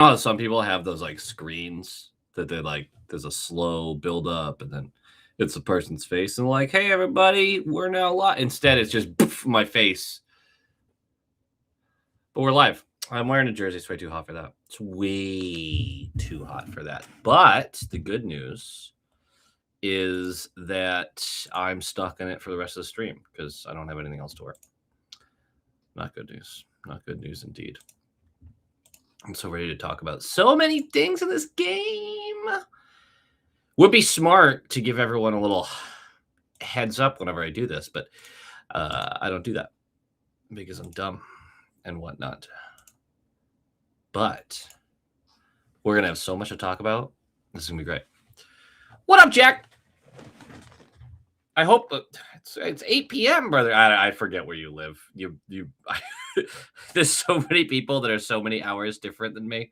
Oh, some people have those like screens that they like. There's a slow build up, and then it's the person's face, and like, "Hey, everybody, we're now live." Instead, it's just poof, my face. But we're live. I'm wearing a jersey. It's way too hot for that. It's way too hot for that. But the good news is that I'm stuck in it for the rest of the stream because I don't have anything else to wear. Not good news. Not good news indeed. I'm so ready to talk about so many things in this game. Would be smart to give everyone a little heads up whenever I do this, but I don't do that because I'm dumb and whatnot. But we're going to have so much to talk about. This is going to be great. What up, Jack? I hope it's 8 p.m., brother. I forget where you live. There's so many people that are so many hours different than me.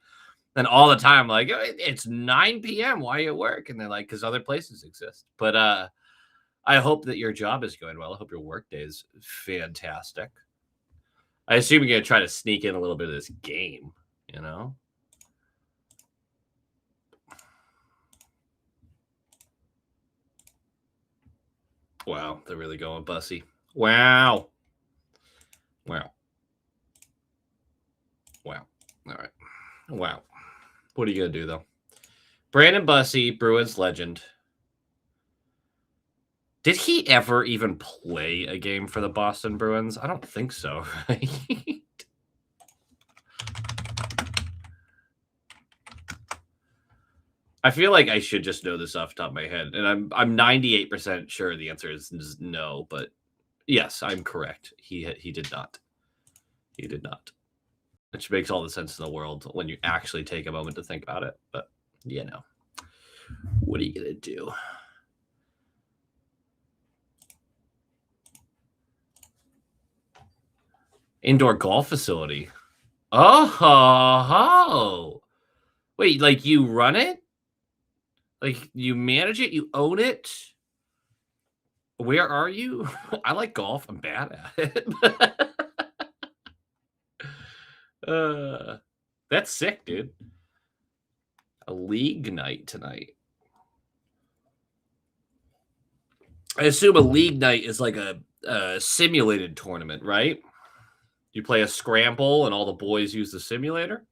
And all the time, like, it's 9 p.m. Why are you at work? And they're like, because other places exist. But I hope that your job is going well. I hope your work day is fantastic. I assume you're going to try to sneak in a little bit of this game, you know? Wow, they're really going bussy. Wow. Wow. Wow. All right. Wow. What are you going to do, though? Brandon Bussey, Bruins legend. Did he ever even play a game for the Boston Bruins? I don't think so, right? I feel like I should just know this off the top of my head, and I'm 98% sure the answer is no, but yes, I'm correct. He did not. He did not. Which makes all the sense in the world when you actually take a moment to think about it. But, you know, what are you going to do? Indoor golf facility. Oh, wait, like you run it? Like you manage it? You own it? Where are you? I like golf. I'm bad at it. That's sick, dude. A league night tonight. I assume a league night is like a simulated tournament, right? You play a scramble and all the boys use the simulator.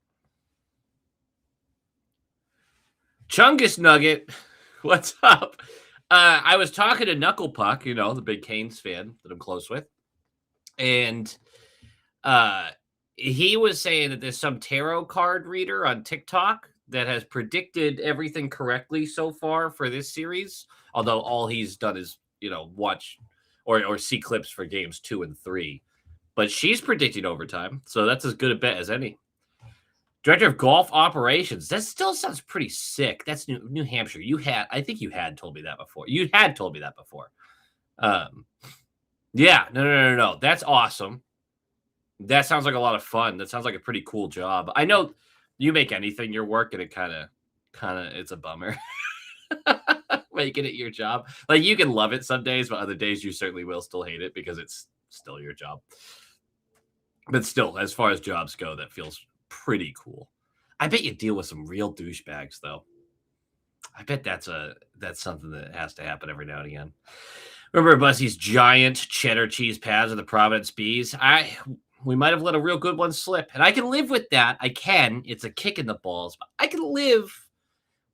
Chungus Nugget, what's up? I was talking to Knuckle Puck, you know, the big Canes fan that I'm close with. And he was saying that there's some tarot card reader on TikTok that has predicted everything correctly so far for this series. Although all he's done is, you know, watch or see clips for games 2 and 3. But she's predicting overtime, so that's as good a bet as any. Director of Golf Operations. That still sounds pretty sick. That's New Hampshire. I think you had told me that before. You had told me that before. Yeah, no. That's awesome. That sounds like a lot of fun. That sounds like a pretty cool job. I know you make anything your work, and it kind of, it's a bummer. Making it your job. Like, you can love it some days, but other days you certainly will still hate it because it's still your job. But still, as far as jobs go, that feels pretty cool. I bet you deal with some real douchebags, though. I bet that's something that has to happen every now and again. Remember Bussey's giant cheddar cheese pads of the Providence Bees? We might have let a real good one slip, and I can live with that. I can. It's a kick in the balls, but I can live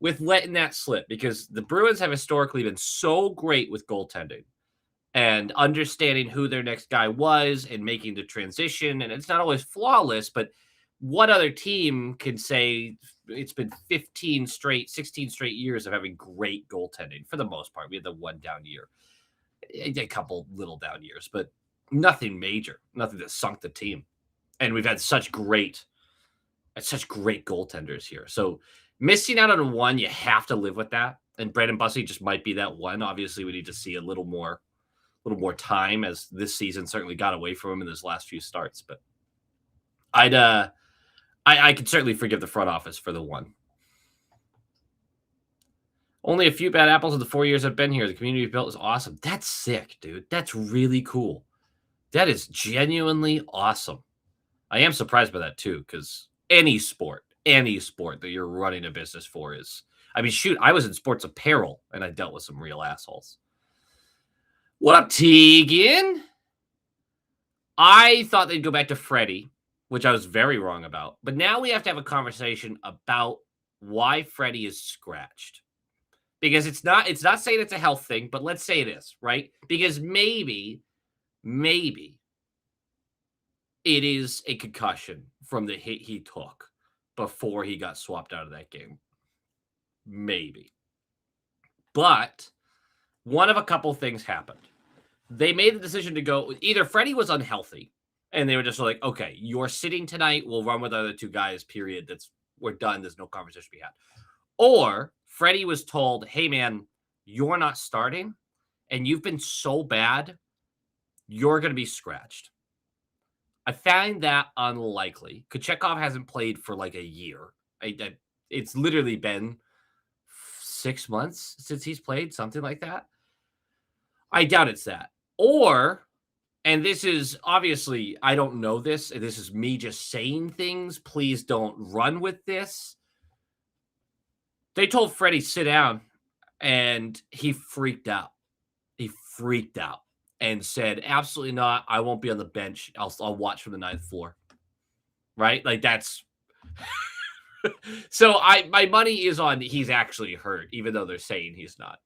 with letting that slip because the Bruins have historically been so great with goaltending and understanding who their next guy was and making the transition. And it's not always flawless, but what other team can say it's been 16 straight years of having great goaltending for the most part? We had the one down year, a couple little down years, but nothing major, nothing that sunk the team. And we've had such great goaltenders here. So missing out on one, you have to live with that. And Brandon Bussey just might be that one. Obviously, we need to see a little more time as this season certainly got away from him in his last few starts. But I could certainly forgive the front office for the one. Only a few bad apples in the 4 years I've been here. The community built is awesome. That's sick, dude. That's really cool. That is genuinely awesome. I am surprised by that, too, because any sport any sport that you're running a business for is. I mean, shoot, I was in sports apparel and I dealt with some real assholes. What up, Tegan? I thought they'd go back to Freddie, which I was very wrong about. But now we have to have a conversation about why Freddie is scratched. Because it's not saying it's a health thing, but let's say it is, right? Because maybe it is a concussion from the hit he took before he got swapped out of that game. Maybe. But one of a couple things happened. They made the decision to go, either Freddie was unhealthy, and they were just like, okay, you're sitting tonight, we'll run with the other two guys, period. We're done. There's no conversation to be had. Or Freddie was told, hey, man, you're not starting, and you've been so bad, you're going to be scratched. I find that unlikely. Kochetkov hasn't played for like a year. It's literally been 6 months since he's played, something like that. I doubt it's that. Or, and this is obviously, I don't know this. This is me just saying things. Please don't run with this. They told Freddie, sit down, and he freaked out. He freaked out and said, absolutely not. I won't be on the bench. I'll watch from the 9th floor. Right? Like that's so my money is on he's actually hurt, even though they're saying he's not.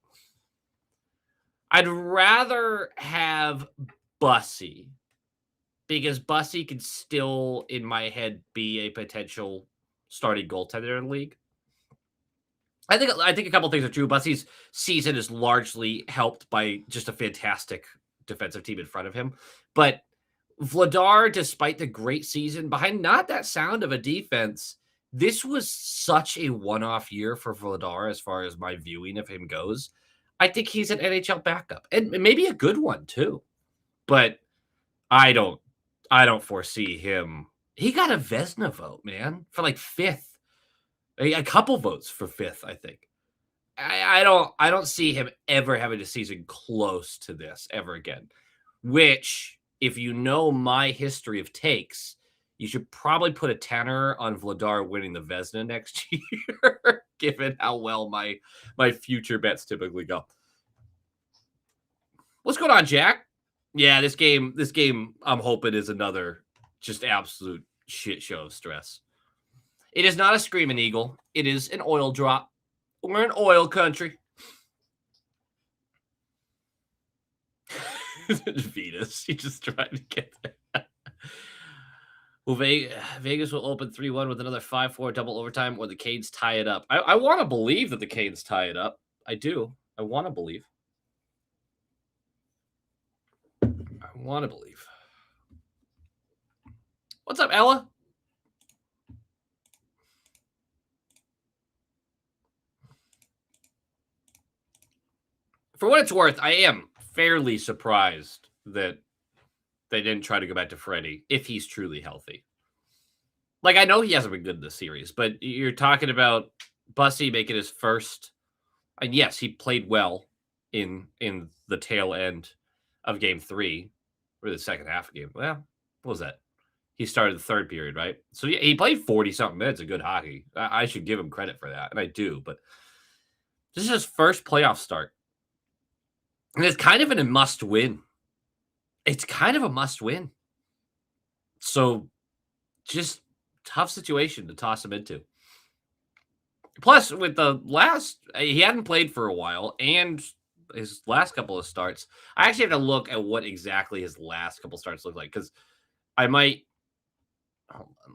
I'd rather have Bussy because Bussy could still, in my head, be a potential starting goaltender in the league. I think a couple things are true. Bussy's season is largely helped by just a fantastic defensive team in front of him. But Vladar, despite the great season, behind not that sound of a defense, this was such a one-off year for Vladar as far as my viewing of him goes. I think he's an NHL backup, and maybe a good one too. But I don't foresee him. He got a Vezina vote, man, for like 5th. A couple votes for 5th, I think. I don't see him ever having a season close to this ever again. Which, if you know my history of takes, you should probably put a tenner on Vladar winning the Vezina next year, given how well my future bets typically go. What's going on, Jack? Yeah, this game I'm hoping is another just absolute shit show of stress. It is not a screaming eagle. It is an oil drop. We're an oil country. Venus. You just trying to get there. Well, Vegas will open 3-1 with another 5-4 double overtime, or the Canes tie it up. I want to believe that the Canes tie it up. I do. I want to believe. What's up, Ella? For what it's worth, I am fairly surprised that they didn't try to go back to Freddie if he's truly healthy. Like, I know he hasn't been good in the series, but you're talking about Bussy making his first. And yes, he played well in the tail end of game 3 or the second half of game. Well, what was that? He started the 3rd period, right? So yeah, he played 40-something minutes of good hockey. I should give him credit for that, and I do. But this is his first playoff start. And it's kind of a must-win. It's kind of a must-win. So just tough situation to toss him into. Plus, with the he hadn't played for a while, and his last couple of starts, I actually have to look at what exactly his last couple starts look like, because I might.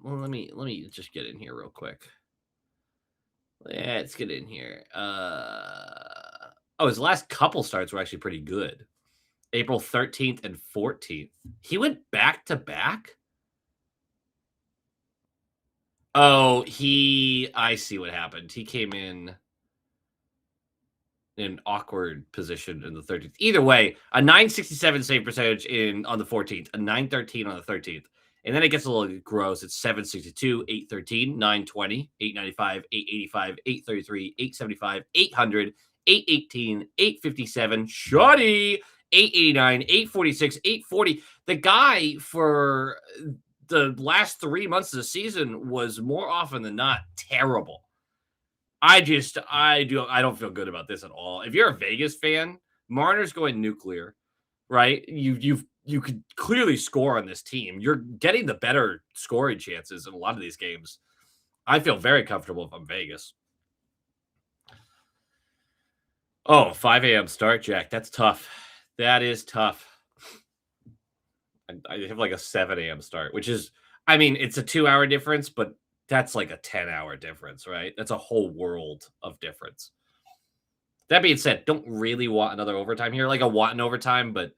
Let me just get in here real quick. Let's get in here. His last couple starts were actually pretty good. April 13th and 14th. He went back to back. Oh, I see what happened. He came in an awkward position in the 13th. Either way, a 967 save percentage on the 14th, a 913 on the 13th. And then it gets a little gross. It's 762, 813, 920, 895, 885, 833, 875, 800, 818, 857, shoddy, 889, 846, 840. The guy for the last 3 months of the season was more often than not terrible. I don't feel good about this at all. If you're a Vegas fan, Marner's going nuclear, right? You could clearly score on this team. You're getting the better scoring chances in a lot of these games. I feel very comfortable if I'm Vegas. Oh, 5 a.m. start, Jack. That's tough. That is tough. I have like a 7 a.m. start, which is, I mean, it's a 2-hour difference, but that's like a 10-hour difference, right? That's a whole world of difference. That being said, don't really want another overtime here. Like, I want an overtime, but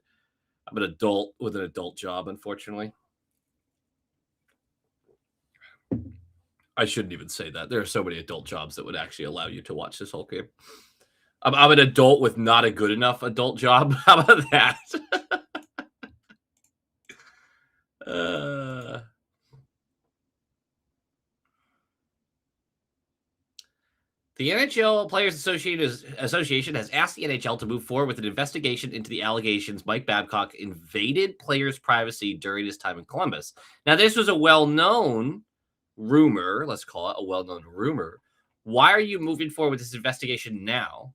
I'm an adult with an adult job, unfortunately. I shouldn't even say that. There are so many adult jobs that would actually allow you to watch this whole game. I'm an adult with not a good enough adult job. How about that? The NHL Players Association has asked the NHL to move forward with an investigation into the allegations Mike Babcock invaded players' privacy during his time in Columbus. Now, this was a well-known rumor. Let's call it a well-known rumor. Why are you moving forward with this investigation now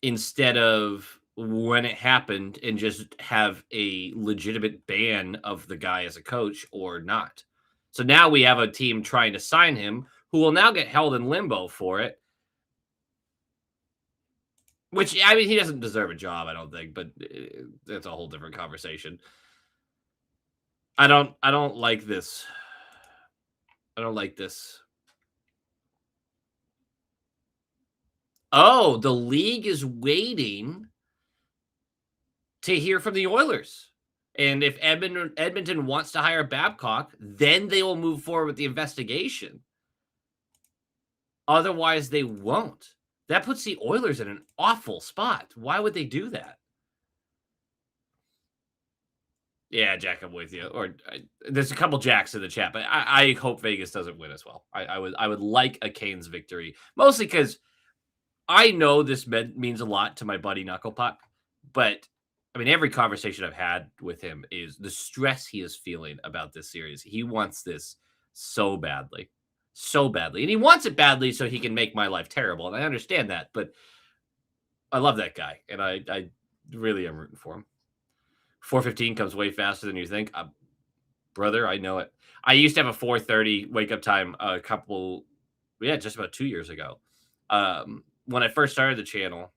instead of when it happened and just have a legitimate ban of the guy as a coach or not? So now we have a team trying to sign him who will now get held in limbo for it. Which, I mean, he doesn't deserve a job, I don't think, but that's a whole different conversation. I don't like this. I don't like this. Oh, the league is waiting to hear from the Oilers. And if Edmonton wants to hire Babcock, then they will move forward with the investigation. Otherwise, they won't. That puts the Oilers in an awful spot. Why would they do that? Yeah, Jack, I'm with you. There's a couple Jacks in the chat, but I hope Vegas doesn't win as well. I would like a Canes victory, mostly because I know this means a lot to my buddy Knucklepuck, but I mean, every conversation I've had with him is the stress he is feeling about this series. He wants this so badly. So badly. And he wants it badly so he can make my life terrible. And I understand that, but I love that guy. And I really am rooting for him. 4:15 comes way faster than you think. Brother, I know it. I used to have a 4:30 wake up time just about 2 years ago. When I first started the channel,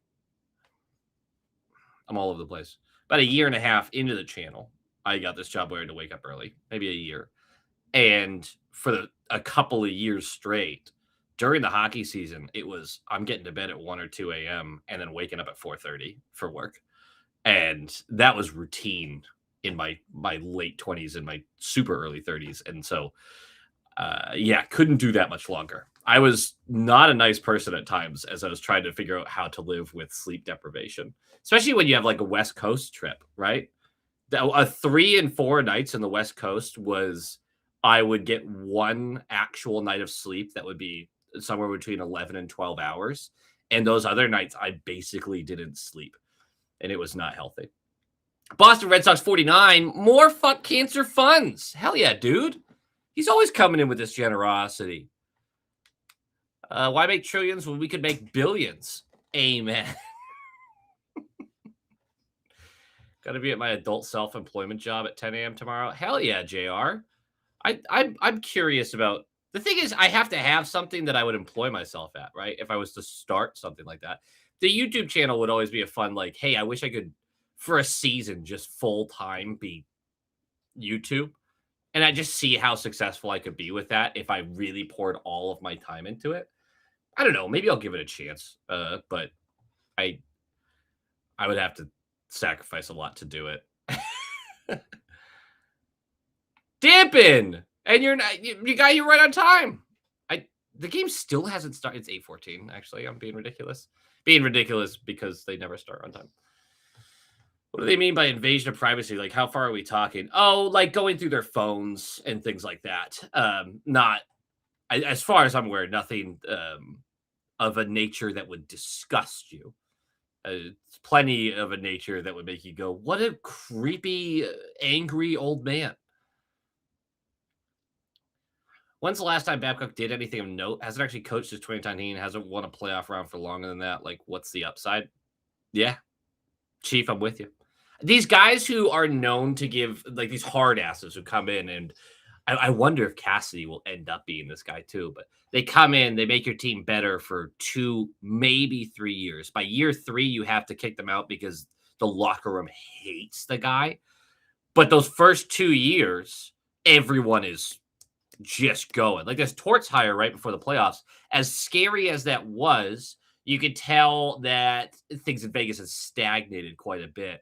I'm all over the place. About a year and a half into the channel, I got this job where I had to wake up early, maybe a year. And for a couple of years straight, during the hockey season, it was I'm getting to bed at 1 or 2 a.m. and then waking up at 4:30 for work. And that was routine in my late 20s and my super early 30s. And so, couldn't do that much longer. I was not a nice person at times as I was trying to figure out how to live with sleep deprivation, especially when you have like a West Coast trip, right? A 3 and 4 nights in the West Coast was I would get one actual night of sleep that would be somewhere between 11 and 12 hours. And those other nights, I basically didn't sleep. And it was not healthy. Boston Red Sox 49, more fuck cancer funds. Hell yeah, dude. He's always coming in with this generosity. Why make trillions when we could make billions? Amen. Got to be at my adult self-employment job at 10 a.m. tomorrow. Hell yeah, JR. I'm curious about... The thing is, I have to have something that I would employ myself at, right? If I was to start something like that. The YouTube channel would always be a fun, like, hey, I wish I could, for a season, just full-time be YouTube. And I just see how successful I could be with that if I really poured all of my time into it. I don't know. Maybe I'll give it a chance. But I would have to sacrifice a lot to do it. Dampen! And you're not, you got you right on time. The game still hasn't started. It's 8:14, actually. I'm being ridiculous. Being ridiculous because they never start on time. What do they mean by invasion of privacy? Like, how far are we talking? Oh, like going through their phones and things like that. As far as I'm aware, nothing of a nature that would disgust you. It's plenty of a nature that would make you go, "What a creepy, angry old man." When's the last time Babcock did anything of note? Hasn't actually coached since 2019, hasn't won a playoff round for longer than that. Like, what's the upside? Yeah, Chief, I'm with you. These guys who are known to give like these hard asses who come in, and I wonder if Cassidy will end up being this guy too. But they come in, they make your team better for 2, maybe 3 years. By year 3, you have to kick them out because the locker room hates the guy. But those first 2 years, everyone is just going. Like this Torts hire right before the playoffs, as scary as that was, you could tell that things in Vegas had stagnated quite a bit.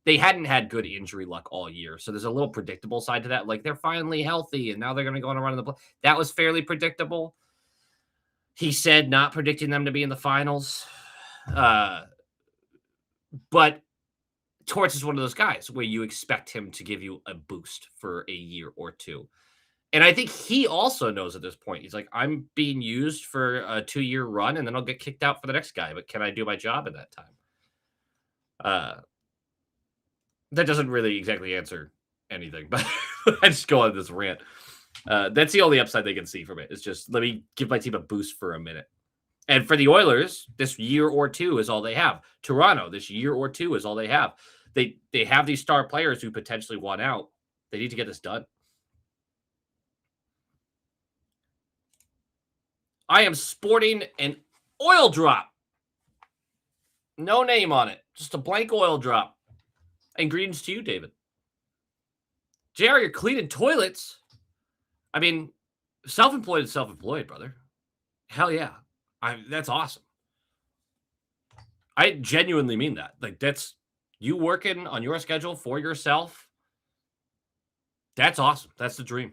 They hadn't had good injury luck all year. So there's a little predictable side to that. Like they're finally healthy and now they're going to go on a run in the play. That was fairly predictable. He said not predicting them to be in the finals. But Torts is one of those guys where you expect him to give you a boost for a year or two. And I think he also knows at this point, he's like, I'm being used for a 2-year run and then I'll get kicked out for the next guy. But can I do my job in that time? That doesn't really exactly answer anything, but I just go on this rant. That's the only upside they can see from it. It's just, let me give my team a boost for a minute. And for the Oilers, this year or two is all they have. Toronto, this year or two is all they have. They have these star players who potentially want out. They need to get this done. I am sporting an oil drop. No name on it. Just a blank oil drop. And greetings to you, David. JR, you're cleaning toilets. I mean, self-employed is self-employed, brother. Hell yeah. That's awesome. I genuinely mean that. Like, that's you working on your schedule for yourself. That's awesome. That's the dream.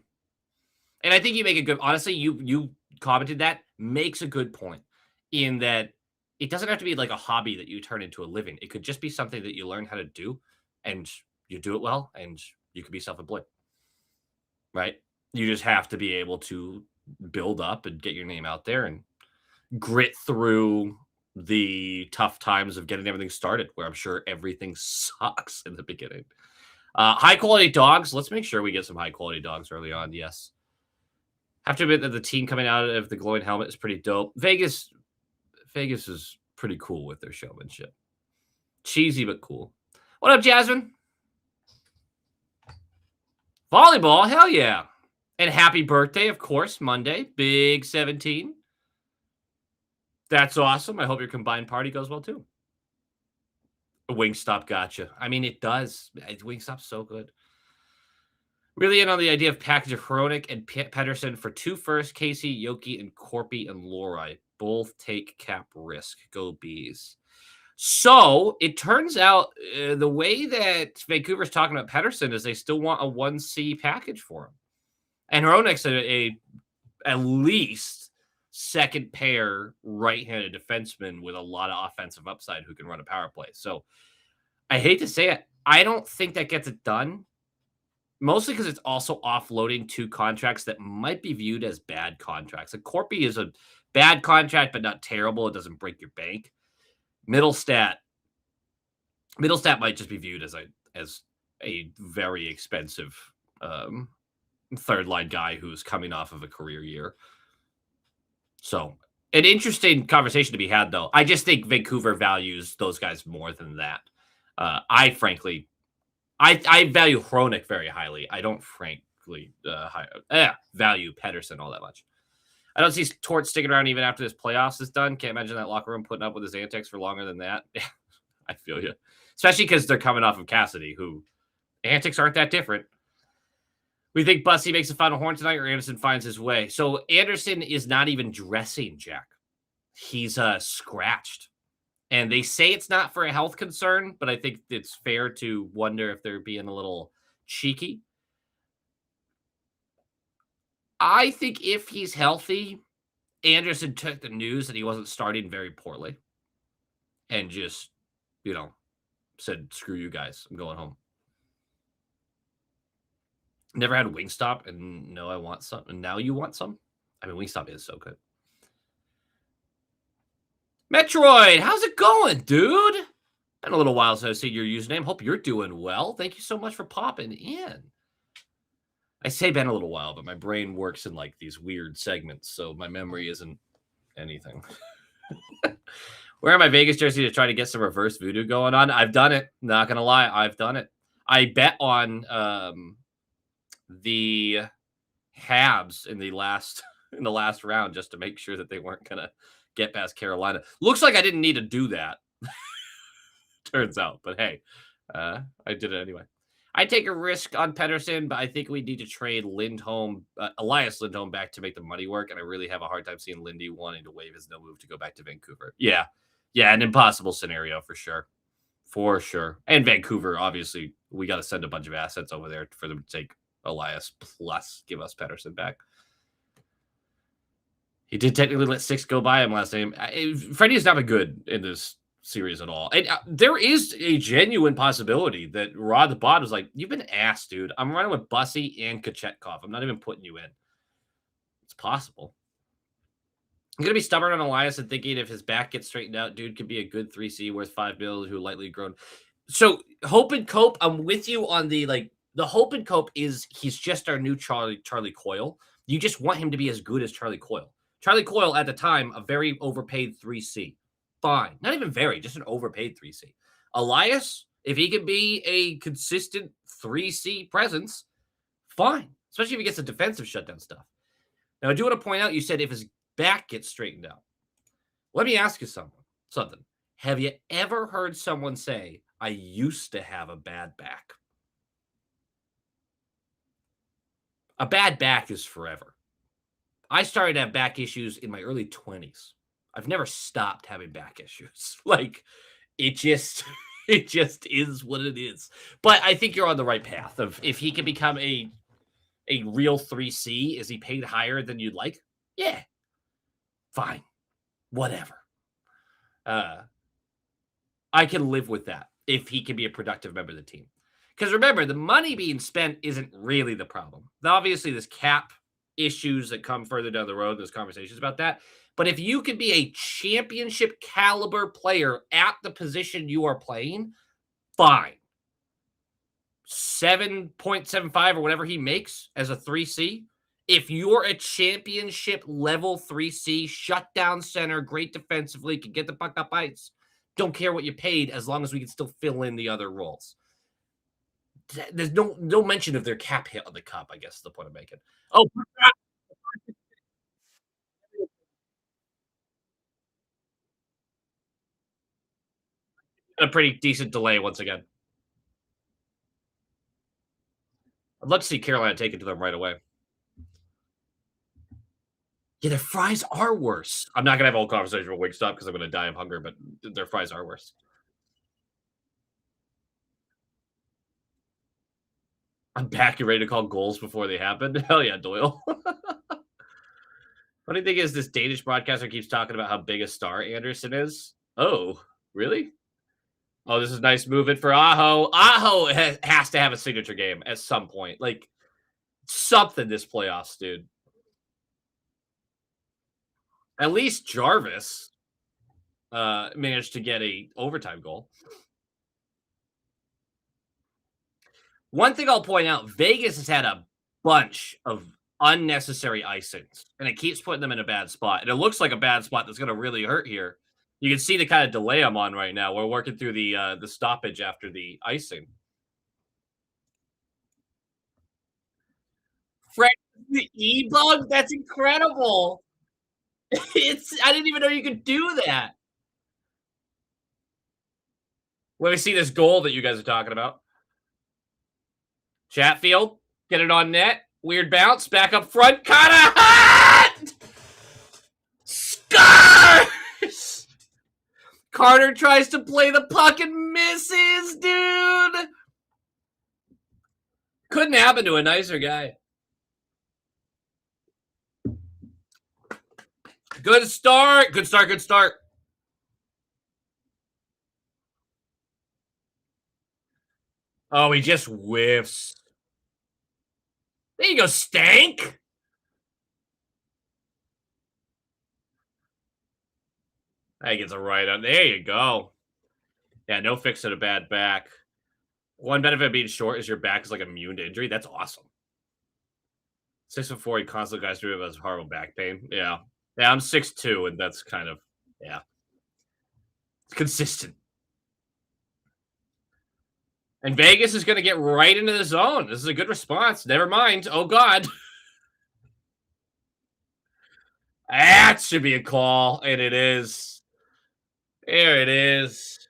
And I think you make a good, honestly, you commented that, makes a good point in that it doesn't have to be like a hobby that you turn into a living. It could just be something that you learn how to do and you do it well and you could be self-employed, right? You just have to be able to build up and get your name out there and grit through the tough times of getting everything started, where I'm sure everything sucks in the beginning. High quality dogs. Let's make sure we get some high quality dogs early on. Yes. Have to admit that the team coming out of the glowing helmet is pretty dope. Vegas is pretty cool with their showmanship. Cheesy, but cool. What up, Jasmine? Volleyball, hell yeah. And happy birthday, of course, Monday. Big 17. That's awesome. I hope your combined party goes well, too. Wingstop gotcha. I mean, it does. Wingstop's so good. Really in on the idea of package Hronik and Pedersen for 2 first, Casey, Yoki, and Corpy and Lori. Both take cap risk. Go Bees. So it turns out the way that Vancouver's talking about Pedersen is they still want a 1C package for him. And Hronik's at least second pair right-handed defenseman with a lot of offensive upside who can run a power play. So I hate to say it, I don't think that gets it done. Mostly because it's also offloading 2 contracts that might be viewed as bad contracts. Like Corpy is a bad contract, but not terrible. It doesn't break your bank. Middlestat might just be viewed as a very expensive third line guy who's coming off of a career year. So an interesting conversation to be had, though. I just think Vancouver values those guys more than that. I value Hronik very highly. I don't frankly value Pedersen all that much. I don't see Torts sticking around even after this playoffs is done. Can't imagine that locker room putting up with his antics for longer than that. I feel you. Especially because they're coming off of Cassidy, who antics aren't that different. We think Bussy makes the final horn tonight or Anderson finds his way. So Anderson is not even dressing, Jack. He's scratched. And they say it's not for a health concern, but I think it's fair to wonder if they're being a little cheeky. I think if he's healthy, Anderson took the news that he wasn't starting very poorly and just, said, screw you guys. I'm going home. Never had Wingstop, and no, I want some. And now you want some? I mean, Wingstop is so good. Metroid, how's it going, dude? Been a little while since I've seen your username. Hope you're doing well. Thank you so much for popping in. I say been a little while, but my brain works in like these weird segments, so my memory isn't anything. Wearing my Vegas jersey to try to get some reverse voodoo going on. I've done it. Not gonna lie, I've done it. I bet on the Habs in the last in the last round just to make sure that they weren't gonna get past Carolina. Looks like I didn't need to do that. Turns out, but hey, I did it anyway. I take a risk on Pedersen, but I think we need to trade Lindholm, Elias Lindholm back to make the money work. And I really have a hard time seeing Lindy wanting to waive his no move to go back to Vancouver. Yeah. Yeah. An impossible scenario for sure. For sure. And Vancouver, obviously, we got to send a bunch of assets over there for them to take Elias plus give us Pedersen back. He did technically let 6 go by him last game. Freddie has not been good in this series at all. And there is a genuine possibility that Rod the Bod was like, you've been asked, dude. I'm running with Bussy and Kachetkov. I'm not even putting you in. It's possible. I'm going to be stubborn on Elias and thinking if his back gets straightened out, dude could be a good 3C worth 5 million who lightly grown. So Hope and Cope, I'm with you on the Hope and Cope is he's just our new Charlie Coyle. You just want him to be as good as Charlie Coyle. Charlie Coyle at the time, a very overpaid 3C. Fine. Not even very, just an overpaid 3C. Elias, if he can be a consistent 3C presence, fine. Especially if he gets the defensive shutdown stuff. Now, I do want to point out, you said if his back gets straightened out. Let me ask you something. Have you ever heard someone say, I used to have a bad back? A bad back is forever. I started to have back issues in my early 20s. I've never stopped having back issues. Like it just is what it is. But I think you're on the right path of if he can become a real 3C, is he paid higher than you'd like? Yeah. Fine. Whatever. I can live with that if he can be a productive member of the team. Because remember, the money being spent isn't really the problem. Now, obviously, there's cap issues that come further down the road. There's conversations about that. But if you could be a championship caliber player at the position you are playing, fine. 7.75 or whatever he makes as a 3C. If you're a championship level 3C, shutdown center, great defensively, can get the puck up ice, don't care what you paid as long as we can still fill in the other roles. There's no mention of their cap hit on the cup, I guess is the point I'm making. Oh, a pretty decent delay once again. I'd love to see Carolina take it to them right away. Yeah, their fries are worse. I'm not gonna have a whole conversation with Wingstop because I'm gonna die of hunger, but their fries are worse. I'm back and ready to call goals before they happen. Hell yeah, Doyle. Funny thing is, this Danish broadcaster keeps talking about how big a star Anderson is. Oh, really? Oh, this is nice movement for Aho. Aho has to have a signature game at some point. Like, something this playoffs, dude. At least Jarvis managed to get a overtime goal. One thing I'll point out, Vegas has had a bunch of unnecessary icings, and it keeps putting them in a bad spot. And it looks like a bad spot that's going to really hurt here. You can see the kind of delay I'm on right now. We're working through the stoppage after the icing. Frank, the e-bug? That's incredible. I didn't even know you could do that. Let me see this goal that you guys are talking about. Chatfield, get it on net. Weird bounce, back up front. Kinda hot! Scars! Carter tries to play the puck and misses, dude. Couldn't happen to a nicer guy. Good start. Good start. Good start. Oh, he just whiffs. There you go, Stank. That gets a right on. There you go. Yeah, no fix at a bad back. One benefit of being short is your back is like immune to injury. That's awesome. 6'4", he constantly guys through it has horrible back pain. Yeah. Yeah, I'm 6'2", and that's kind of yeah. It's consistent. And Vegas is gonna get right into the zone. This is a good response. Never mind. Oh god. That should be a call, and it is. There it is.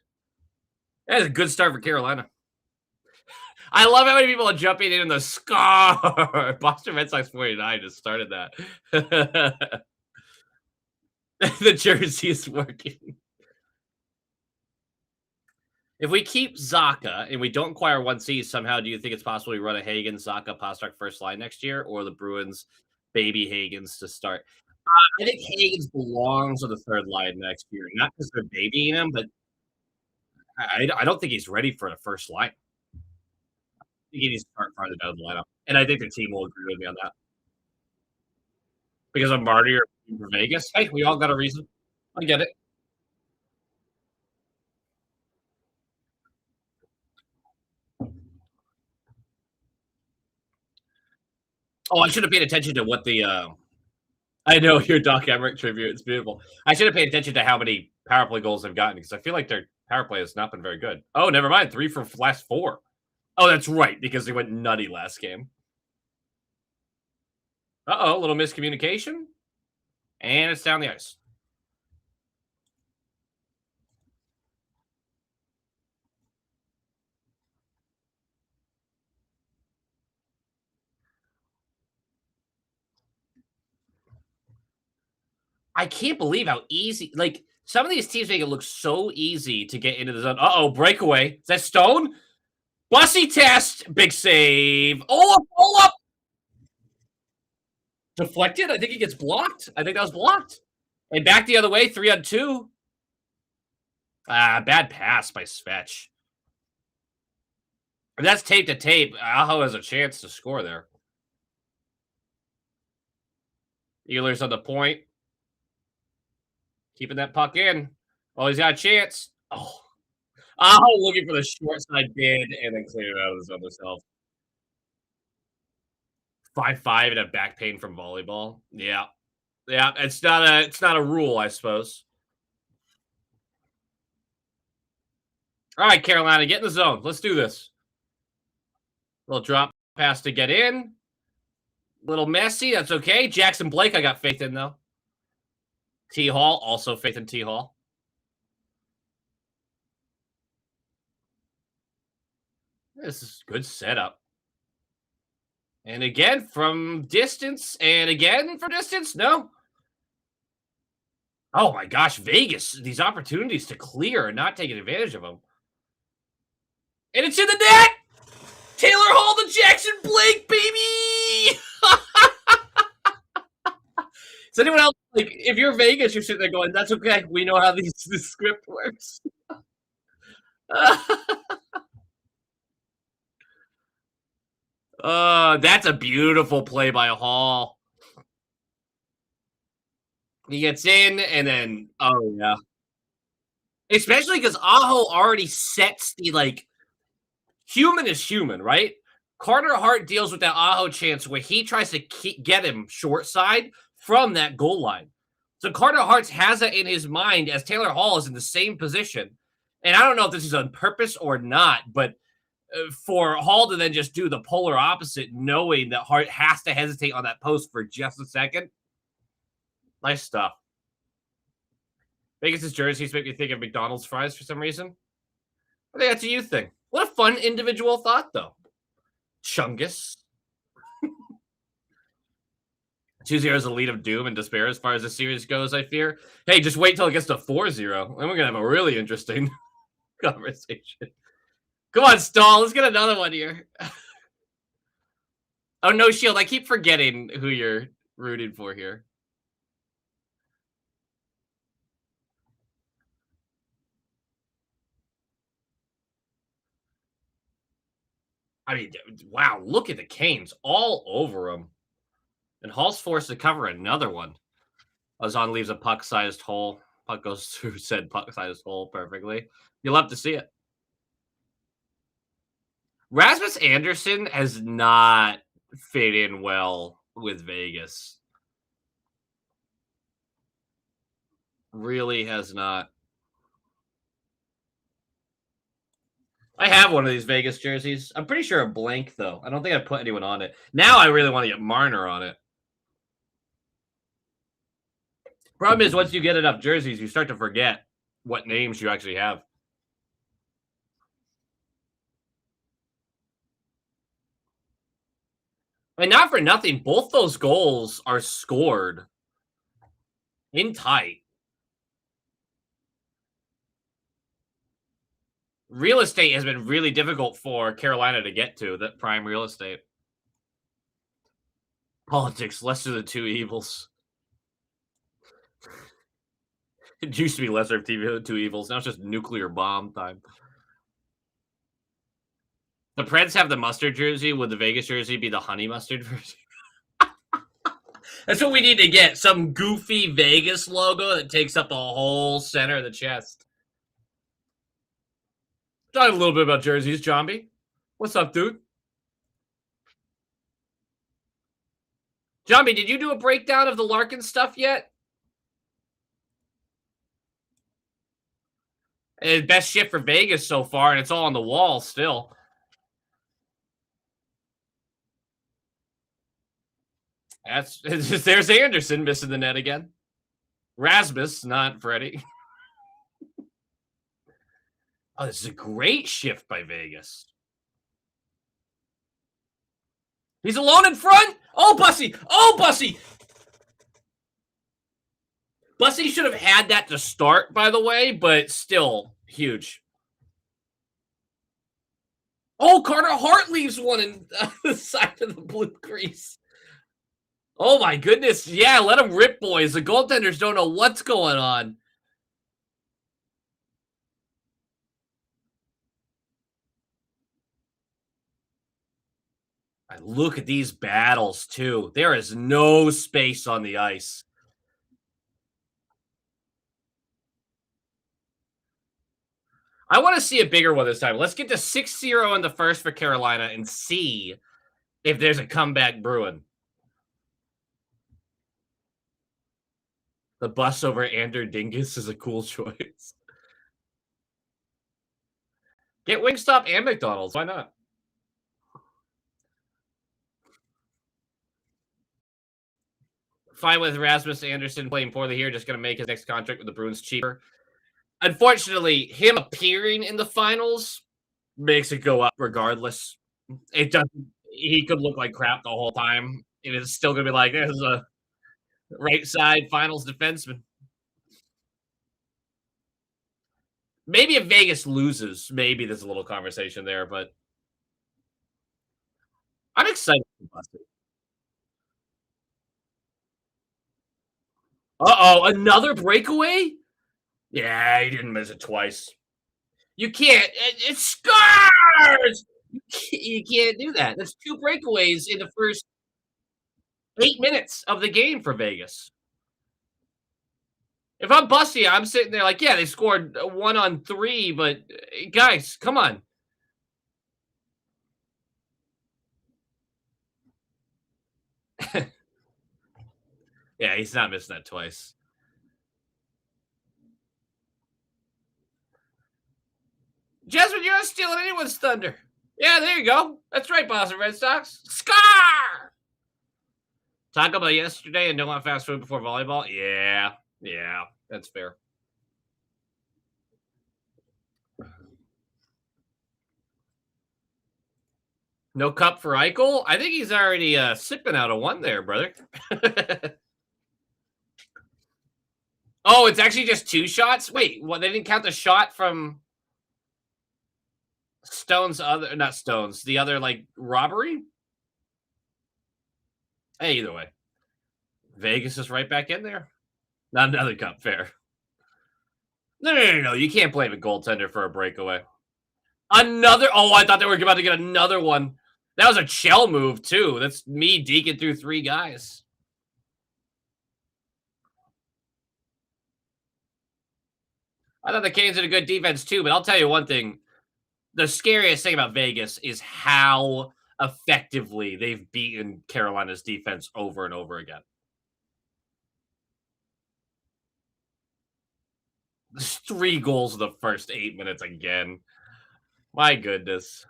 That's a good start for Carolina. I love how many people are jumping in the scar. Boston Red Sox 49 just started that. The jersey is working. If we keep Zaka and we don't acquire 1C somehow, do you think it's possible we run a Hagen, Zaka, Pastrnak first line next year, or the Bruins baby Hagens to start? I think Hagens belongs on the third line next year, not because they're babying him, but I don't think he's ready for the first line. I think he needs to start farther down the lineup, and I think the team will agree with me on that. Because I'm Marty or for Vegas. Hey, we all got a reason. I get it. Oh, I should have paid attention to what the I know your Doc Emmerich tribute. It's beautiful. I should have paid attention to how many power play goals they've gotten because I feel like their power play has not been very good. Oh, never mind. 3 for last 4. Oh, that's right, because they went nutty last game. Uh-oh, a little miscommunication. And it's down the ice. I can't believe how easy like some of these teams make it look so easy to get into the zone. Uh-oh, breakaway. Is that Stone? Bussy test. Big save. Oh up. Deflected. I think he gets blocked. I think that was blocked. And back the other way, 3-on-2. Ah, bad pass by Svetch. If that's tape to tape, Aho has a chance to score there. Ehlers on the point. Keeping that puck in. Oh, he's got a chance. Oh. Aho looking for the short side bid and then clear it out of his other self. 5-5 and a back pain from volleyball. Yeah. Yeah, it's not a rule, I suppose. All right, Carolina, get in the zone. Let's do this. Little drop pass to get in. Little messy. That's okay. Jackson Blake, I got faith in, though. T. Hall, also faith in T. Hall. This is good setup. And again, from distance. And again, from distance. No. Oh, my gosh. Vegas. These opportunities to clear and not taking advantage of them. And it's in the net. Taylor Hall to Jackson Blake, baby. Is anyone else like if you're Vegas, you're sitting there going, "That's okay. We know how this script works." That's a beautiful play by Hall. He gets in, and then oh yeah, especially because Aho already sets the like human is human, right? Carter Hart deals with that Aho chance where he tries to get him short side from that goal line. So Carter Hart has that in his mind as Taylor Hall is in the same position. And I don't know if this is on purpose or not, but for Hall to then just do the polar opposite, knowing that Hart has to hesitate on that post for just a second. Nice stuff. Vegas' jerseys make me think of McDonald's fries for some reason. I think that's a you thing. What a fun individual thought, though. Chungus. 2-0 is the lead of doom and despair as far as the series goes, I fear. Hey, just wait till it gets to 4-0. Then we're going to have a really interesting conversation. Come on, Stahl. Let's get another one here. Oh, no shield. I keep forgetting who you're rooting for here. I mean, wow, look at the Canes all over him. And Hall's forced to cover another one. Ozon leaves a puck-sized hole. Puck goes through said puck size hole perfectly. You'll love to see it. Rasmus Anderson has not fit in well with Vegas. Really has not. I have one of these Vegas jerseys. I'm pretty sure a blank though. I don't think I put anyone on it. Now I really want to get Marner on it. Problem is, once you get enough jerseys, you start to forget what names you actually have. And not for nothing, both those goals are scored in tight. Real estate has been really difficult for Carolina to get to, that prime real estate. Politics, lesser of the two evils. It used to be lesser of the two evils. Now it's just nuclear bomb time. The Preds have the mustard jersey. Would the Vegas jersey be the honey mustard jersey? That's what we need to get. Some goofy Vegas logo that takes up the whole center of the chest. Talk a little bit about jerseys, Johnby. What's up, dude? Johnby, did you do a breakdown of the Larkin stuff yet? Best shit for Vegas so far, and it's all on the wall still. There's Anderson missing the net again. Rasmus, not Freddie. Oh, this is a great shift by Vegas. He's alone in front. Oh, Bussy. Oh, Bussy. Bussy should have had that to start, by the way, but still huge. Oh, Carter Hart leaves one in the side of the blue crease. Oh, my goodness. Yeah, let him rip, boys. The goaltenders don't know what's going on. Look at these battles, too. There is no space on the ice. I want to see a bigger one this time. Let's get to 6-0 in the first for Carolina and see if there's a comeback brewing. The bus over Andrew Dingus is a cool choice. Get Wingstop and McDonald's. Why not? Fine with Rasmus Anderson playing poorly here. Just going to make his next contract with the Bruins cheaper. Unfortunately, him appearing in the finals makes it go up regardless. It doesn't. He could look like crap the whole time. It is still going to be like, there's a right side finals defenseman. Maybe if Vegas loses, maybe there's a little conversation there, but I'm excited about it. Uh-oh, another breakaway? Yeah, he didn't miss it twice. You can't. It scars! You can't do that. That's 2 breakaways in the first 8 minutes of the game for Vegas. If I'm Bussy, I'm sitting there like, yeah, they scored 1 on 3, but guys, come on. Yeah, he's not missing that twice. Jasmine, you're not stealing anyone's thunder. Yeah, there you go. That's right, Boston Red Sox. Scar! Talk about yesterday and don't want fast food before volleyball? Yeah, that's fair. No cup for Eichel? I think he's already sipping out of one there, brother. Oh, it's actually just 2 shots? Wait, what? They didn't count the shot from Stone's other, not Stone's, the other, like, robbery? Hey, either way. Vegas is right back in there. Not another cup, fair. No. You can't blame a goaltender for a breakaway. Another. Oh, I thought they were about to get another one. That was a shell move, too. That's me deking through 3 guys. I thought the Canes did a good defense too, but I'll tell you one thing. The scariest thing about Vegas is how effectively they've beaten Carolina's defense over and over again. There's 3 goals in the first 8 minutes again. My goodness.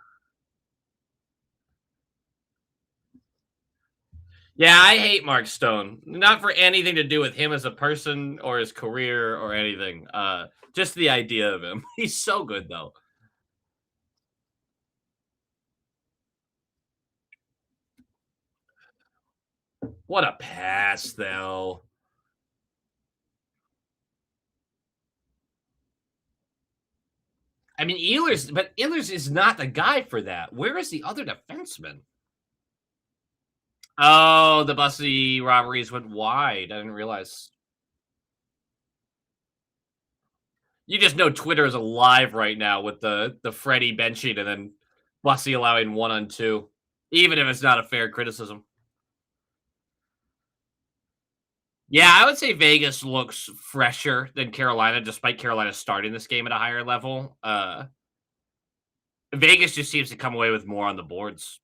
Yeah, I hate Mark Stone. Not for anything to do with him as a person or his career or anything. Just the idea of him. He's so good though. What a pass though. I mean, Ehlers is not the guy for that. Where is the other defenseman? Oh, the Bussy robberies went wide. I didn't realize. You just know Twitter is alive right now with the Freddie benching and then Bussy allowing 1-on-2, even if it's not a fair criticism. Yeah, I would say Vegas looks fresher than Carolina, despite Carolina starting this game at a higher level. Vegas just seems to come away with more on the boards.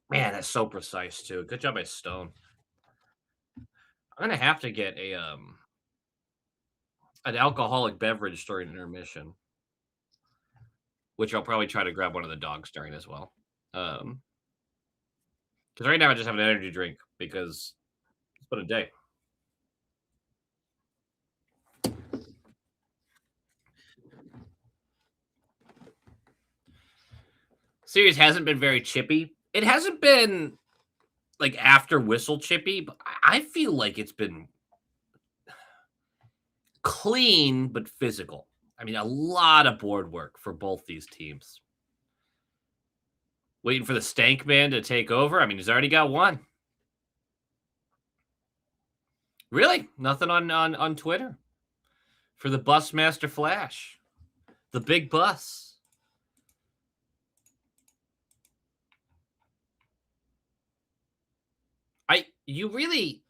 Man, that's so precise too. Good job by Stone. I'm gonna have to get a an alcoholic beverage during intermission, which I'll probably try to grab one of the dogs during as well. Because right now I just have an energy drink because it's been a day. Series hasn't been very chippy. It hasn't been like after whistle chippy, but I feel like it's been clean but physical. I mean, a lot of board work for both these teams. Waiting for the Stank Man to take over. I mean, he's already got one. Really? Nothing on Twitter for the Busmaster Flash, the big bus. You really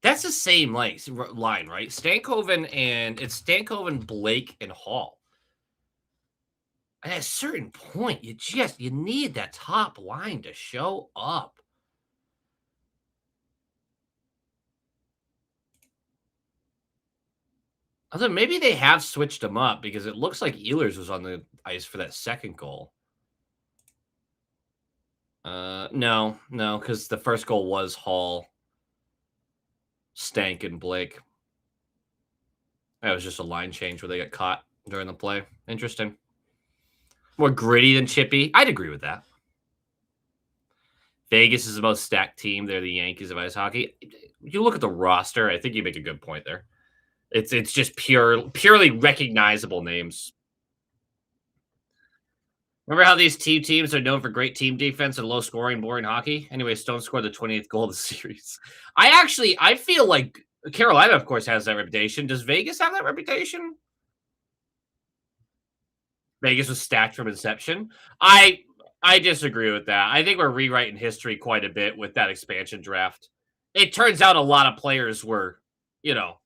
that's the same line, right? Stankoven and it's Stankoven, Blake, and Hall. At a certain point, you need that top line to show up. Although maybe they have switched them up because it looks like Ehlers was on the ice for that second goal. No, because the first goal was Hall, Stank, and Blake. That was just a line change where they got caught during the play. Interesting. More gritty than chippy. I'd agree with that. Vegas is the most stacked team. They're the Yankees of ice hockey. You look at the roster, I think you make a good point there. It's just purely recognizable names. Remember how these teams are known for great team defense and low scoring, boring hockey? Anyway, Stone scored the 20th goal of the series. I feel like Carolina, of course, has that reputation. Does Vegas have that reputation? Vegas was stacked from inception. I disagree with that. I think we're rewriting history quite a bit with that expansion draft. It turns out a lot of players were, you know,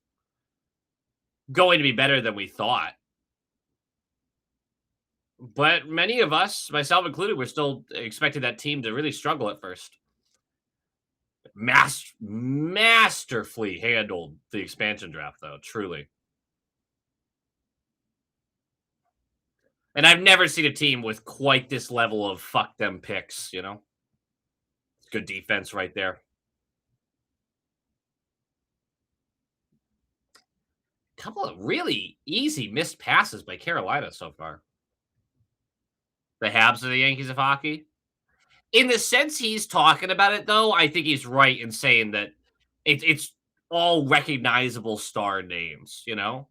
going to be better than we thought. But many of us, myself included, were still expecting that team to really struggle at first. Masterfully handled the expansion draft, though, truly. And I've never seen a team with quite this level of fuck them picks, you know? It's good defense right there. Couple of really easy missed passes by Carolina so far. The Habs are the Yankees of hockey. In the sense he's talking about it, though, I think he's right in saying that it's all recognizable star names, you know?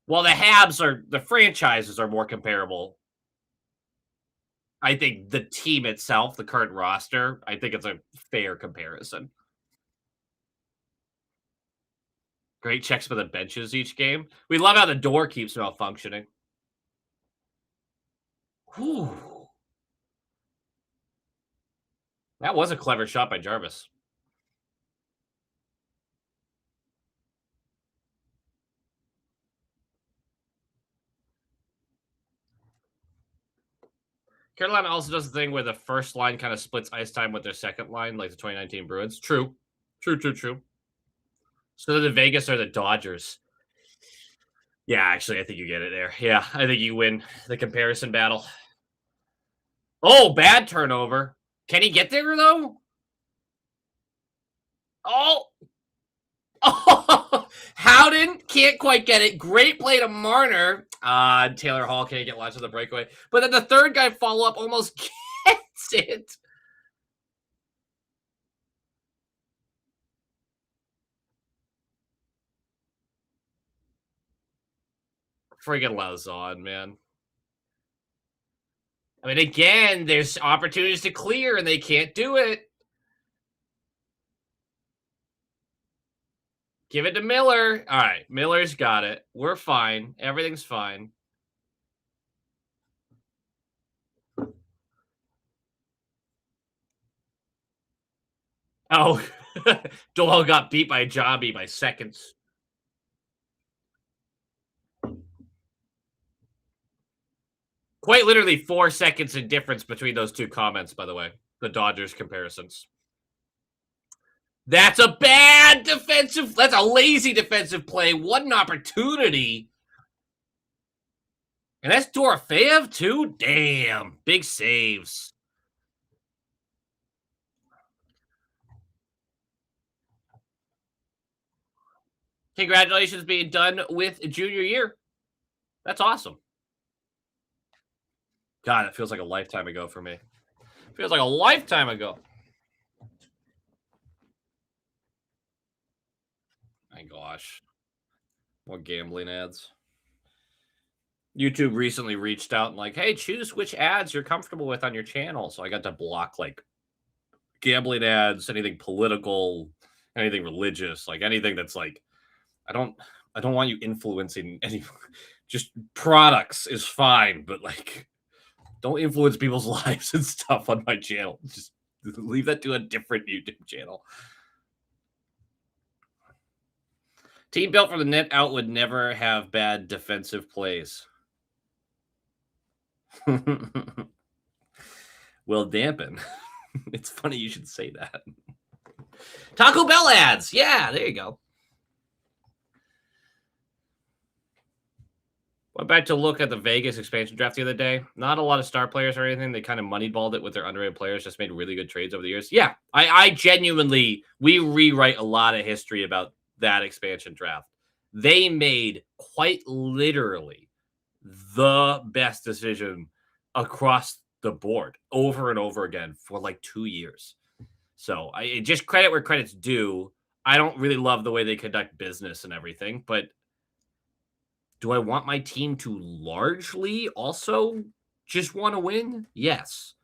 While the franchises are more comparable. I think the team itself, the current roster, I think it's a fair comparison. Great checks for the benches each game. We love how the door keeps malfunctioning. Whew. That was a clever shot by Jarvis. Carolina also does the thing where the first line kind of splits ice time with their second line, like the 2019 Bruins. True. True, true, true. So the Vegas are the Dodgers. Yeah, actually, I think you get it there. Yeah, I think you win the comparison battle. Oh, bad turnover. Can he get there though? Oh, oh, Howden can't quite get it. Great play to Marner. Taylor Hall can't get lots of the breakaway. But then the third guy follow up almost gets it. Friggin' Lauzon, man. I mean, again, there's opportunities to clear and they can't do it. Give it to Miller. All right, Miller's got it. We're fine. Everything's fine. Oh, Doyle got beat by Jobby by seconds. Quite literally 4 seconds in difference between those two comments, by the way. The Dodgers comparisons. That's a bad defensive. That's a lazy defensive play. What an opportunity. And that's Dorofeyev, too? Damn. Big saves. Congratulations being done with junior year. That's awesome. God, it feels like a lifetime ago for me. Feels like a lifetime ago. My gosh. More gambling ads. YouTube recently reached out and like, hey, choose which ads you're comfortable with on your channel. So I got to block like gambling ads, anything political, anything religious, like anything that's like, I don't want you influencing any just products is fine, but like don't influence people's lives and stuff on my channel. Just leave that to a different YouTube channel. Team built from the net out would never have bad defensive plays. Will dampen. It's funny you should say that. Taco Bell ads. Yeah, there you go. Went back to look at the Vegas expansion draft the other day. Not a lot of star players or anything. They kind of moneyballed it with their underrated players. Just made really good trades over the years. Yeah, I genuinely, we rewrite a lot of history about that expansion draft. They made quite literally the best decision across the board over and over again for like 2 years. So I just credit where credit's due. I don't really love the way they conduct business and everything, but do I want my team to largely also just want to win? Yes.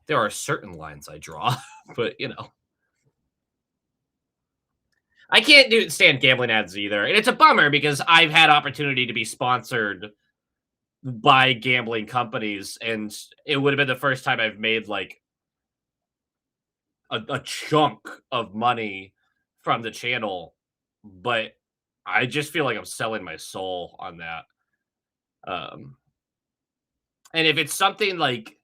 There are certain lines I draw, but you know. I can't stand gambling ads either. And it's a bummer because I've had opportunity to be sponsored by gambling companies, and it would have been the first time I've made like a chunk of money from the channel, but I just feel like I'm selling my soul on that. Um, and if it's something like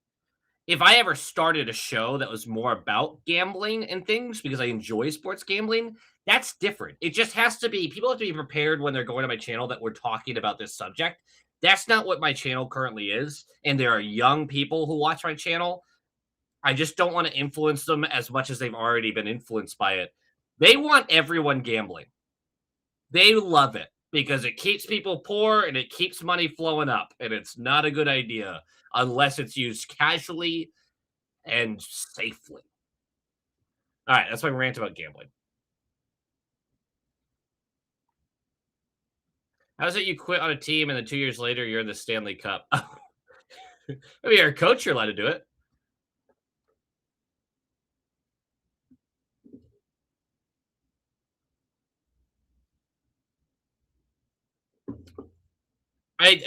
if I ever started a show that was more about gambling and things because I enjoy sports gambling, that's different. It just has to be people have to be prepared when they're going to my channel that we're talking about this subject. That's not what my channel currently is. And there are young people who watch my channel. I just don't want to influence them as much as they've already been influenced by it. They want everyone gambling. They love it because it keeps people poor and it keeps money flowing up. And it's not a good idea unless it's used casually and safely. All right, that's my rant about gambling. How's it you quit on a team and then 2 years later you're in the Stanley Cup? I mean, you're a coach, you're allowed to do it.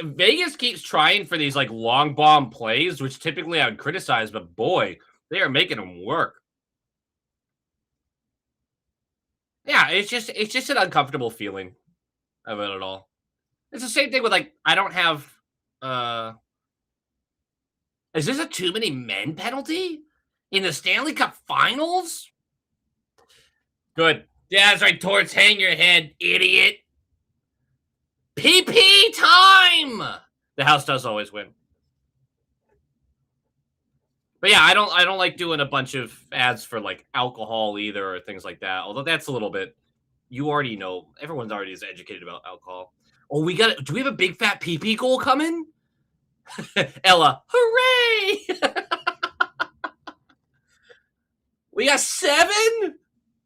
Vegas keeps trying for these like long bomb plays, which typically I would criticize, but boy, they are making them work. Yeah, it's just an uncomfortable feeling about it all. It's the same thing with, like, I don't have, uh is this a too many men penalty in the Stanley Cup Finals? Good. Yeah, that's right, Torts, hang your head, idiot. PP time! The house does always win. But yeah, I don't like doing a bunch of ads for, like, alcohol either or things like that, although that's a little bit you already know everyone's already is educated about alcohol. Oh, we got do we have a big fat PP goal coming? Ella, hooray! We got 7?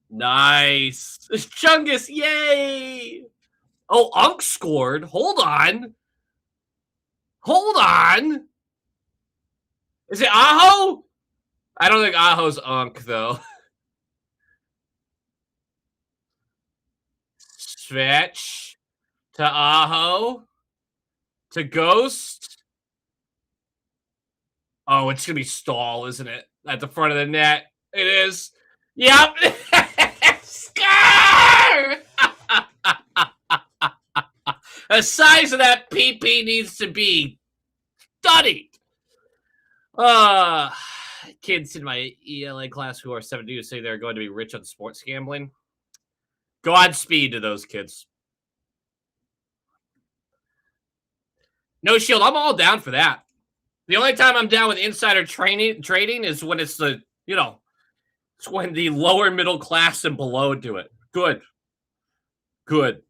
Nice. Chungus, yay! Oh, Unk scored. Hold on. Hold on. Is it Aho? I don't think Aho's Unk, though. Svetch to Aho to Ghost. Oh, it's gonna be Stall, isn't it? At the front of the net. It is. Yep. Scar! The size of that PP needs to be studied. Uh Kids in my ELA class who are 70 say they're going to be rich on sports gambling. Godspeed to those kids. No shield. I'm all down for that. The only time I'm down with insider training trading is when it's the, it's when the lower middle class and below do it. Good. Good.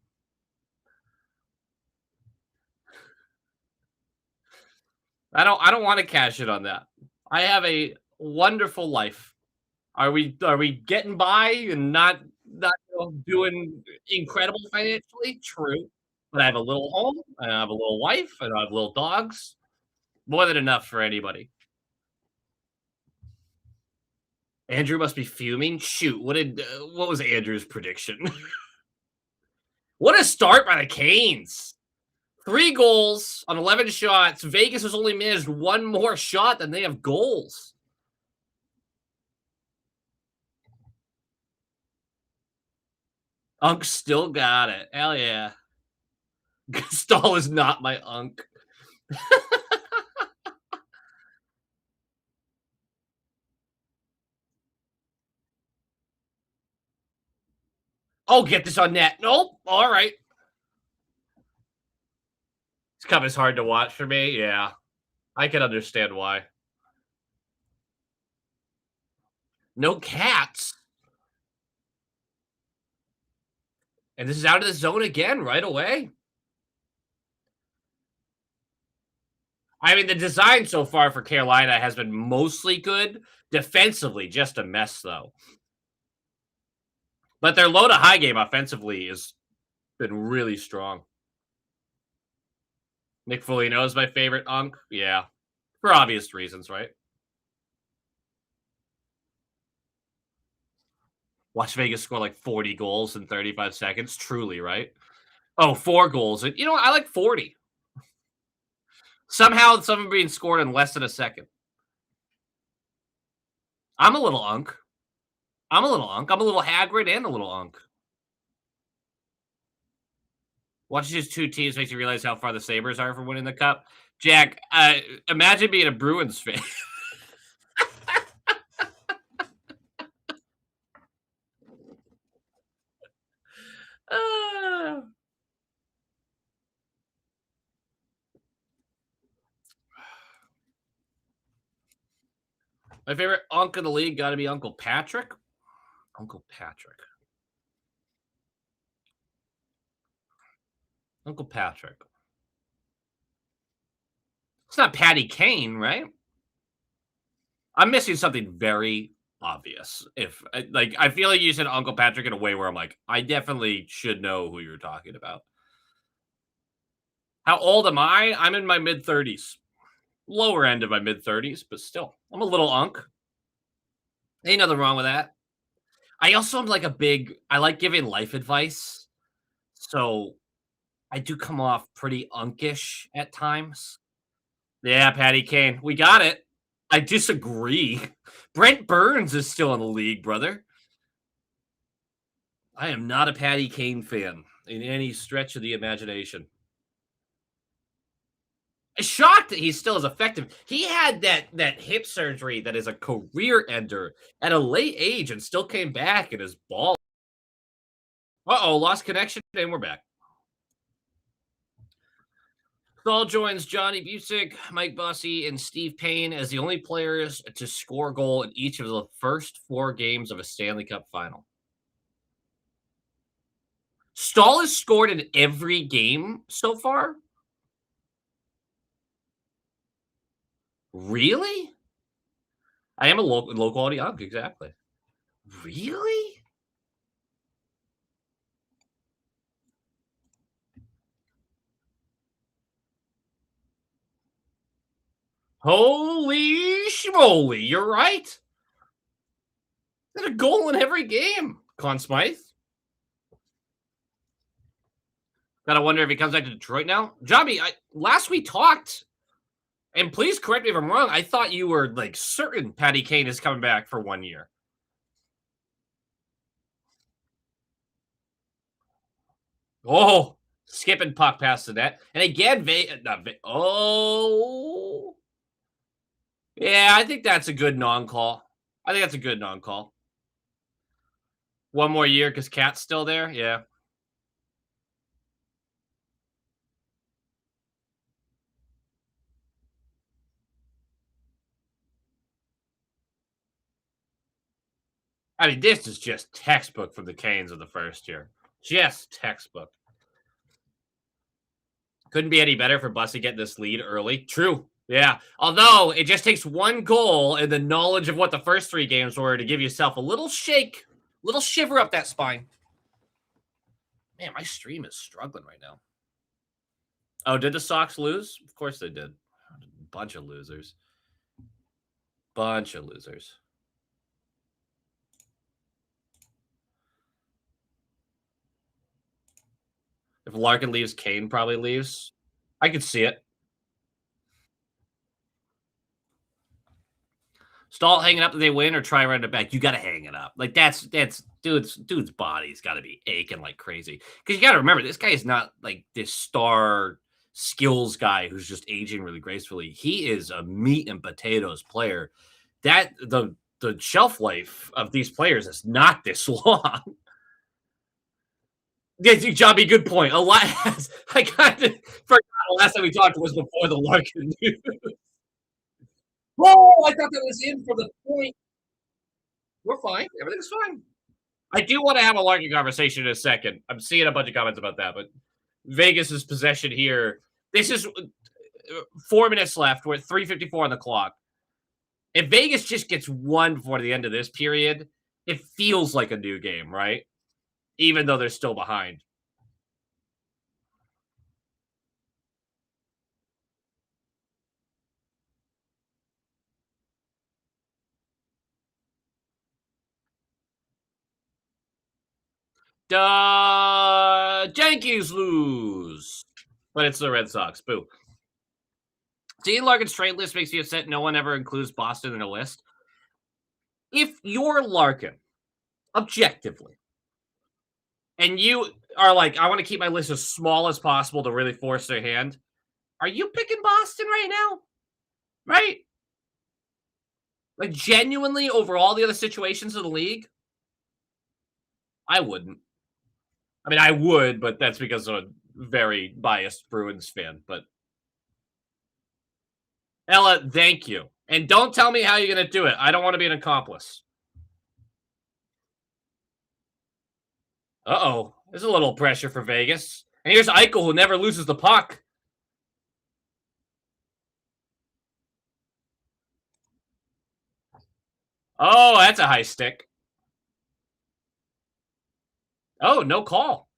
I don't want to cash it on that. I have a wonderful life. Are we getting by and not doing incredible financially? True. But I have a little home, and I have a little wife, and I have little dogs. More than enough for anybody. Andrew must be fuming. Shoot, what was Andrew's prediction? What a start by the Canes. 3 goals on 11 shots. Vegas has only managed 1 more shot than they have goals. Unk still got it. Hell yeah. Stahl is not my Unk. Oh, get this on net. Nope. All right. This cup is hard to watch for me. Yeah. I can understand why. No cats. And this is out of the zone again right away. I mean, the design so far for Carolina has been mostly good. Defensively, just a mess, though. But their low to high game offensively has been really strong. Nick Foligno is my favorite Unk. Yeah. For obvious reasons, right? Watch Vegas score like 40 goals in 35 seconds. Truly, right? Oh, 4 goals. I like 40. Somehow, some are being scored in less than a second. I'm a little Unk. I'm a little Unk. I'm a little Hagrid and a little Unk. Watching these 2 teams makes you realize how far the Sabres are from winning the cup. Jack, imagine being a Bruins fan. Ah. My favorite Unk in the league got to be Uncle Patrick. Uncle Patrick. Uncle Patrick. It's not Patty Kane, right? I'm missing something very obvious. If I feel like you said Uncle Patrick in a way where I'm like, I definitely should know who you're talking about. How old am I? I'm in my mid 30s. Lower end of my mid 30s, but still, I'm a little Unk. Ain't nothing wrong with that. I also am like I like giving life advice. So I do come off pretty unkish at times. Yeah, Patty Kane. We got it. I disagree. Brent Burns is still in the league, brother. I am not a Patty Kane fan in any stretch of the imagination. Shocked that he's still as effective. He had that hip surgery that is a career ender at a late age and still came back and is ball. Uh-oh, lost connection, and we're back. Saul joins Johnny Busick, Mike Bussey, and Steve Payne as the only players to score a goal in each of the first 4 games of a Stanley Cup final. Stahl has scored in every game so far? Really? I am a low quality unk, exactly. Really? Holy schmoly, you're right. Got a goal in every game, Conn Smythe. Gotta wonder if he comes back to Detroit now. Jobby, last we talked, and please correct me if I'm wrong, I thought you were like certain Patty Kane is coming back for 1 year. Oh, skipping puck past the net. And again, oh. Yeah, I think that's a good non-call. I think that's a good non-call. 1 more year because Cat's still there. Yeah. I mean, this is just textbook from the Canes of the first year. Just textbook. Couldn't be any better for Bussy getting this lead early. True. Yeah. Although it just takes 1 goal and the knowledge of what the first 3 games were to give yourself a little shake, little shiver up that spine. Man, my stream is struggling right now. Oh, did the Sox lose? Of course they did. Bunch of losers. Bunch of losers. If Larkin leaves, Kane probably leaves. I could see it. Stall hanging up that they win or try running it back. You got to hang it up. Like that's dude's body's got to be aching like crazy. Because you got to remember, this guy is not like this star skills guy who's just aging really gracefully. He is a meat and potatoes player. That the shelf life of these players is not this long. Yeah, Jobby, good point. A lot. I kind of forgot the last time we talked was before the Larkin news. Oh, I thought that was in for the point. We're fine. Everything's fine. I do want to have a Larkin conversation in a second. I'm seeing a bunch of comments about that, but Vegas's possession here. This is 4 minutes left. We're at 3:54 on the clock. If Vegas just gets one before the end of this period, it feels like a new game, right? Even though they're still behind. Yankees lose, but it's the Red Sox. Boo. Seeing Larkin's trade list makes you upset. No one ever includes Boston in a list. If you're Larkin, objectively, and you are like, I want to keep my list as small as possible to really force their hand, are you picking Boston right now? Right? Like, genuinely, over all the other situations of the league, I wouldn't. I mean, I would, but that's because I'm a very biased Bruins fan. But Ella, thank you. And don't tell me how you're going to do it. I don't want to be an accomplice. Uh-oh. There's a little pressure for Vegas. And here's Eichel, who never loses the puck. Oh, that's a high stick. Oh, no call.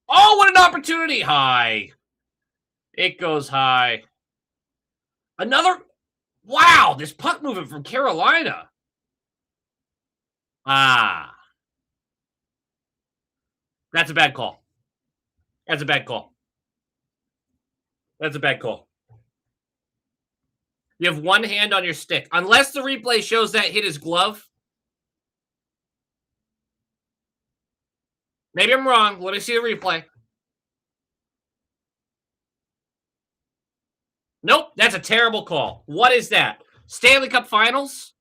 Oh, what an opportunity. High. It goes high. Another. Wow, this puck movement from Carolina. Ah. That's a bad call. That's a bad call. That's a bad call. You have one hand on your stick. Unless the replay shows that hit his glove. Maybe I'm wrong. Let me see the replay. Nope, that's a terrible call. What is that? Stanley Cup Finals?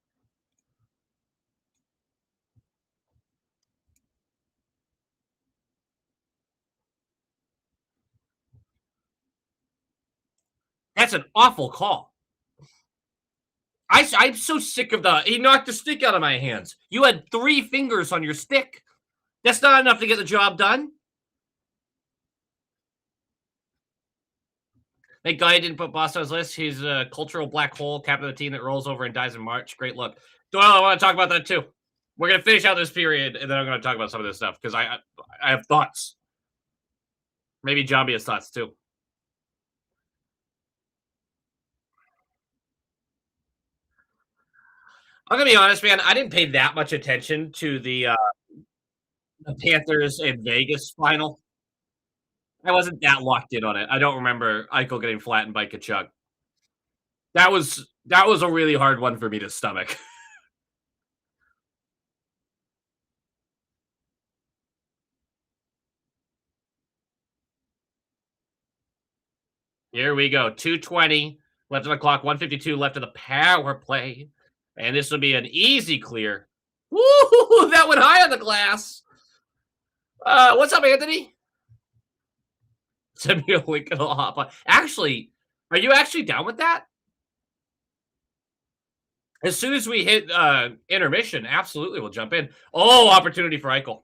That's an awful call. I'm so sick of the. He knocked the stick out of my hands. You had 3 fingers on your stick. That's not enough to get the job done. Thank God I didn't put Boss on his list. He's a cultural black hole, captain of the team that rolls over and dies in March. Great look. Doyle, I want to talk about that too. We're gonna finish out this period, and then I'm gonna talk about some of this stuff because I have thoughts. Maybe Jambi has thoughts too. I'm gonna be honest, man. I didn't pay that much attention to the Panthers and Vegas final. I wasn't that locked in on it. I don't remember Eichel getting flattened by Kachuk. That was a really hard one for me to stomach. Here we go. 2:20 left on the clock. 1:52 left of the power play, and this will be an easy clear. Woo! That went high on the glass. What's up, Anthony? Send me a link and I'll hop on. Actually, are you actually down with that? As soon as we hit intermission, absolutely, we'll jump in. Oh, opportunity for Eichel.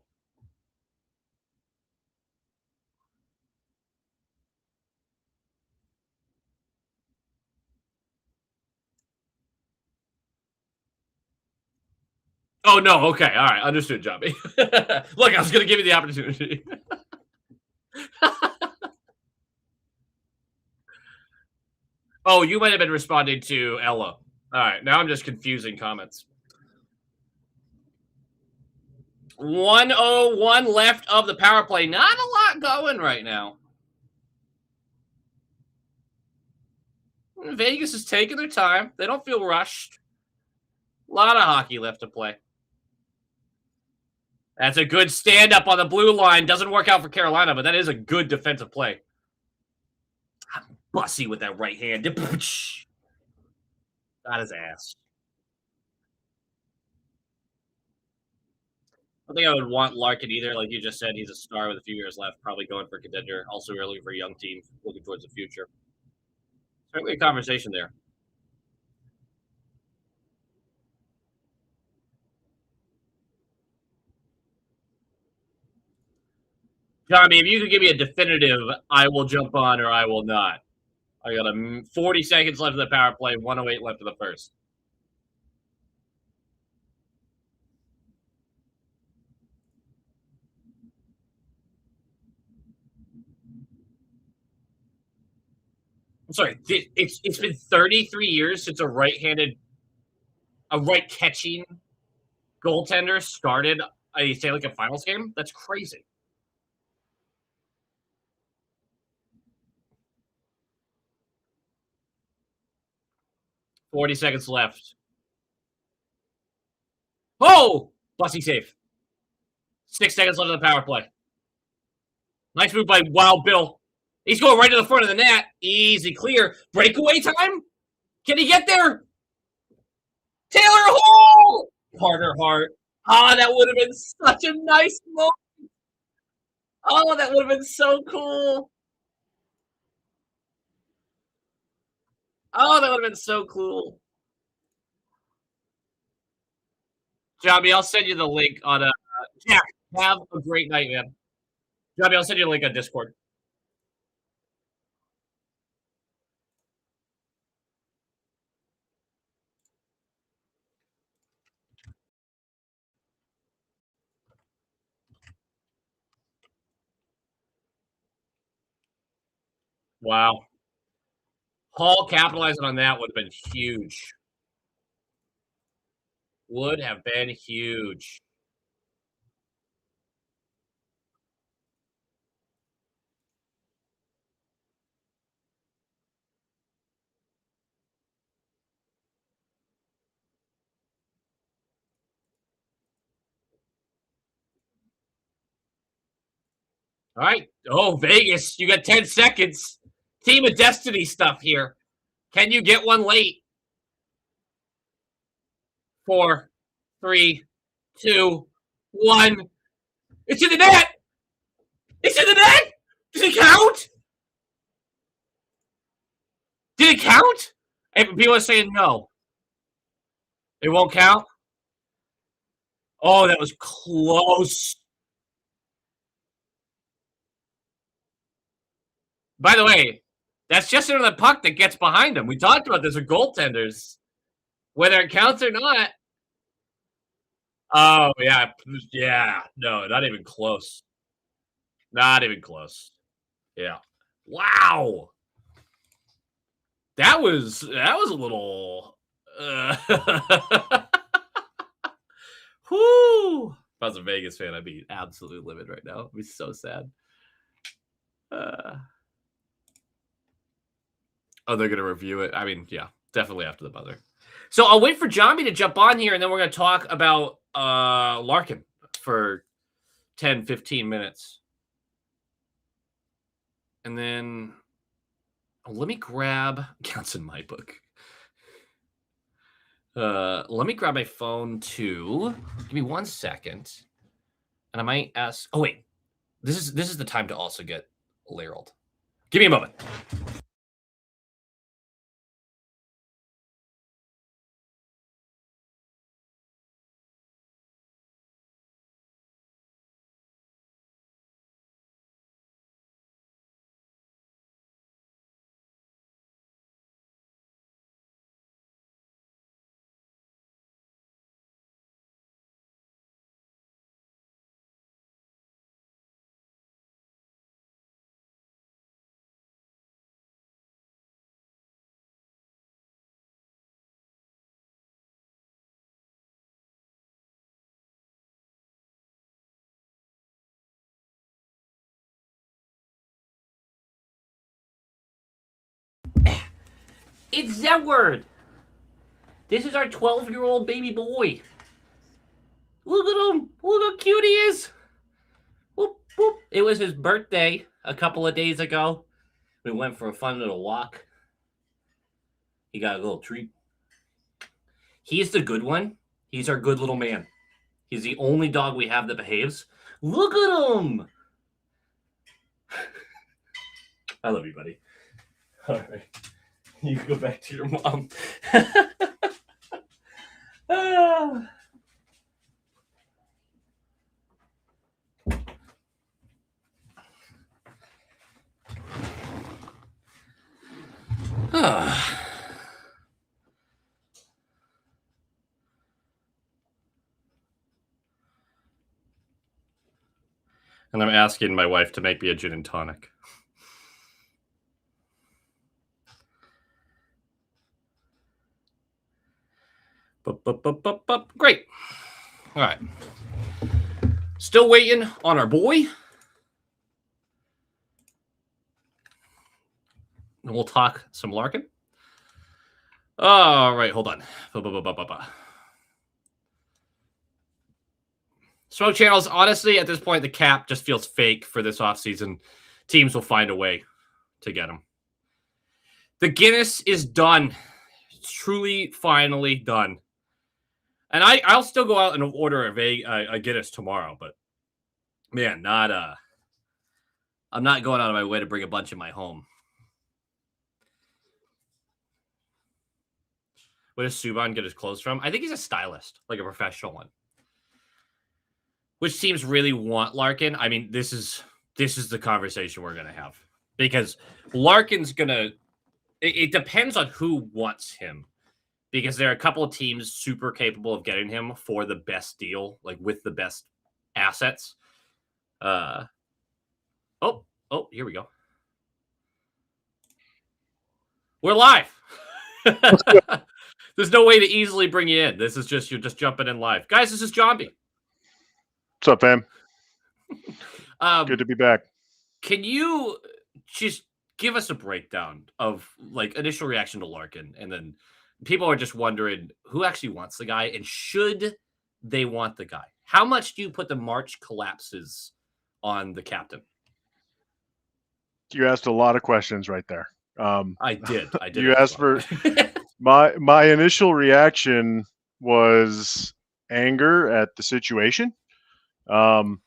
Oh no, okay, all right, understood, Johnny. Look, I was gonna give you the opportunity. Oh, you might have been responding to Ella. All right, now I'm just confusing comments. 101 left of the power play. Not a lot going right now. Vegas is taking their time. They don't feel rushed. A lot of hockey left to play. That's a good stand-up on the blue line. Doesn't work out for Carolina, but that is a good defensive play. Bussy with that right hand. Got his ass. I think I would want Larkin either. Like you just said, he's a star with a few years left, probably going for contender. Also early for a young team, looking towards the future. Certainly a conversation there. Johnny, if you could give me a definitive, I will jump on or I will not. I got 40 seconds left of the power play, 108 left of the first. I'm sorry, it's been 33 years since a right catching goaltender started a Stanley Cup Finals game. That's crazy. Forty seconds left. Oh, Bussy safe. 6 seconds left of the power play. Nice move by Wild Bill. He's going right to the front of the net. Easy clear. Breakaway time? Can he get there? Taylor Hall! Carter Hart. Oh, that would have been such a nice moment. Oh, that would have been so cool. Oh, that would have been so cool. Jobby, I'll send you the link on Jack. Have a great night, man. Jobby, I'll send you a link on Discord. Wow. Hall capitalizing on that would have been huge. Would have been huge. All right. Oh, Vegas, you got 10 seconds. Team of Destiny stuff here. Can you get one late? 4, 3, 2, 1. It's in the net. It's in the net. Does it count? Did it count? And people are saying no. It won't count. Oh, that was close. By the way, that's just another puck that gets behind him. We talked about this with goaltenders, whether it counts or not. Oh yeah, yeah. No, not even close. Not even close. Yeah. Wow. That was a little. Whoo! If I was a Vegas fan, I'd be absolutely livid right now. I'd be so sad. Oh, they're gonna review it. I mean, yeah, definitely after the buzzer. So I'll wait for Johnny to jump on here, and then we're gonna talk about Larkin for 10, 15 minutes. And then let me grab counts in my book. Let me grab my phone too. Give me 1 second. And I might ask. Oh wait, this is the time to also get Larold. Give me a moment. It's that word. This is our 12-year-old baby boy. Look at him. Look how cute he is. Whoop, whoop. It was his birthday a couple of days ago. We went for a fun little walk. He got a little treat. He's the good one. He's our good little man. He's the only dog we have that behaves. Look at him. I love you, buddy. All right. You can go back to your mom. And I'm asking my wife to make me a gin and tonic. Great. All right. Still waiting on our boy. And we'll talk some Larkin. All right, hold on. Smoke channels, honestly, at this point, the cap just feels fake for this offseason. Teams will find a way to get him. The Guinness is done. It's truly, finally done. And I'll still go out and order a Guinness tomorrow, but man, I'm not going out of my way to bring a bunch in my home. Where does Subban get his clothes from? I think he's a stylist, like a professional one. Which teams really want Larkin? I mean, this is the conversation we're gonna have. Because Larkin's gonna it depends on who wants him. Because there are a couple of teams super capable of getting him for the best deal, like with the best assets. Oh, here we go. We're live. There's no way to easily bring you in. This is just you're just jumping in live. Guys, this is Johnby. What's up, fam? Good to be back. Can you just give us a breakdown of like initial reaction to Larkin, and then people are just wondering who actually wants the guy and should they want the guy? How much do you put the March collapses on the captain? You asked a lot of questions right there. I did. You asked for my initial reaction was anger at the situation. Um,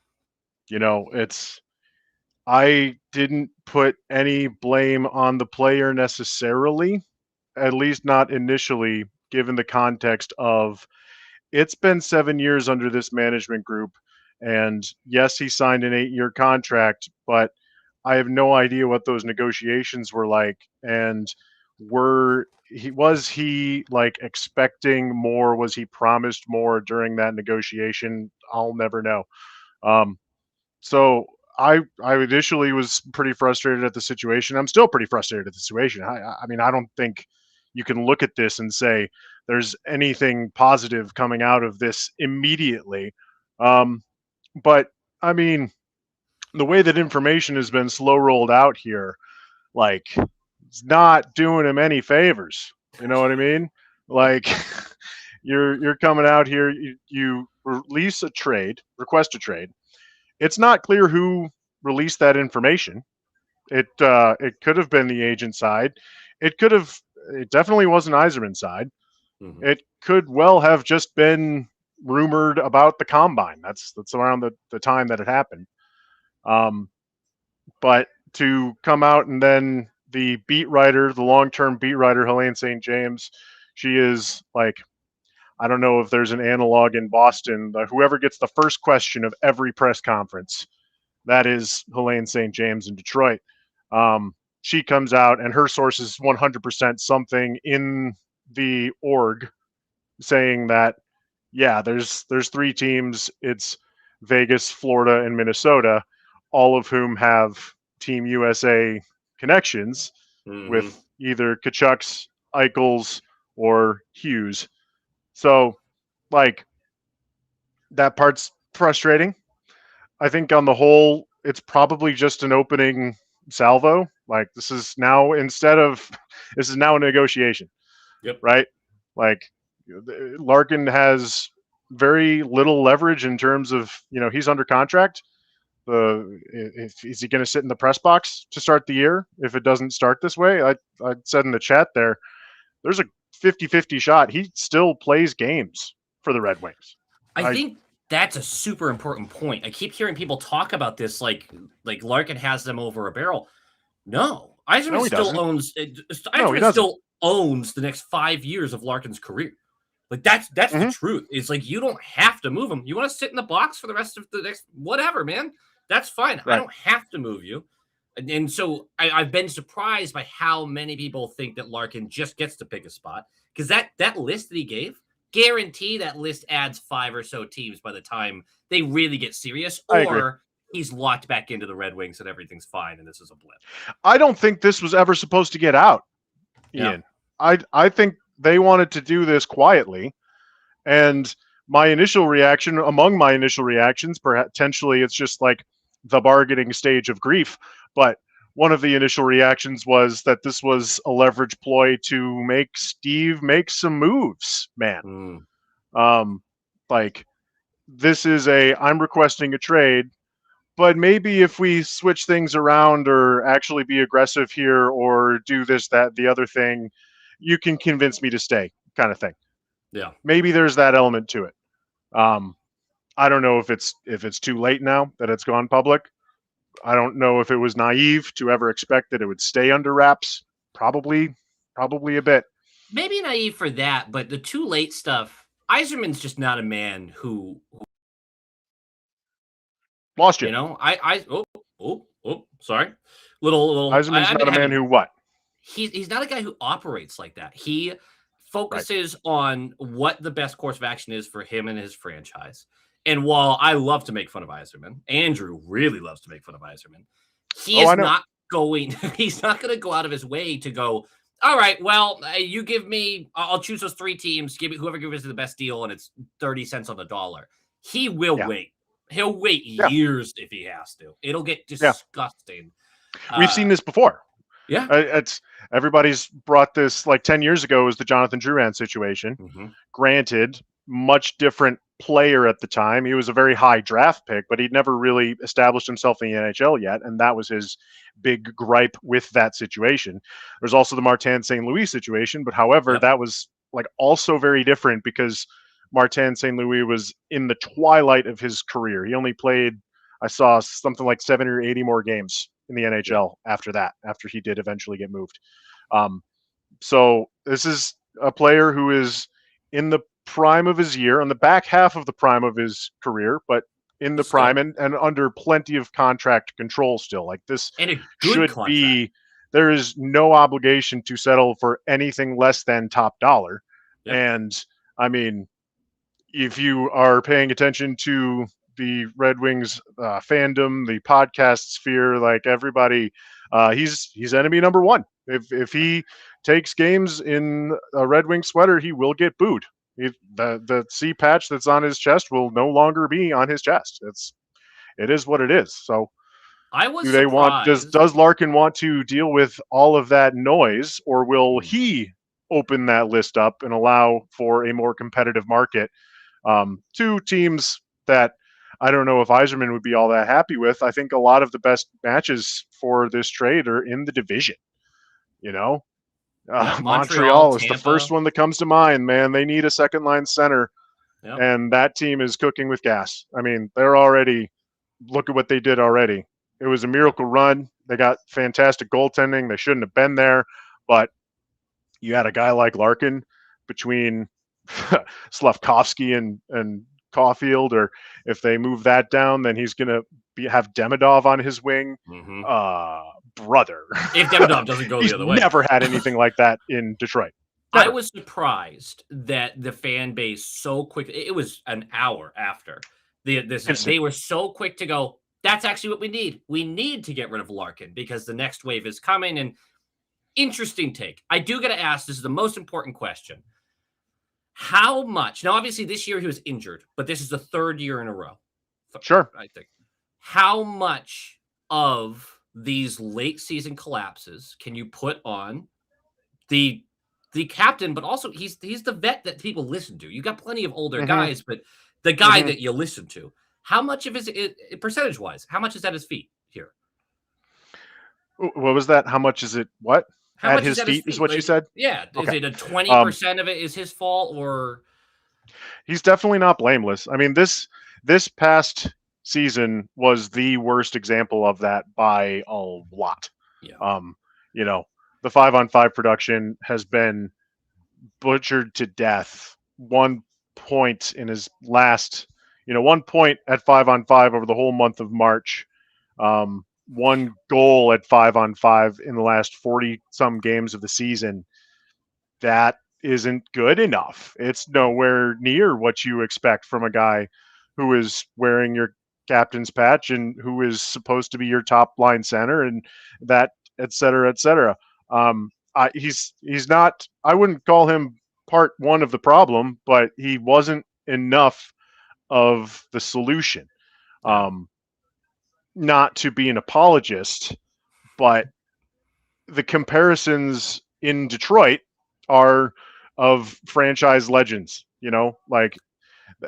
I didn't put any blame on the player necessarily, at least not initially, given the context of it's been 7 years under this management group. And yes, he signed an 8-year contract, but I have no idea what those negotiations were like. And was he like expecting more? Was he promised more during that negotiation? I'll never know. Um, so I initially was pretty frustrated at the situation. I'm still pretty frustrated at the situation. I mean, I don't think you can look at this and say there's anything positive coming out of this immediately. But I mean, the way that information has been slow rolled out here, like, it's not doing him any favors. You know what I mean? Like, you're coming out here, you release a trade, request a trade. It's not clear who released that information. It could have been the agent side. It could have. It definitely wasn't Yzerman's side. Mm-hmm. It could well have just been rumored about the combine. That's around the time that it happened. But to come out and then the beat writer, the long-term beat writer, Helene St. James, she is like, I don't know if there's an analog in Boston. Whoever gets the first question of every press conference, that is Helene St. James in Detroit. She comes out and her source is 100% something in the org saying that, yeah, there's 3 teams. It's Vegas, Florida, and Minnesota, all of whom have Team USA connections with either Kachucks, Eichels, or Hughes. So, like, that part's frustrating. I think on the whole, it's probably just an opening salvo. Like, this is now a negotiation. Yep. Right? Like, Larkin has very little leverage in terms of, he's under contract. Is he going to sit in the press box to start the year if it doesn't start this way? I said in the chat there's a 50-50 shot he still plays games for the Red Wings. I think that's a super important point. I keep hearing people talk about this like Larkin has them over a barrel. No, Yzerman still owns the next 5 years of Larkin's career. Like, that's the truth. It's like, you don't have to move him. You want to sit in the box for the rest of the next whatever, man. That's fine. Right. I don't have to move you. And so I've been surprised by how many people think that Larkin just gets to pick a spot, because that list that he gave, guarantee that list adds 5 or so teams by the time they really get serious, or he's locked back into the Red Wings and everything's fine and this is a blip. I don't think this was ever supposed to get out, Ian. Yeah. I think they wanted to do this quietly, and among my initial reactions, potentially it's just like the bargaining stage of grief, but one of the initial reactions was that this was a leverage ploy to make Steve make some moves, man. Like, this is I'm requesting a trade, but maybe if we switch things around or actually be aggressive here or do this, that, the other thing, you can convince me to stay, kind of thing. Yeah. Maybe there's that element to it. I don't know if it's too late now that it's gone public. I don't know if it was naive to ever expect that it would stay under wraps. Probably a bit. Maybe naive for that, but the too late stuff, Yzerman's just not a man who lost you. Sorry. Little Yzerman's not a man who what? He's not a guy who operates like that. He focuses on what the best course of action is for him and his franchise. And while I love to make fun of Yzerman, Andrew really loves to make fun of Yzerman, he's not going to go out of his way to go, all right, well, you give me, I'll choose those 3 teams, whoever gives us the best deal, and it's 30 cents on the dollar. He will wait. He'll wait years if he has to. It'll get disgusting. We've seen this before. Yeah. Everybody's brought this, like 10 years ago was the Jonathan Drouin situation. Granted, much different player at the time. He was a very high draft pick, but he'd never really established himself in the NHL yet, and that was his big gripe with that situation. There's also the Martin St. Louis situation, but however, Yep. that was like also very different because Martin St. Louis was in the twilight of his career. He only played, I saw something like 70 or 80 more games in the Yeah. NHL after that, after he did eventually get moved. Um, so this is a player who is in the prime of his year, on the back half of the prime of his career, but in the prime Still. and under plenty of contract control still. Like this And a good should contract. be, there is no obligation to settle for anything less than top dollar. Yep. And I mean, if you are paying attention to the Red Wings fandom, the podcast sphere, like everybody, he's enemy number one. If he takes games in a Red Wing sweater, he will get booed. The C patch that's on his chest will no longer be on his chest. It is what it is. So I was do they want surprised. does Larkin want to deal with all of that noise, or will Hmm. he open that list up and allow for a more competitive market? Two teams that I don't know if Yzerman would be all that happy with. I think a lot of the best matches for this trade are in the division. You know, Yep. Montreal, Montreal is the first Tampa. one that comes to mind. Man, they need a second line center, Yep. and that team is cooking with gas. I mean, they're already, look at what they did already. It was a Yep. miracle run. They got fantastic goaltending. They shouldn't have been there, but you had a guy like Larkin between Slavkovsky and Caulfield, or if they move that down, then he's going to have Demidov on his wing. Hmm. Brother, If Demidov doesn't go the he's other way. never had anything like that in Detroit. I Never. was surprised that the fan base so quick. It was an hour after Instant. they were so quick to go. That's actually what we need. We need to get rid of Larkin because the next wave is coming. And interesting take. I do got to ask. This is the most important question. How much? Now, obviously, this year he was injured, but this is the third year in a row. Sure. I think. How much of these late season collapses can you put on the captain, but also he's the vet that people listen to. You got plenty of older Mm-hmm. guys, but the guy Mm-hmm. that you listen to, how much of his percentage wise, how much is at his feet here? What was that? How much is it? What? How At much is his at his feet is feet? what you Like, said? yeah, is Okay. it a twenty Um, percent of it is his fault, or he's definitely not blameless. I mean, this past season was the worst example of that by a lot. yeah, Um, you know, the 5-on-5 production has been butchered to death. 1 point in his last, 1 point at 5-on-5 over the whole month of March. 1 goal at 5-on-5 in the last 40 some games of the season. That isn't good enough. It's nowhere near what you expect from a guy who is wearing your captain's patch and who is supposed to be your top line center, and that, et cetera, et cetera. He's not. I wouldn't call him part one of the problem, but he wasn't enough of the solution. yeah. Um, Not to be an apologist, but the comparisons in Detroit are of franchise legends. Like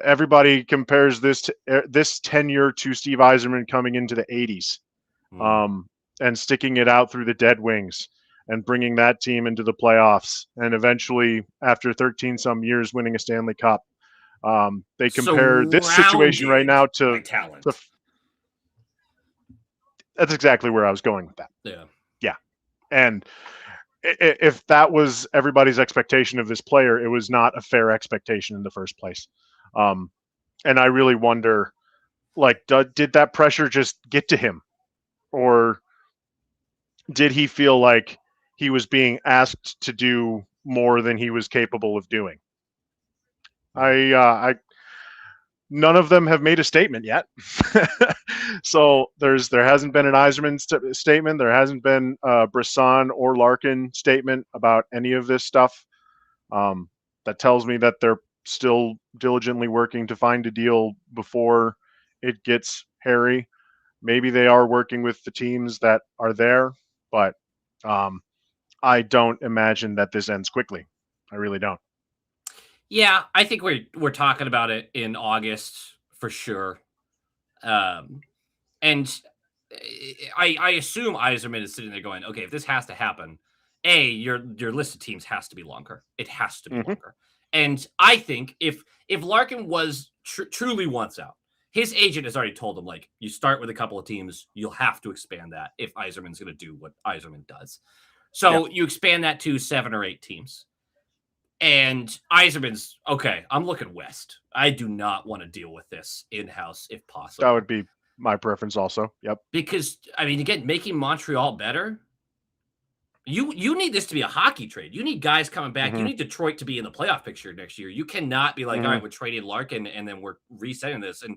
everybody compares this tenure to Steve Yzerman coming into the '80s, Mm. um, and sticking it out through the Dead Wings and bringing that team into the playoffs, and eventually, after 13 some years, winning a Stanley Cup. They compare this situation right Surrounded now by to. talent. That's exactly where I was going with that. Yeah. Yeah, and if that was everybody's expectation of this player, it was not a fair expectation in the first place. Um, and I really wonder, like, did that pressure just get to him, or did he feel like he was being asked to do more than he was capable of doing? Mm. I none of them have made a statement yet. So there hasn't been an Yzerman statement. There hasn't been a Brisson or Larkin statement about any of this stuff. That tells me that they're still diligently working to find a deal before it gets hairy. Maybe they are working with the teams that are there, but I don't imagine that this ends quickly. I really don't. Yeah, I think we're talking about it in August for sure. Um, and I assume Iserman is sitting there going, okay, if this has to happen, your list of teams has to be longer. It has to be Hmm. longer. And I think if Larkin was truly wants out, his agent has already told him like you start with a couple of teams, you'll have to expand that if Iserman's going to do what Iserman does. Yeah, So you expand that to 7 or 8 teams. And Iserman's okay. I'm looking west. I do not want to deal with this in house if that would possible. be my preference also. Yep. Because I mean, again, making Montreal better, you need this to be a hockey trade. You need guys coming back. You Hmm. need Detroit to be in the playoff picture next year. You cannot be like, all Hmm. right, we're trading Larkin and then we're resetting this. And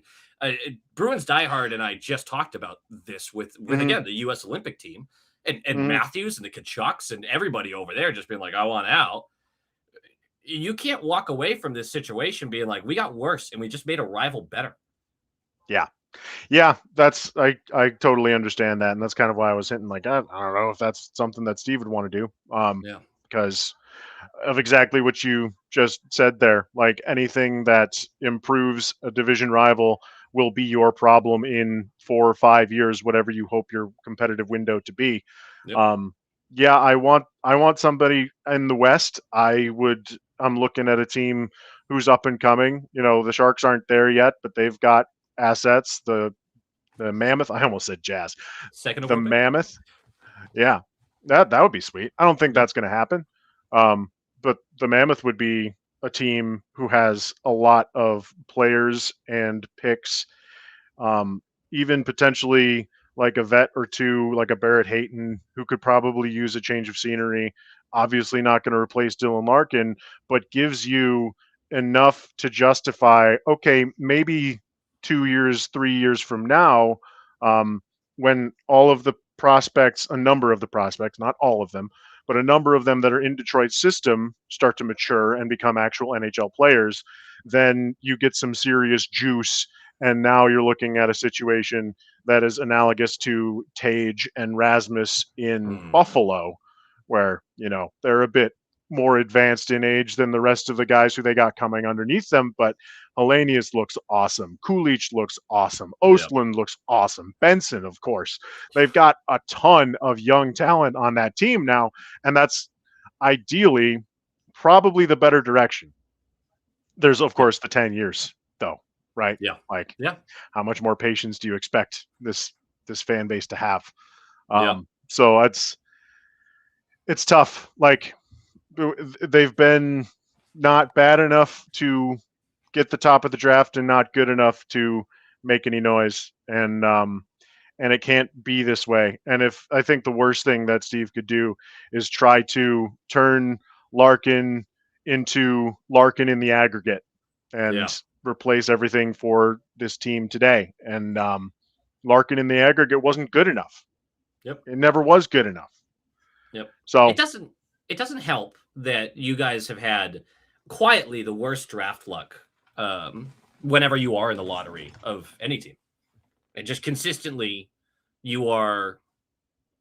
Bruins diehard and I just talked about this with Hmm. again the U.S. Olympic team and Hmm. Matthews and the Kachucks and everybody over there just being like, I want out. You can't walk away from this situation being like, we got worse and we just made a rival better. Yeah. Yeah, that's I totally understand that, and that's kind of why I was hinting like I don't know if that's something that Steve would want to do, Yeah. because of exactly what you just said there. Like anything that improves a division rival will be your problem in 4 or 5 years, whatever you hope your competitive window to be. Yep. Um, yeah, I want somebody in the West. I'm looking at a team who's up and coming. You know, the Sharks aren't there yet, but they've got assets. The Mammoth. I almost said Jazz. Second The overall pick. Mammoth. Yeah, that would be sweet. I don't think Yep. that's going to happen. But the Mammoth would be a team who has a lot of players and picks, even potentially like a vet or two, like a Barrett Hayton, who could probably use a change of scenery. Obviously, not going to replace Dylan Larkin, but gives you enough to justify, okay, maybe 2 years, 3 years from now, um, when all of the prospects, a number of the prospects, not all of them, but a number of them that are in Detroit's system start to mature and become actual NHL players, then you get some serious juice. And now you're looking at a situation that is analogous to Tage and Rasmus in Mhm. Buffalo, where, they're a bit more advanced in age than the rest of the guys who they got coming underneath them. But Hellenius looks awesome. Kulich looks awesome. Yep. Ostlund looks awesome. Benson, of course. They've got a ton of young talent on that team now. And that's ideally probably the better direction. There's, of Yep. course, the 10 years, though, right? Yeah. Like, Yeah. how much more patience do you expect this fan base to have? Yeah. So it's tough. Like they've been not bad enough to get the top of the draft and not good enough to make any noise. And it can't be this way. And if I think the worst thing that Steve could do is try to turn Larkin into Larkin in the aggregate Yeah. and replace everything for this team today. And Larkin in the aggregate wasn't good enough. Yep. It never was good enough. Yep. It So, doesn't it doesn't help that you guys have had quietly the worst draft luck whenever you are in the lottery of any team. And just consistently you are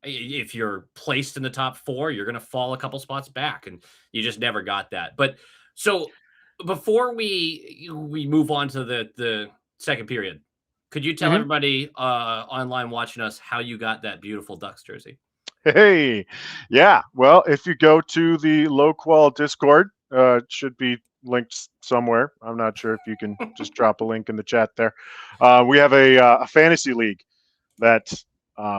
if you're placed in the top 4, you're going to fall a couple spots back and you just never got that. But so before we move on to the second period, could you tell mhm. everybody online watching us how you got that beautiful Ducks jersey? Hey, yeah. Well, if you go to the low qual Discord, it should be linked somewhere. I'm not sure if you can just drop a link in the chat there. We have a fantasy league that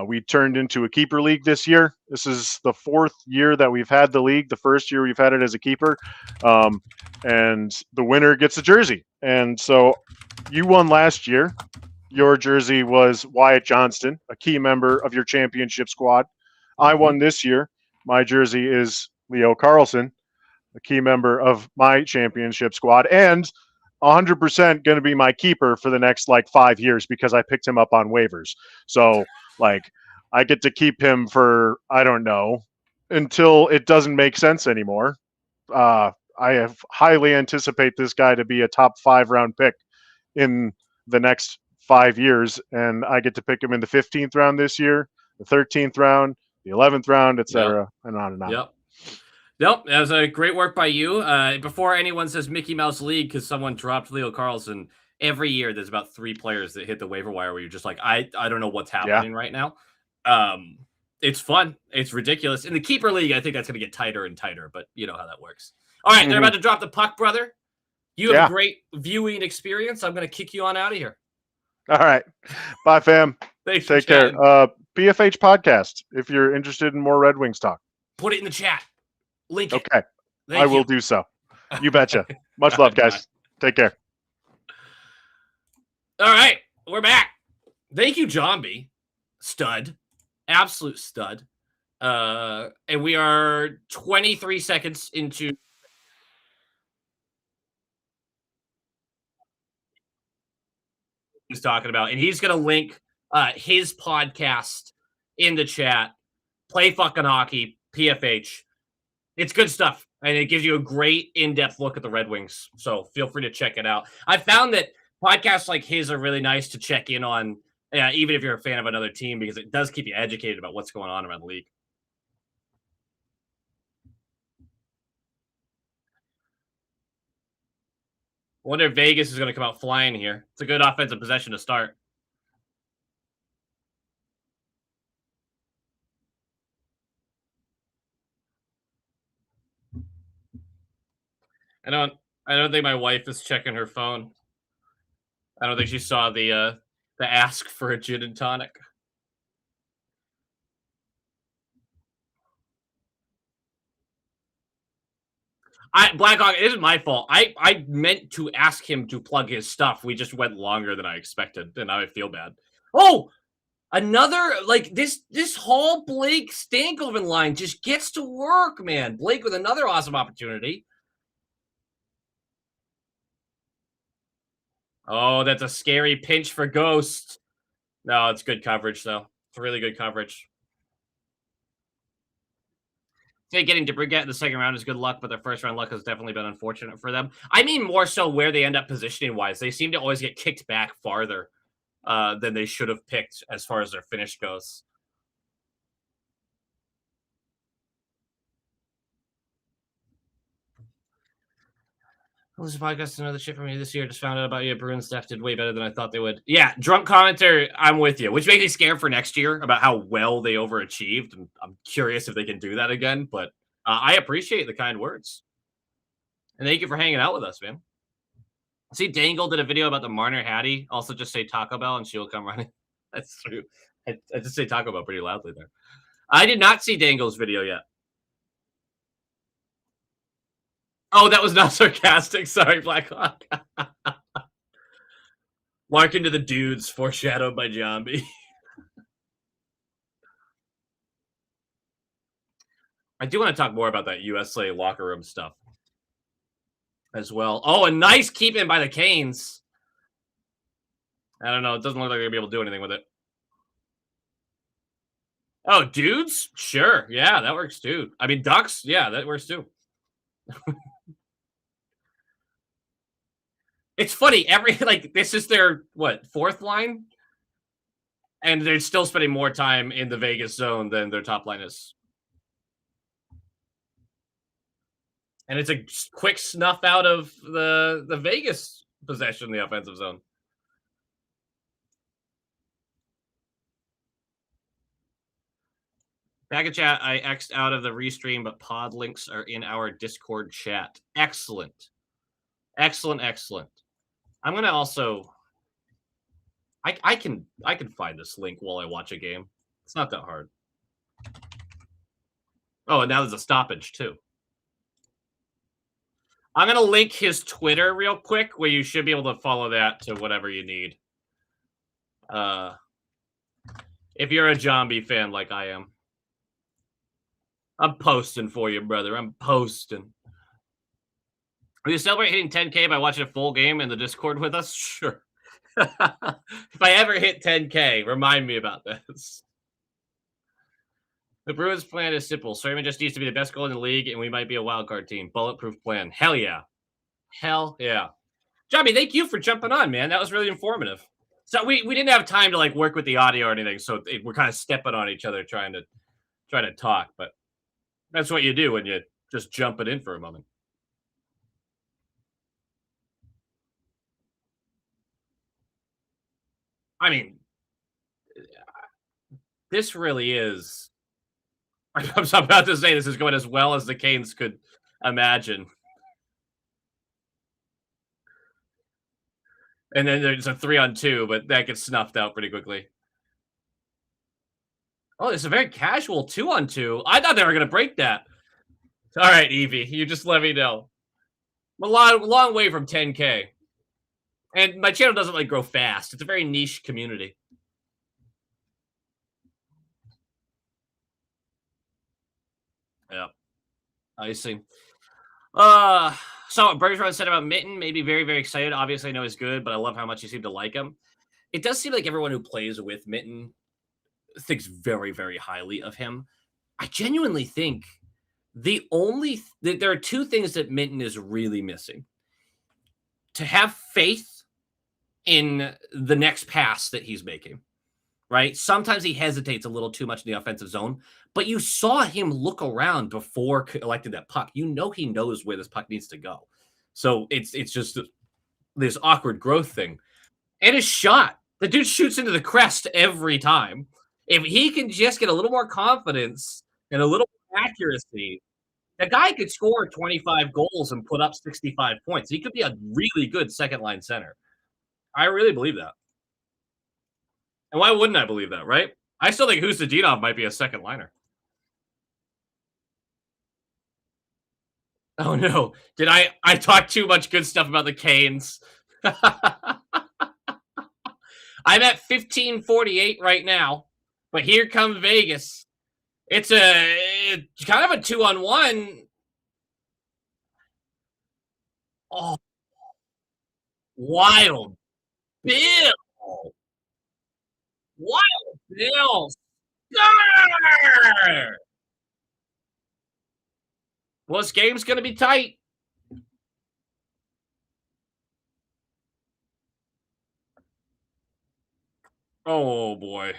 we turned into a keeper league this year. This is the fourth year that we've had the league. The first year we've had it as a keeper, um, and the winner gets a jersey. And so you won last year. Your jersey was Wyatt Johnston, a key member of your championship squad. I Mm-hmm. won this year. My jersey is Leo Carlson, a key member of my championship squad, and 100% going to be my keeper for the next like 5 years because I picked him up on waivers. So, like, I get to keep him for, I don't know, until it doesn't make sense anymore. I have highly anticipate this guy to be a top 5 round pick in the next 5 years, and I get to pick him in the 15th round this year, the 13th round, the 11th round, Yep. etc., and on and on. Yep. Nope, that was a great work by you. Before anyone says Mickey Mouse League because someone dropped Leo Carlson, every year there's about 3 players that hit the waiver wire where you're just like, I don't know what's Yeah. happening right now. Um, it's fun. It's ridiculous. In the keeper league, I think that's going to get tighter and tighter, but you know how that works. All right, they're Mhm. about to drop the puck, brother. You have a Yeah. great viewing experience. I'm going to kick you on out of here. All right. Bye, fam. Thanks for Take care. chatting. PFH podcast if you're interested in more Red Wings talk. Put it in the chat. Link it. Okay. Thank I will you. do so. You betcha. Much love, guys. Take care. All right, we're back. Thank you, John B. Stud. Absolute stud. And we are 23 seconds into he's talking about, and he's gonna link his podcast in the chat. Play fucking hockey, PFH. It's good stuff, and it gives you a great in-depth look at the Red Wings. So feel free to check it out. I found that podcasts like his are really nice to check in on, even if you're a fan of another team, because it does keep you educated about what's going on around the league. I wonder if Vegas is going to come out flying here. It's a good offensive possession to start. I don't think my wife is checking her phone. I don't think she saw the ask for a gin and tonic. Blackhawk, it isn't my fault. I meant to ask him to plug his stuff. We just went longer than I expected, and now I feel bad. Oh, another like this whole Blake Stankoven line just gets to work, man. Blake with another awesome opportunity. Oh, that's a scary pinch for Ghost. No, it's good coverage, though. It's really good coverage. Say getting to Brigitte in the second round is good luck, but their first round luck has definitely been unfortunate for them. I mean more so where they end up positioning wise. They seem to always get kicked back farther than they should have picked as far as their finish goes. Well, this podcast is another shit for me this year. Just found out about you. Bruins staff did way better than I thought they would. Yeah, drunk commenter, I'm with you, which makes me scared for next year about how well they overachieved. And I'm curious if they can do that again, but I appreciate the kind words. And thank you for hanging out with us, man. See, Dangle did a video about the Marner Hattie. Also, just say Taco Bell and she will come running. That's true. I just say Taco Bell pretty loudly there. I did not see Dangle's video yet. Oh, that was not sarcastic. Sorry, Blackhawk. Mark into the dudes foreshadowed by Jambi. I do want to talk more about that USA locker room stuff as well. Oh, a nice keep in by the Canes. I don't know. It doesn't look like they're going to be able to do anything with it. Oh, dudes? Sure. Yeah, that works too. I mean, Ducks? Yeah, that works too. It's funny. This is their, fourth line? And they're still spending more time in the Vegas zone than their top line is. And it's a quick snuff out of the Vegas possession in the offensive zone. Back in chat, I X'd out of the restream, but pod links are in our Discord chat. Excellent. Excellent, excellent. I'm gonna also I can find this link while I watch a game. It's not that hard. Oh, and now there's a stoppage too. I'm gonna link his Twitter real quick, where you should be able to follow that to whatever you need. If you're a Zombie fan like I am. I'm posting for you, brother. I'm posting. Will you celebrate hitting 10K by watching a full game in the Discord with us? Sure. If I ever hit 10K, remind me about this. The Bruins' plan is simple. Swayman just needs to be the best goal in the league, and we might be a wild card team. Bulletproof plan. Hell yeah. Hell yeah. Johnny, thank you for jumping on, man. That was really informative. So we didn't have time to work with the audio or anything, so we're kind of stepping on each other trying to talk, but that's what you do when you Just jumping in for a moment. I mean, this really is. I'm about to say this is going as well as the Canes could imagine, and then there's a 3-on-2, but that gets snuffed out pretty quickly. Oh, it's a very casual 2-on-2. I thought they were gonna break that. All right, Evie, you just let me know. I'm a long way from 10K, and my channel doesn't like grow fast. It's a very niche community. Yeah, I see. Uh, so Bergeron said about Mitten, maybe very, very excited. Obviously, I know he's good, but I love how much you seem to like him. It does seem like everyone who plays with Mitten thinks very, very highly of him. I genuinely think there are two things that Minton is really missing: to have faith in the next pass that he's making. Right? Sometimes he hesitates a little too much in the offensive zone, but you saw him look around before collecting that puck. You know he knows where this puck needs to go. So it's just this awkward growth thing. And his shot, the dude shoots into the crest every time. If he can just get a little more confidence and a little more accuracy, the guy could score 25 goals and put up 65 points. He could be a really good second line center. I really believe that. And why wouldn't I believe that, right? I still think Hustadinov might be a second liner. Oh no. Did I talk too much good stuff about the Canes? I'm at 1548 right now, but here comes Vegas. It's kind of a 2-on-1. Oh, wild Bill. Wild Bill. Sir! Well, this game's going to be tight. Oh boy.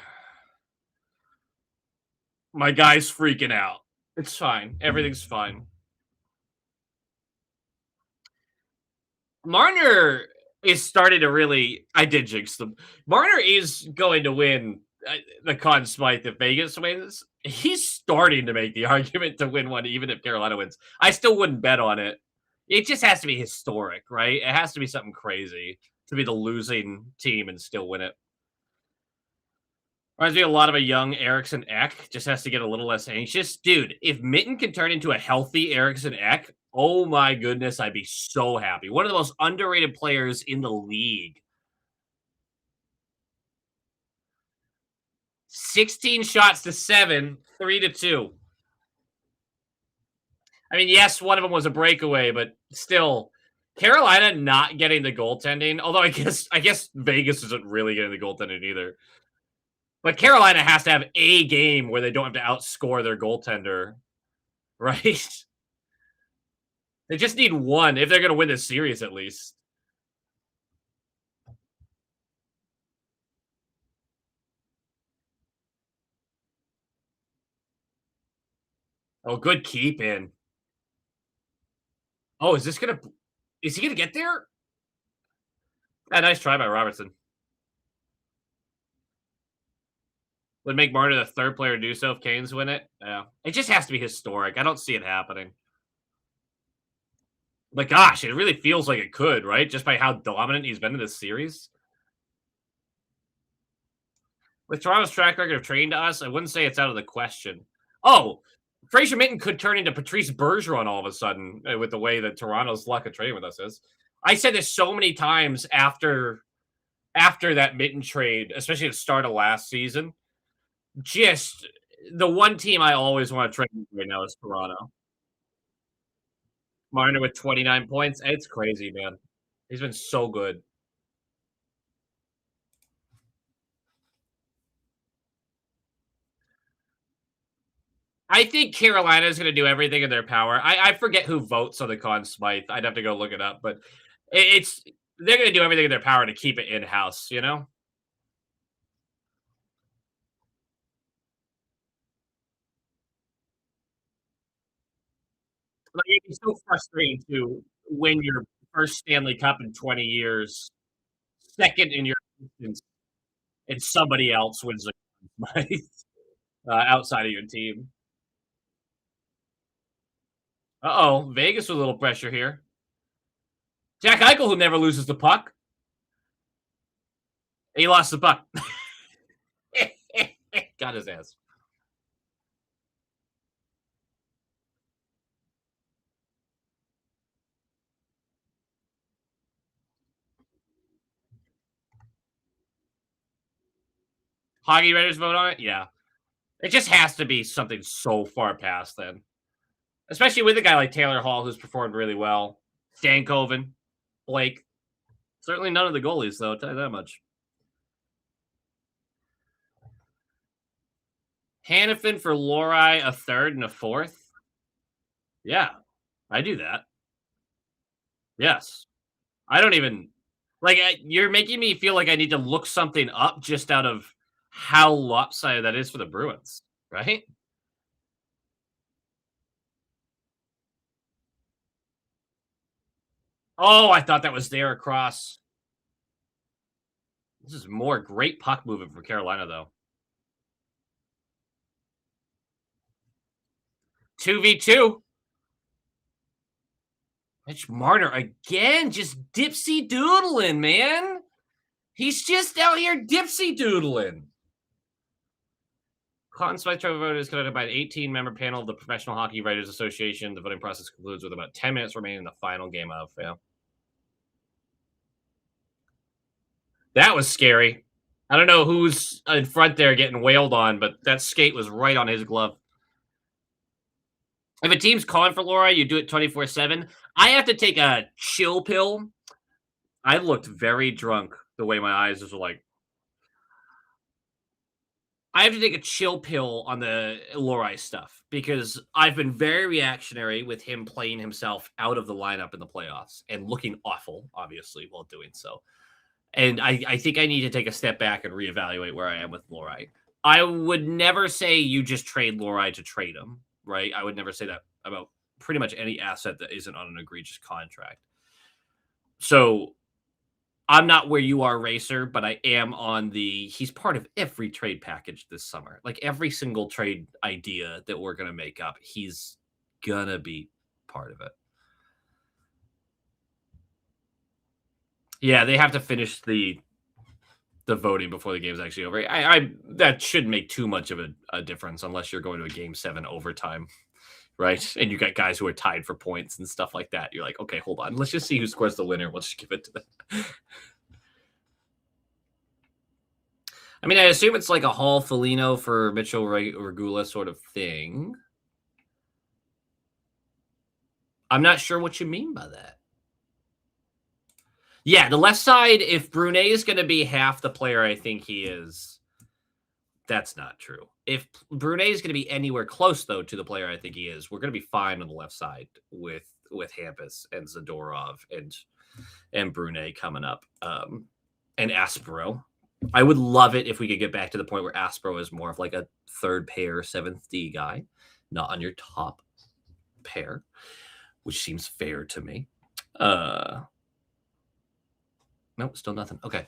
My guy's freaking out. It's fine. Everything's fine. Marner is starting to really. I did jinx them. Marner is going to win the Conn Smythe if Vegas wins. He's starting to make the argument to win one, even if Carolina wins. I still wouldn't bet on it. It just has to be historic, right? It has to be something crazy to be the losing team and still win it. Reminds me a lot of a young Eriksson Ek. Just has to get a little less anxious. Dude, if Mitten can turn into a healthy Eriksson Ek, oh my goodness, I'd be so happy. One of the most underrated players in the league. 16 shots to 7, 3-2. I mean, yes, one of them was a breakaway, but still, Carolina not getting the goaltending. Although I guess Vegas isn't really getting the goaltending either. But Carolina has to have a game where they don't have to outscore their goaltender, right? They just need one if they're going to win this series at least. Oh, good keep in. Oh, is he gonna get there? Ah, nice try by Robertson. Would make Marner the third player to do so if Canes win it. Yeah. It just has to be historic. I don't see it happening. But gosh, it really feels like it could, right? Just by how dominant he's been in this series. With Toronto's track record of trading to us, I wouldn't say it's out of the question. Oh, Fraser Minton could turn into Patrice Bergeron all of a sudden with the way that Toronto's luck of trading with us is. I said this so many times after that Minton trade, especially at the start of last season. Just the one team I always want to trade right now is Toronto. Marner with 29 points. It's crazy, man. He's been so good. I think Carolina is going to do everything in their power. I forget who votes on the Conn Smythe. I'd have to go look it up, but it's they're going to do everything in their power to keep it in house. You know. Like, it'd be so frustrating to win your first Stanley Cup in 20 years, second in your existence, and somebody else wins the right? Outside of your team. Uh-oh, Vegas with a little pressure here. Jack Eichel, who never loses the puck. He lost the puck. Got his ass. Hockey Writers vote on it? Yeah. It just has to be something so far past then. Especially with a guy like Taylor Hall, who's performed really well. Stankoven, Blake. Certainly none of the goalies, though, I'll tell you that much. Hannafin for Lorai, a third and a fourth. Yeah, I do that. Yes. I don't even like you're making me feel like I need to look something up just out of how lopsided that is for the Bruins, right? Oh, I thought that was there across. This is more great puck movement for Carolina, though. 2v2. Mitch Marner again, just dipsy doodling, man. He's just out here dipsy doodling. Conn Smythe Trophy vote is conducted by an 18-member panel of the Professional Hockey Writers Association. The voting process concludes with about 10 minutes remaining in the final game of. Yeah. That was scary. I don't know who's in front there getting wailed on, but that skate was right on his glove. If a team's calling for Laura, you do it 24/7. I have to take a chill pill. I looked very drunk the way my eyes were like. I have to take a chill pill on the Lorai stuff because I've been very reactionary with him playing himself out of the lineup in the playoffs and looking awful, obviously, while doing so. And I think I need to take a step back and reevaluate where I am with Lorai. I would never say you just trade Lorai to trade him, right? I would never say that about pretty much any asset that isn't on an egregious contract. So I'm not where you are, Racer, but I am on the he's part of every trade package this summer. Like every single trade idea that we're gonna make up, he's gonna be part of it. Yeah, they have to finish the voting before the game's actually over. I that shouldn't make too much of a difference unless you're going to a game 7 overtime, right? And you got guys who are tied for points and stuff like that. You're like, okay, hold on, let's just see who scores the winner. Let's just give it to them. I mean, I assume it's like a Hall Felino for Mitchell Regula sort of thing. I'm not sure what you mean by that. Yeah, the left side, if Brunet is going to be half the player I think he is, that's not true. If Brunet is going to be anywhere close, though, to the player I think he is, we're going to be fine on the left side with Hampus and Zadorov and Brunet coming up, and Aspero. I would love it if we could get back to the point where Aspero is more of like a third pair, 7th D guy, not on your top pair, which seems fair to me. Nope, still nothing. Okay.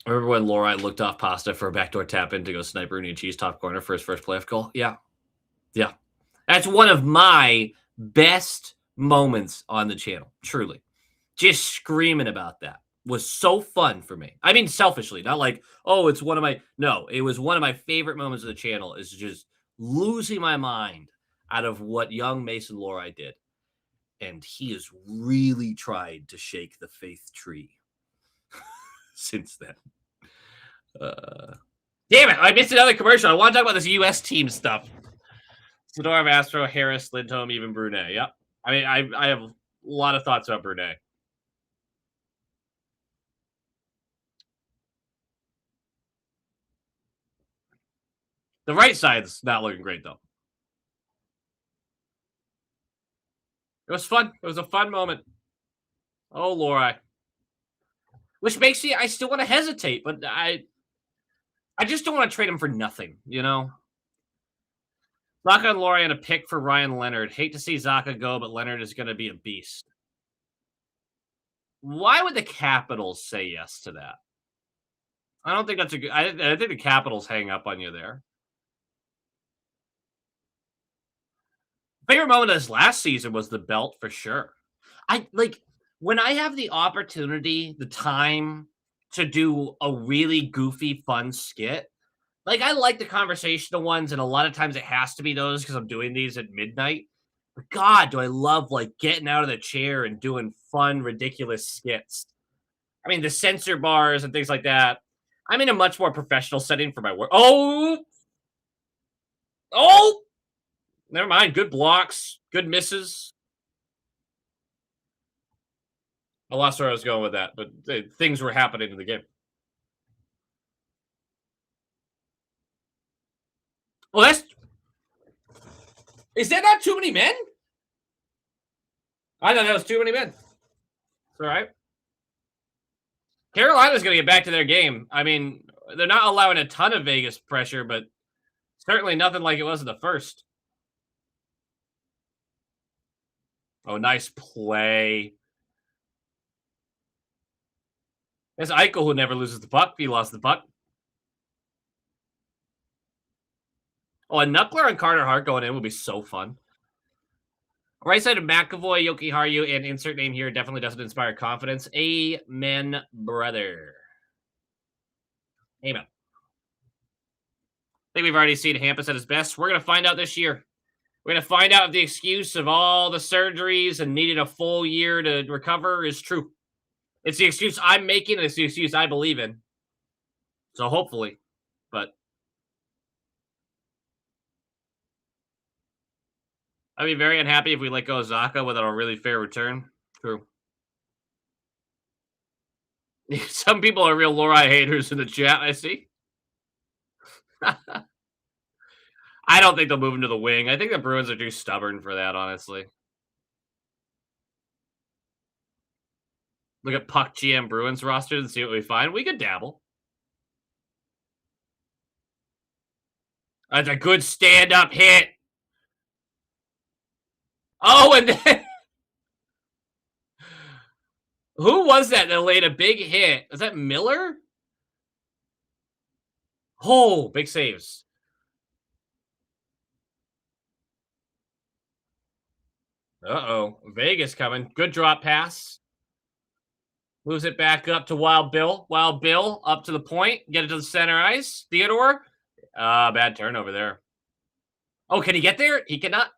Remember when Lorai looked off Pasta for a backdoor tap in to go snipe Rooney and Cheese top corner for his first playoff goal? Yeah. Yeah. That's one of my best moments on the channel, truly. Just screaming about that was so fun for me. I mean, selfishly, not like, oh, it's one of my, no, it was one of my favorite moments of the channel is just losing my mind out of what young Mason Lorai did. And he has really tried to shake the faith tree since then. Damn it, I missed another commercial. I want to talk about this U.S. team stuff. Zadorov, Astro, Harris, Lindholm, even Brunet. Yep. I mean, I have a lot of thoughts about Brunet. The right side's not looking great, though. It was fun. It was a fun moment. Oh, Lorai. Which makes me, I still want to hesitate, but I just don't want to trade him for nothing, you know? Zaka and Lorian a pick for Ryan Leonard. Hate to see Zaka go, but Leonard is going to be a beast. Why would the Capitals say yes to that? I don't think that's a good. I think the Capitals hang up on you there. Favorite moment of this last season was the belt for sure. I like when I have the opportunity, the time to do a really goofy, fun skit. Like I like the conversational ones, and a lot of times it has to be those because I'm doing these at midnight. But God, do I love like getting out of the chair and doing fun, ridiculous skits. I mean, the censor bars and things like that. I'm in a much more professional setting for my work. Oh, never mind. Good blocks, good misses. I lost where I was going with that, but things were happening in the game. Well, that's is that not too many men? I thought that was too many men. It's all right. Carolina's going to get back to their game. I mean, they're not allowing a ton of Vegas pressure, but certainly nothing like it was in the first. Oh, nice play. It's Eichel who never loses the puck. He lost the puck. Oh, a Knuckler and Carter Hart going in would be so fun. Right side of McAvoy, Yoki Haru, and insert name here definitely doesn't inspire confidence. Amen, brother. Amen. I think we've already seen Hampus at his best. We're going to find out this year. We're going to find out if the excuse of all the surgeries and needing a full year to recover is true. It's the excuse I'm making, and it's the excuse I believe in. So hopefully, but I'd be very unhappy if we let go of Zaka without a really fair return. True. Some people are real Lori haters in the chat, I see. I don't think they'll move him to the wing. I think the Bruins are too stubborn for that, honestly. Look at Puck GM Bruins roster and see what we find. We could dabble. That's a good stand-up hit. Oh, and then who was that laid a big hit? Was that Miller? Oh, big saves. Uh-oh. Vegas coming. Good drop pass. Moves it back up to Wild Bill. Wild Bill up to the point. Get it to the center ice. Theodore. Bad turnover there. Oh, can he get there? He cannot.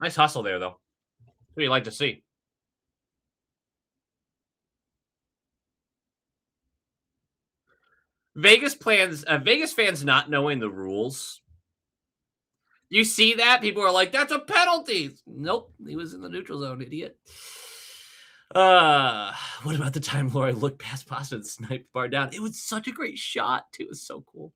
Nice hustle there, though. That's what you like to see. Vegas fans not knowing the rules. You see that? People are like, that's a penalty. Nope. He was in the neutral zone, idiot. What about the time Laurie looked past Pasta and sniped bar down? It was such a great shot, too. It was so cool.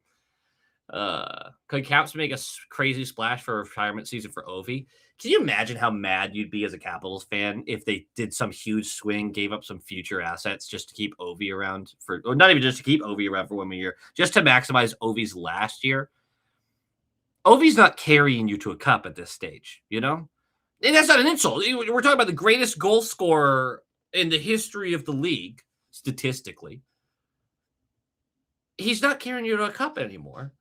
Could Caps make a crazy splash for a retirement season for Ovi? Can you imagine how mad you'd be as a Capitals fan if they did some huge swing, gave up some future assets just to keep Ovi around for, or not even just to keep Ovi around for 1 more year, just to maximize Ovi's last year? Ovi's not carrying you to a cup at this stage, you know? And that's not an insult. We're talking about the greatest goal scorer in the history of the league, statistically. He's not carrying you to a cup anymore.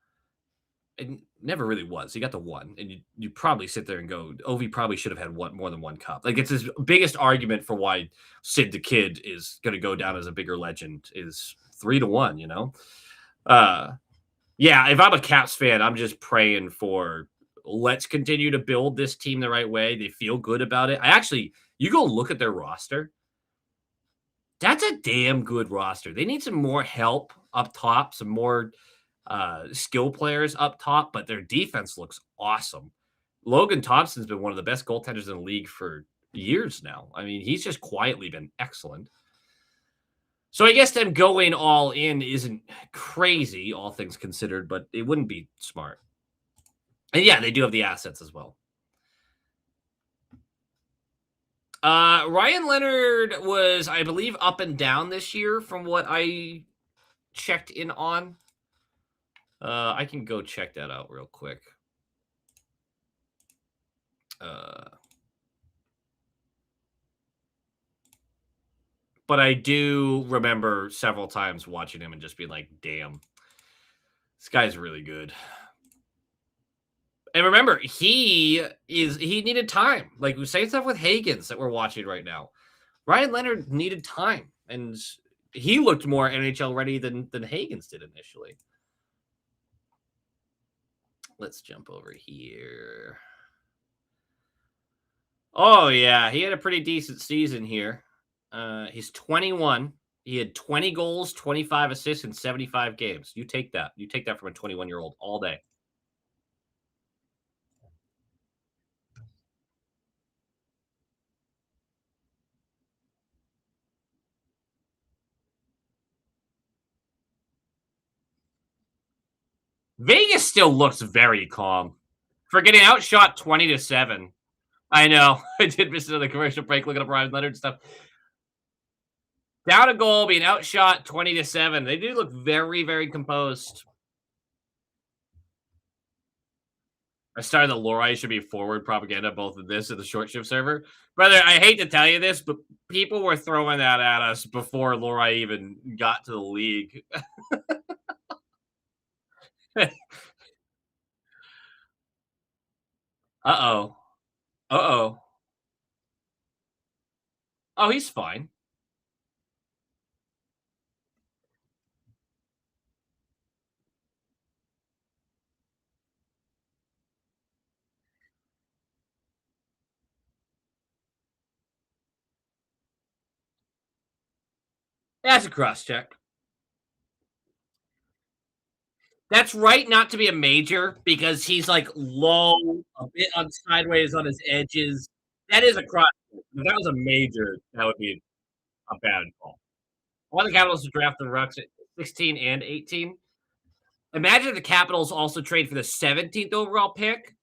And never really was. He got the one, and you probably sit there and go, Ovi probably should have had more than one cup. Like it's his biggest argument for why Sid the Kid is going to go down as a bigger legend is 3-1. You know, yeah. If I'm a Caps fan, I'm just praying for let's continue to build this team the right way. They feel good about it. You go look at their roster. That's a damn good roster. They need some more help up top, some more skill players up top, but their defense looks awesome. Logan Thompson's been one of the best goaltenders in the league for years now. I mean, he's just quietly been excellent. So I guess them going all in isn't crazy, all things considered, but it wouldn't be smart. And yeah, they do have the assets as well. Ryan Leonard was, I believe, up and down this year from what I checked in on. I can go check that out real quick. Uh, but I do remember several times watching him and just being like, "Damn, this guy's really good." And remember, he needed time. Like same stuff with Hagens that we're watching right now. Ryan Leonard needed time, and he looked more NHL ready than Hagens did initially. Let's jump over here. Oh yeah, he had a pretty decent season here. He's 21. He had 20 goals, 25 assists in 75 games. You take that. You take that from a 21-year-old all day. Vegas still looks very calm for getting outshot 20-7. I know. I did miss another commercial break looking up Ryan Leonard stuff. Down a goal, being outshot 20-7. They do look very, very composed. I started the Lori should be forward propaganda, both of this and the short shift server. Brother, I hate to tell you this, but people were throwing that at us before Lori even got to the league. Uh-oh. Uh-oh. Oh, he's fine. That's a cross check. That's right not to be a major because he's like low, a bit on sideways on his edges. That is a cross check. If that was a major, that would be a bad call. I want the Capitals to draft the Rucks at 16 and 18. Imagine if the Capitals also trade for the 17th overall pick,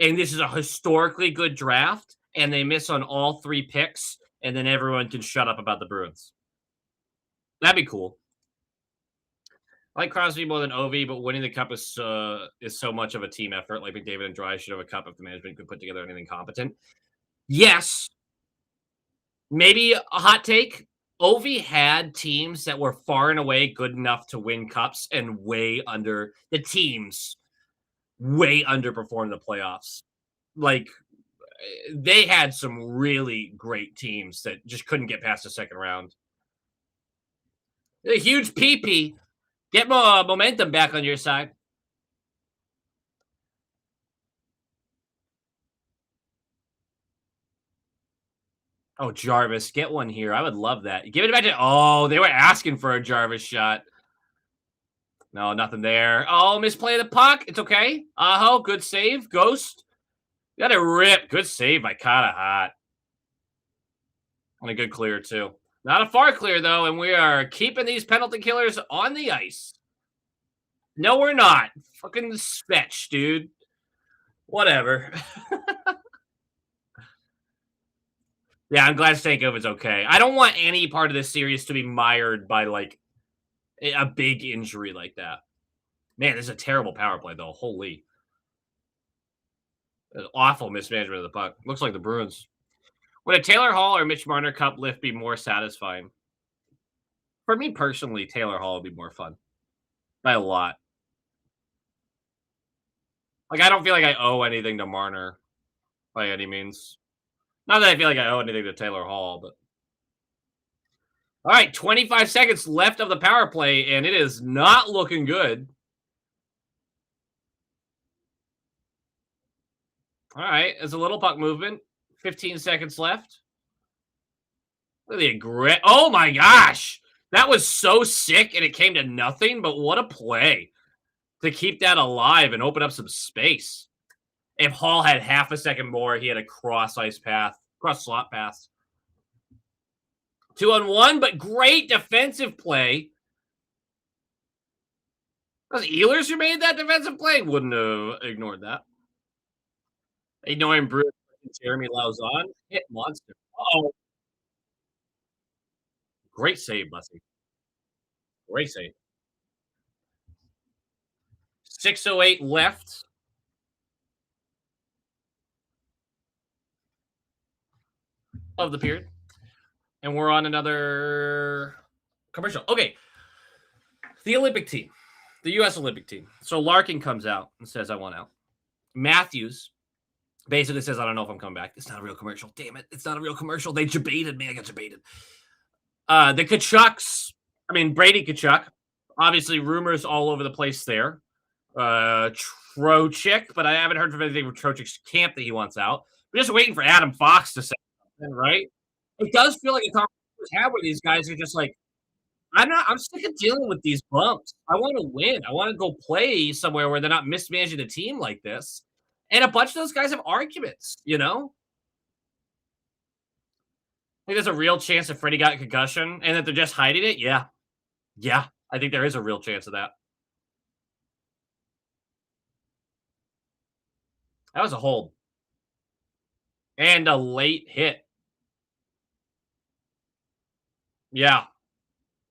and this is a historically good draft, and they miss on all three picks, and then everyone can shut up about the Bruins. That'd be cool. I like Crosby more than Ovi, but winning the cup is so much of a team effort. Like McDavid and Dry should have a cup if the management could put together anything competent. Yes, maybe a hot take. Ovi had teams that were far and away good enough to win cups and way under the teams way underperformed the playoffs. Like they had some really great teams that just couldn't get past the second round. A huge PP. Get more momentum back on your side. Oh, Jarvis, get one here. I would love that. Give it back to. Oh, they were asking for a Jarvis shot. No, nothing there. Oh, misplay the puck. It's okay. Aho, good save. Ghost. Got a rip. Good save by Kata Hot. And a good clear, too. Not a far clear, though, and we are keeping these penalty killers on the ice. No, we're not. Fucking fetch, dude. Whatever. Yeah, I'm glad Stankoven's okay. I don't want any part of this series to be mired by, like, a big injury like that. Man, this is a terrible power play, though. Holy. An awful mismanagement of the puck. Looks like the Bruins. Would a Taylor Hall or Mitch Marner Cup lift be more satisfying? For me personally, Taylor Hall would be more fun by a lot. Like, I don't feel like I owe anything to Marner by any means. Not that I feel like I owe anything to Taylor Hall, but. All right, 25 seconds left of the power play, and it is not looking good. All right, it's a little puck movement. 15 seconds left. Look at the oh my gosh. That was so sick, and it came to nothing, but what a play to keep that alive and open up some space. If Hall had half a second more, he had a cross ice path, cross slot pass. 2-on-1, but great defensive play. Was Ehlers who made that defensive play? Wouldn't have ignored that. Ignoring Bruce, Jeremy Lauzon, hit monster. Oh, great save, Bussy. Great save. 6:08 left of the period, and we're on another commercial. Okay, the Olympic team, the U.S. Olympic team. So Larkin comes out and says, "I want out." Matthews basically says, "I don't know if I'm coming back." It's not a real commercial. Damn it! It's not a real commercial. They debated me. I got debated. The Kachucks. I mean Brady Kachuk. Obviously, rumors all over the place there. Trocheck, but I haven't heard from anything from Trocheck's camp that he wants out. We're just waiting for Adam Fox to say something, right? It does feel like a conversation we have where these guys are just like, I'm sick of dealing with these bumps. I want to win. I want to go play somewhere where they're not mismanaging the team like this. And a bunch of those guys have arguments, you know? I think there's a real chance that Freddie got a concussion and that they're just hiding it. Yeah. Yeah. I think there is a real chance of that. That was a hold. And a late hit. Yeah.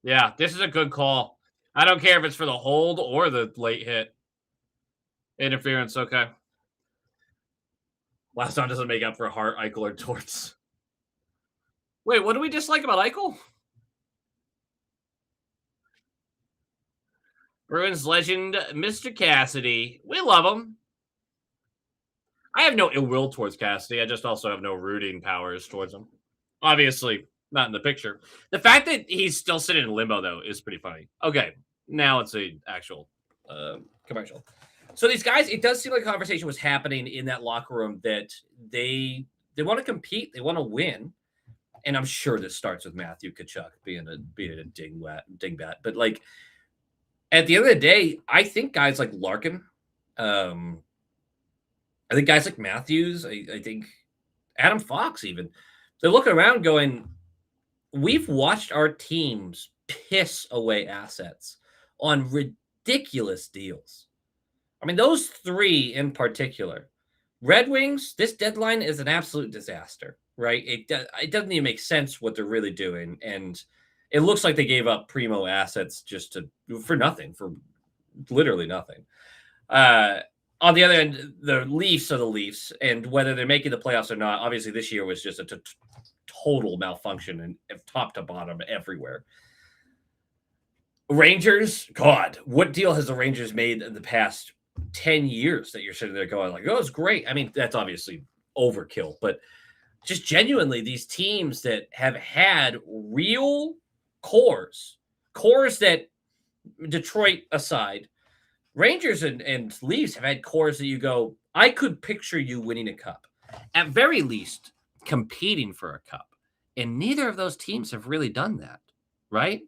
Yeah. This is a good call. I don't care if it's for the hold or the late hit. Interference. Okay. Last time doesn't make up for Hart, Eichel, or Torts. Wait, what do we dislike about Eichel? Bruins legend, Mr. Cassidy. We love him. I have no ill will towards Cassidy. I just also have no rooting powers towards him. Obviously, not in the picture. The fact that he's still sitting in limbo, though, is pretty funny. Okay, now it's a actual commercial. So these guys, it does seem like a conversation was happening in that locker room that they want to compete, they want to win, and I'm sure this starts with Matthew Kachuk being a dingbat. But like at the end of the day, I think guys like Larkin, I think guys like Matthews, I think Adam Fox, even they're looking around going, we've watched our teams piss away assets on ridiculous deals. I mean, those three in particular. Red Wings, this deadline is an absolute disaster, right? It doesn't even make sense what they're really doing. And it looks like they gave up primo assets for nothing, for literally nothing. On the other end, the Leafs are the Leafs, and whether they're making the playoffs or not, obviously this year was just a total malfunction and top to bottom everywhere. Rangers, God, what deal has the Rangers made in the past 10 years that you're sitting there going like, oh, it's great. I mean, that's obviously overkill, but just genuinely these teams that have had real cores that Detroit aside, Rangers and Leafs have had cores that you go, I could picture you winning a cup. At very least, competing for a cup. And neither of those teams have really done that, right?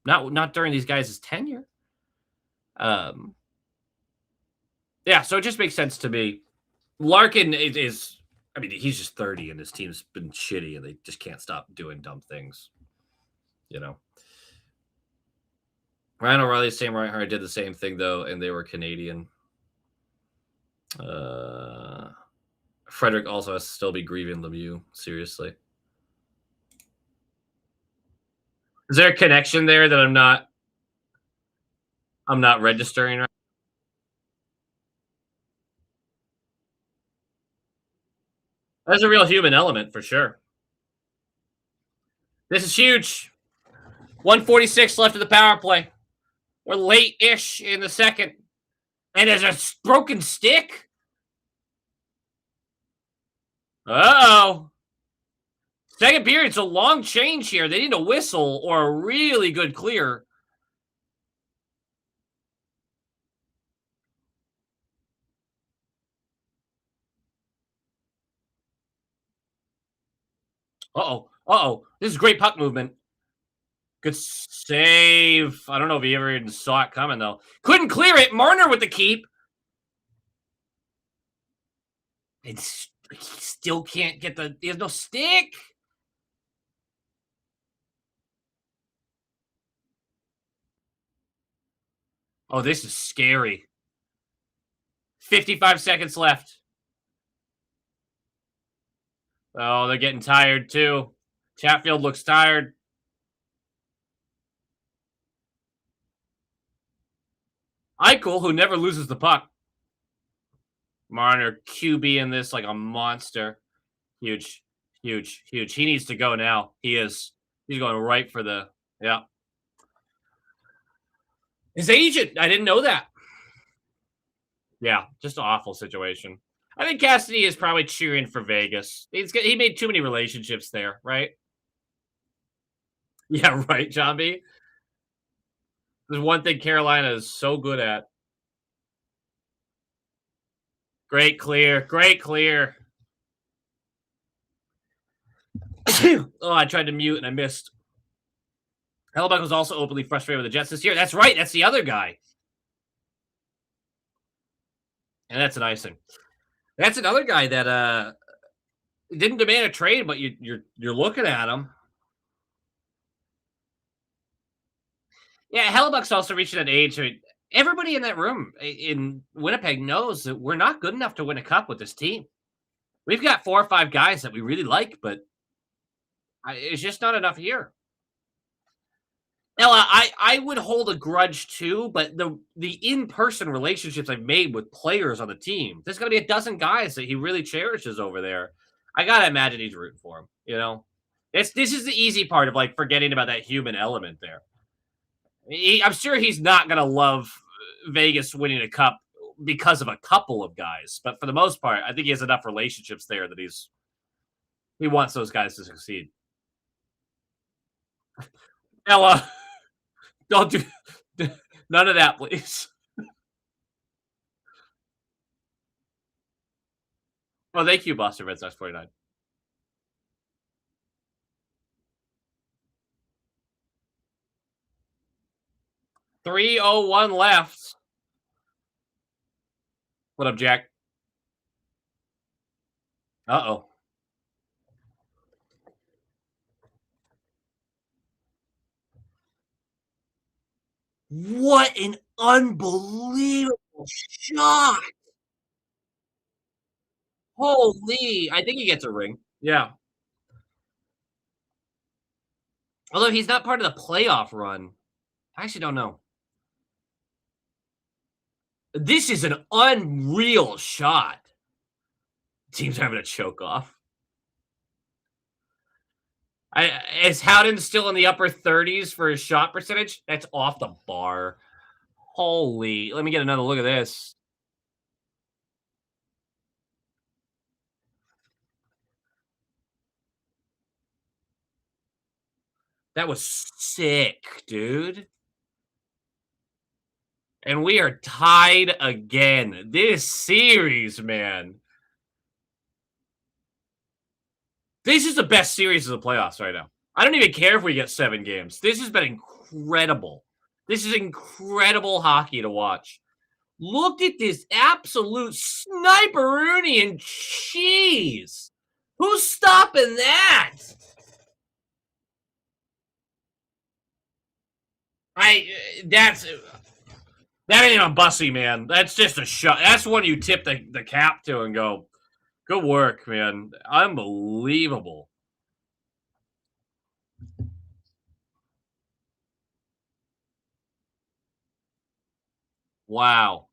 Not during these guys' tenure. Yeah, so it just makes sense to me. Larkin is I mean, he's just 30 and his team's been shitty and they just can't stop doing dumb things. You know. Ryan O'Reilly, Sam Reinhart did the same thing though, and they were Canadian. Frederick also has to still be grieving Lemieux. Seriously. Is there a connection there that I'm not registering right? There's a real human element for sure. This is huge. 146 left of the power play. We're late-ish in the second. And there's a broken stick. Uh-oh. Second period's a long change here. They need a whistle or a really good clear. Uh-oh. Uh-oh. This is great puck movement. Good save. I don't know if he ever even saw it coming, though. Couldn't clear it. Marner with the keep. And he still can't get he has no stick. Oh, this is scary. 55 seconds left. Oh, they're getting tired, too. Chatfield looks tired. Eichel, who never loses the puck. Marner QB in this like a monster. Huge, huge, huge. He needs to go now. He is. He's going right for the. Yeah. His agent. I didn't know that. Yeah, just an awful situation. I think Cassidy is probably cheering for Vegas. He made too many relationships there, right? Yeah, right, John B. There's one thing Carolina is so good at. Great clear, great clear. Oh, I tried to mute and I missed. Hellebuck was also openly frustrated with the Jets this year. That's right. That's the other guy. And that's an icing. That's another guy that didn't demand a trade, but you're looking at him. Yeah, Hellebuck's also reaching an age. I mean, everybody in that room in Winnipeg knows that we're not good enough to win a cup with this team. We've got 4 or 5 guys that we really like, but it's just not enough here. Ella, I would hold a grudge too, but the in-person relationships I've made with players on the team, there's gonna be a dozen guys that he really cherishes over there. I gotta imagine he's rooting for him, you know? This is the easy part of like forgetting about that human element there. I'm sure he's not gonna love Vegas winning a cup because of a couple of guys, but for the most part, I think he has enough relationships there that he wants those guys to succeed. Ella, don't do none of that, please. Oh, thank you, Boston Red Sox 49. 3:01 left. What up, Jack? Uh-oh. What an unbelievable shot. Holy. I think he gets a ring. Yeah. Although he's not part of the playoff run. I actually don't know. This is an unreal shot. Team's having a choke off. Is Howden still in the upper 30s for his shot percentage? That's off the bar. Holy. Let me get another look at this. That was sick, dude. And we are tied again. This series, man. This is the best series of the playoffs right now. I don't even care if we get 7 games. This has been incredible. This is incredible hockey to watch. Look at this absolute sniperoonie and cheese. Who's stopping that? That ain't a bussy, man. That's just a shot. That's one you tip the cap to and go, good work, man. Unbelievable. Wow.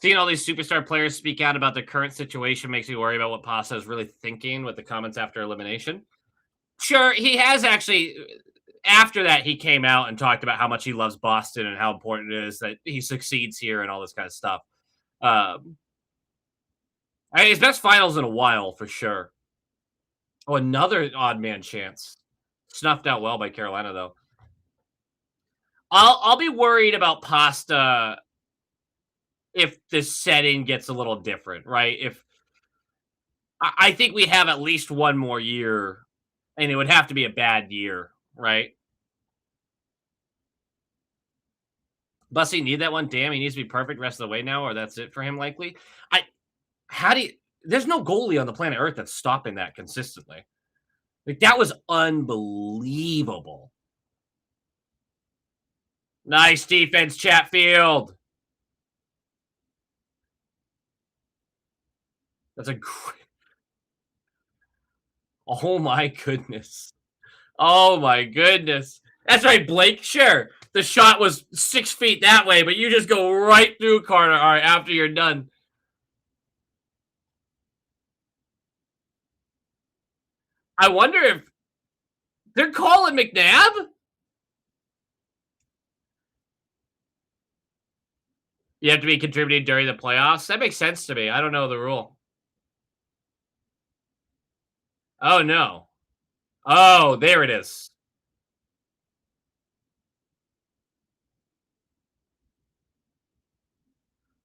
Seeing all these superstar players speak out about their current situation makes me worry about what Pasta is really thinking with the comments after elimination. Sure, he has actually. After that, he came out and talked about how much he loves Boston and how important it is that he succeeds here and all this kind of stuff. His best finals in a while for sure. Oh, another odd man chance, snuffed out well by Carolina though. I'll be worried about Pasta if the setting gets a little different, right? If I think we have at least one more year, and it would have to be a bad year, right? Bussy need that one. Damn, he needs to be perfect rest of the way now, or that's it for him likely. I how do you there's no goalie on the planet Earth that's stopping that consistently. Like that was unbelievable. Nice defense, Chatfield. That's a great. Oh my goodness. Oh my goodness. That's right, Blake. Sure. The shot was 6 feet that way, but you just go right through corner. All right, after you're done. I wonder if they're calling McNabb. You have to be contributing during the playoffs. That makes sense to me. I don't know the rule. Oh no. Oh, there it is.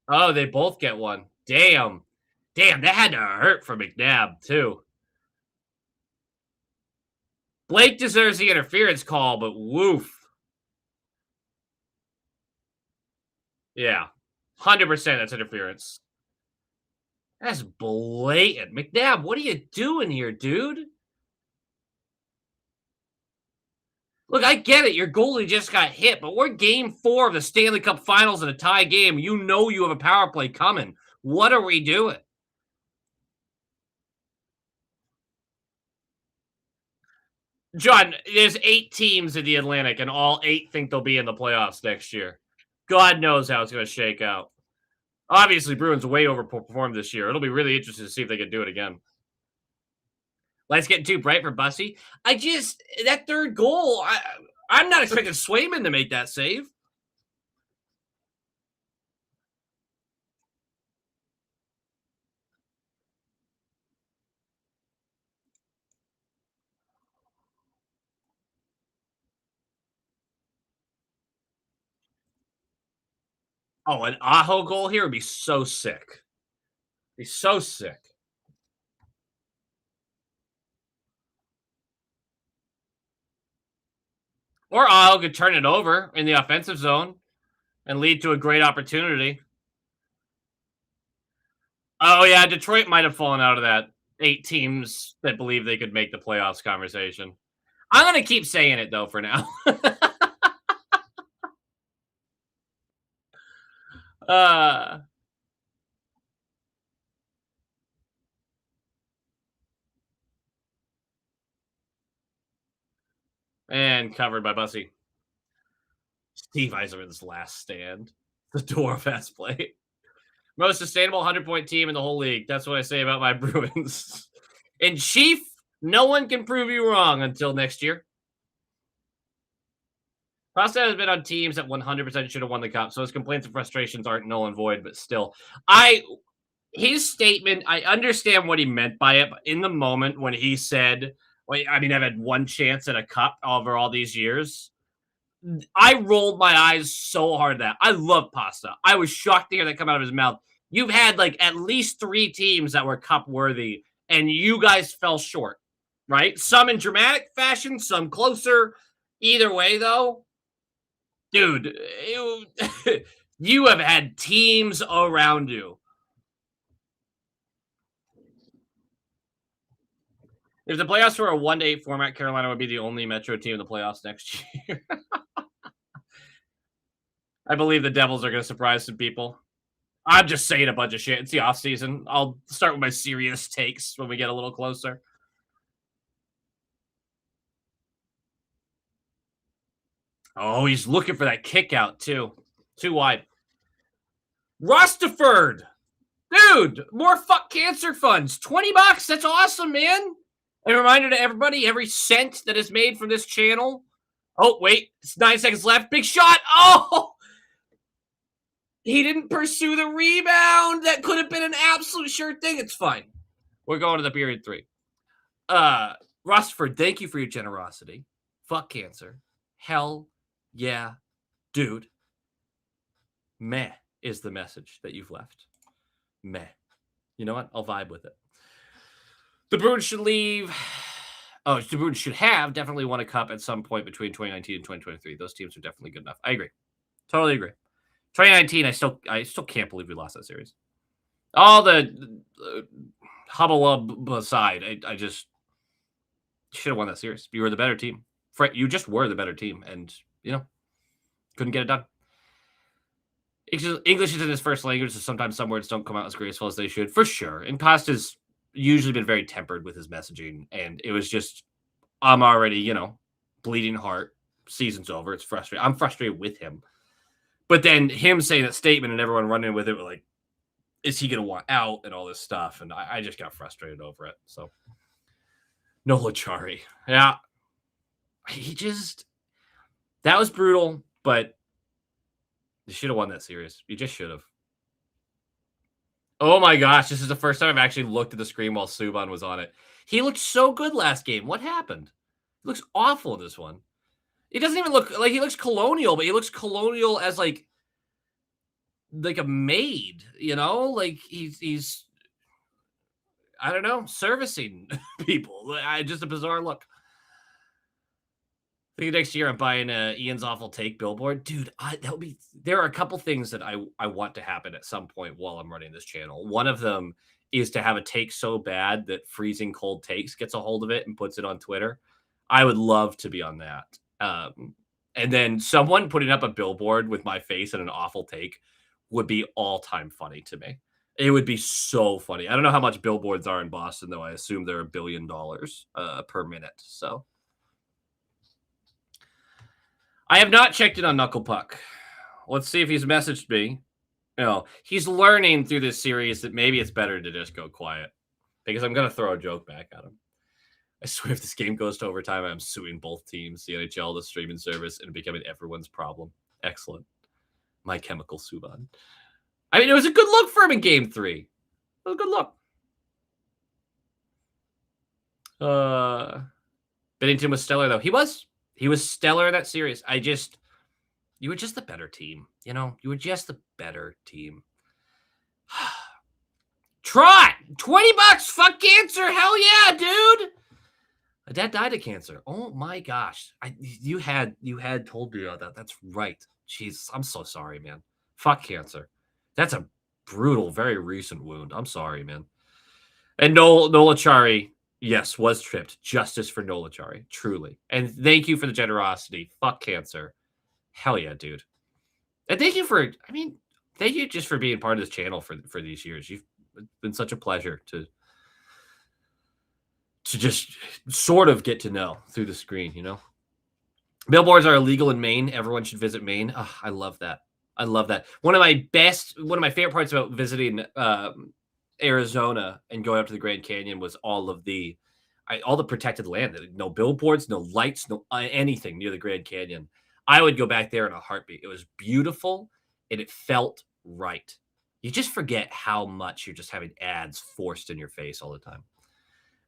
Oh, they both get one. Damn. Damn, that had to hurt for McNabb, too. Blake deserves the interference call, but woof. Yeah. 100% that's interference. That's blatant. McNabb, what are you doing here, dude? Look, I get it. Your goalie just got hit, but we're game 4 of the Stanley Cup Finals in a tie game. You know you have a power play coming. What are we doing? John, there's 8 teams in the Atlantic, and all 8 think they'll be in the playoffs next year. God knows how it's going to shake out. Obviously, Bruins way overperformed this year. It'll be really interesting to see if they can do it again. Let's get too bright for Bussy. That third goal, I'm not expecting Swayman to make that save. Oh, an Aho goal here would be so sick. Be so sick. Or Aho could turn it over in the offensive zone and lead to a great opportunity. Oh, yeah, Detroit might have fallen out of that 8 teams that believe they could make the playoffs conversation. I'm going to keep saying it, though, for now. uh, and covered by Bussy. Steve Eiserman's last stand. The dwarf fast play. Most sustainable 100-point team in the whole league. That's what I say about my Bruins. In chief, no one can prove you wrong until next year. Pasta has been on teams that 100% should have won the cup, so his complaints and frustrations aren't null and void, but still. His statement, I understand what he meant by it, but in the moment when he said, well, I mean, I've had one chance at a cup over all these years, I rolled my eyes so hard at that. I love Pasta. I was shocked to hear that come out of his mouth. You've had like at least 3 teams that were cup worthy, and you guys fell short, right? Some in dramatic fashion, some closer. Either way, though, dude, you have had teams around you. If the playoffs were a 1-8 format, Carolina would be the only Metro team in the playoffs next year. I believe the Devils are going to surprise some people. I'm just saying a bunch of shit. It's the off season. I'll start with my serious takes when we get a little closer. Oh, he's looking for that kick out too. Too wide. Rustaford. Dude, more fuck cancer funds. $20. That's awesome, man. A reminder to everybody, every cent that is made from this channel. Oh, wait. It's 9 seconds left. Big shot. Oh! He didn't pursue the rebound. That could have been an absolute sure thing. It's fine. We're going to the period 3. Rustaford, thank you for your generosity. Fuck cancer. Hell yeah, dude. Meh is the message that you've left. Meh. You know what? I'll vibe with it. The Bruins should leave. Oh, the Bruins should have definitely won a cup at some point between 2019 and 2023. Those teams are definitely good enough. I agree. Totally agree. 2019, I still can't believe we lost that series. All the hubble aside, I just should have won that series. You were the better team. You just were the better team, and couldn't get it done. English isn't his first language, so sometimes some words don't come out as graceful as they should, for sure. And Pasta's usually been very tempered with his messaging, and it was just I'm already, bleeding heart. Season's over. It's frustrating. I'm frustrated with him. But then him saying that statement and everyone running with it, were like, is he going to want out and all this stuff? And I just got frustrated over it. So, Nola Chari. Yeah. That was brutal, but you should have won that series. You just should have. Oh my gosh, this is the first time I've actually looked at the screen while Subban was on it. He looked so good last game. What happened? He looks awful in this one. He doesn't even look like he looks colonial, but he looks colonial as like a maid, Like he's I don't know, servicing people. Just a bizarre look. I think next year I'm buying Ian's Awful Take billboard. Dude, there are a couple things that I want to happen at some point while I'm running this channel. One of them is to have a take so bad that Freezing Cold Takes gets a hold of it and puts it on Twitter. I would love to be on that. And then someone putting up a billboard with my face and an awful take would be all-time funny to me. It would be so funny. I don't know how much billboards are in Boston, though. I assume they're $1 billion per minute. So I have not checked in on Knuckle Puck. Let's see if he's messaged me. He's learning through this series that maybe it's better to just go quiet because I'm going to throw a joke back at him. I swear if this game goes to overtime, I'm suing both teams, the NHL, the streaming service, and becoming everyone's problem. Excellent. My Chemical Subban. I mean, it was a good look for him in Game 3. It was a good look. Binnington was stellar, though. He was stellar in that series. You were just the better team. You were just the better team. Trot! $20, fuck cancer. Hell yeah, dude. My dad died of cancer. Oh my gosh. You had told me about that. That's right. Jeez, I'm so sorry, man. Fuck cancer. That's a brutal, very recent wound. I'm sorry, man. And Nola Chari, yes, was tripped. Justice for Nola Chari, truly. And thank you for the generosity. Fuck cancer. Hell yeah, dude. And thank you just for being part of this channel for these years. You've been such a pleasure to just sort of get to know through the screen, Billboards are illegal in Maine. Everyone should visit Maine. Oh, I love that. I love that. One of my favorite parts about visiting Arizona and going up to the Grand Canyon was all the protected land. No billboards, no lights, no anything near the Grand Canyon. I would go back there in a heartbeat. It was beautiful and it felt right. You just forget how much you're just having ads forced in your face all the time.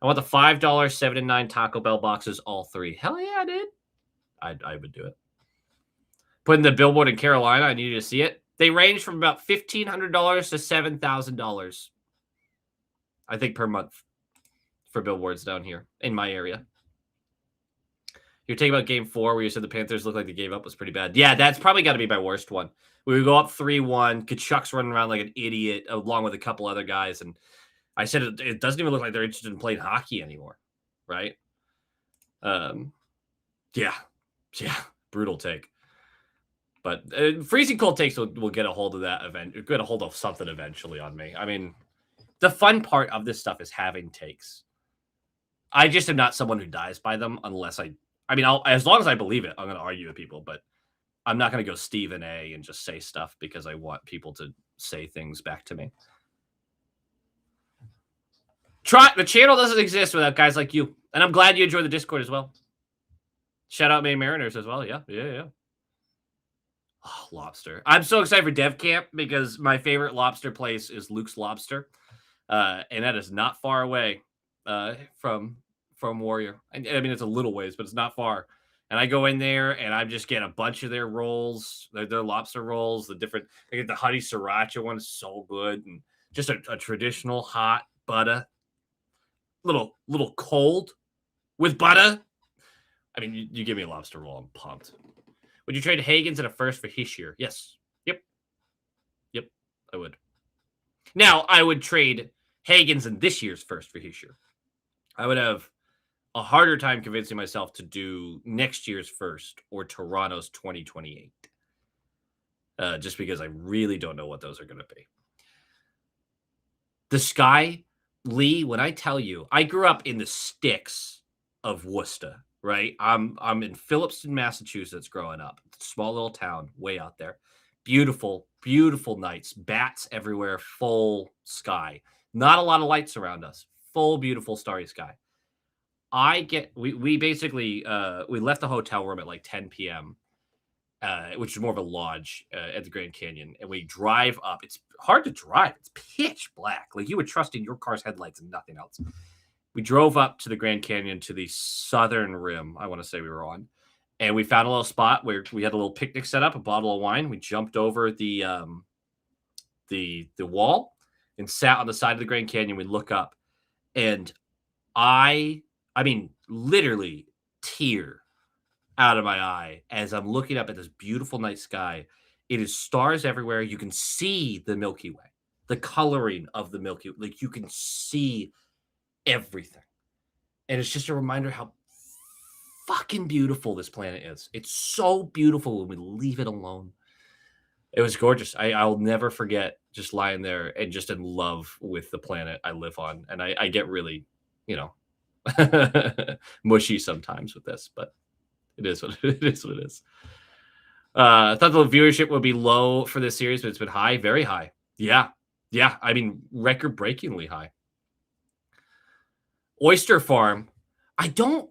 I want the $5 7 and 9 Taco Bell boxes, all 3. Hell yeah, dude. I would do it. Putting the billboard in Carolina, I need you to see it. They range from about $1,500 to $7,000, I think, per month for billboards down here in my area. You're talking about Game 4 where you said the Panthers looked like they gave up was pretty bad. Yeah, that's probably got to be my worst one. We would go up 3-1. Kachuk's running around like an idiot along with a couple other guys. And I said it doesn't even look like they're interested in playing hockey anymore, right? Yeah, brutal take. But Freezing Cold Takes will get a hold of that event. Get a hold of something eventually on me. I mean, the fun part of this stuff is having takes. I just am not someone who dies by them unless as long as I believe it, I'm going to argue with people. But I'm not going to go Stephen A. and just say stuff because I want people to say things back to me. The channel doesn't exist without guys like you. And I'm glad you enjoy the Discord as well. Shout out Maine Mariners as well. Yeah. Oh, lobster. I'm so excited for Dev Camp because my favorite lobster place is Luke's Lobster. And that is not far away from Warrior. I mean, it's a little ways, but it's not far. And I go in there and I just get a bunch of their rolls, their lobster rolls, I get the honey sriracha one. Is so good. And just a traditional hot butter. Little cold with butter. I mean, you give me a lobster roll, I'm pumped. Would you trade Hagens in a first for Hischier? Yes. Yep, I would. Now, I would trade Hagens in this year's first for Hischier. I would have a harder time convincing myself to do next year's first or Toronto's 2028. Just because I really don't know what those are going to be. The Sky, Lee, when I tell you, I grew up in the sticks of Worcester, right? I'm in Phillipston, Massachusetts growing up. Small little town way out there. Beautiful, beautiful nights. Bats everywhere, full sky. Not a lot of lights around us. Full beautiful starry sky. We basically we left the hotel room at like 10 p.m. Which is more of a lodge at the Grand Canyon, and we drive up. It's hard to drive. It's pitch black. Like you would trust in your car's headlights and nothing else. We drove up to the Grand Canyon to the southern rim, I want to say we were on. And we found a little spot where we had a little picnic set up, a bottle of wine. We jumped over the wall and sat on the side of the Grand Canyon. We look up, and I mean, literally tear out of my eye as I'm looking up at this beautiful night sky. It is stars everywhere. You can see the Milky Way, the coloring of the Milky Way. Like you can see everything. And it's just a reminder how fucking beautiful this planet is. It's so beautiful when we leave it alone. It was gorgeous. I'll never forget just lying there and just in love with the planet I live on. And I get really, you know, mushy sometimes with this, but it is what it is. What it is. I thought the viewership would be low for this series, but it's been high, very high. Yeah. I mean, record-breakingly high. Oyster Farm. I do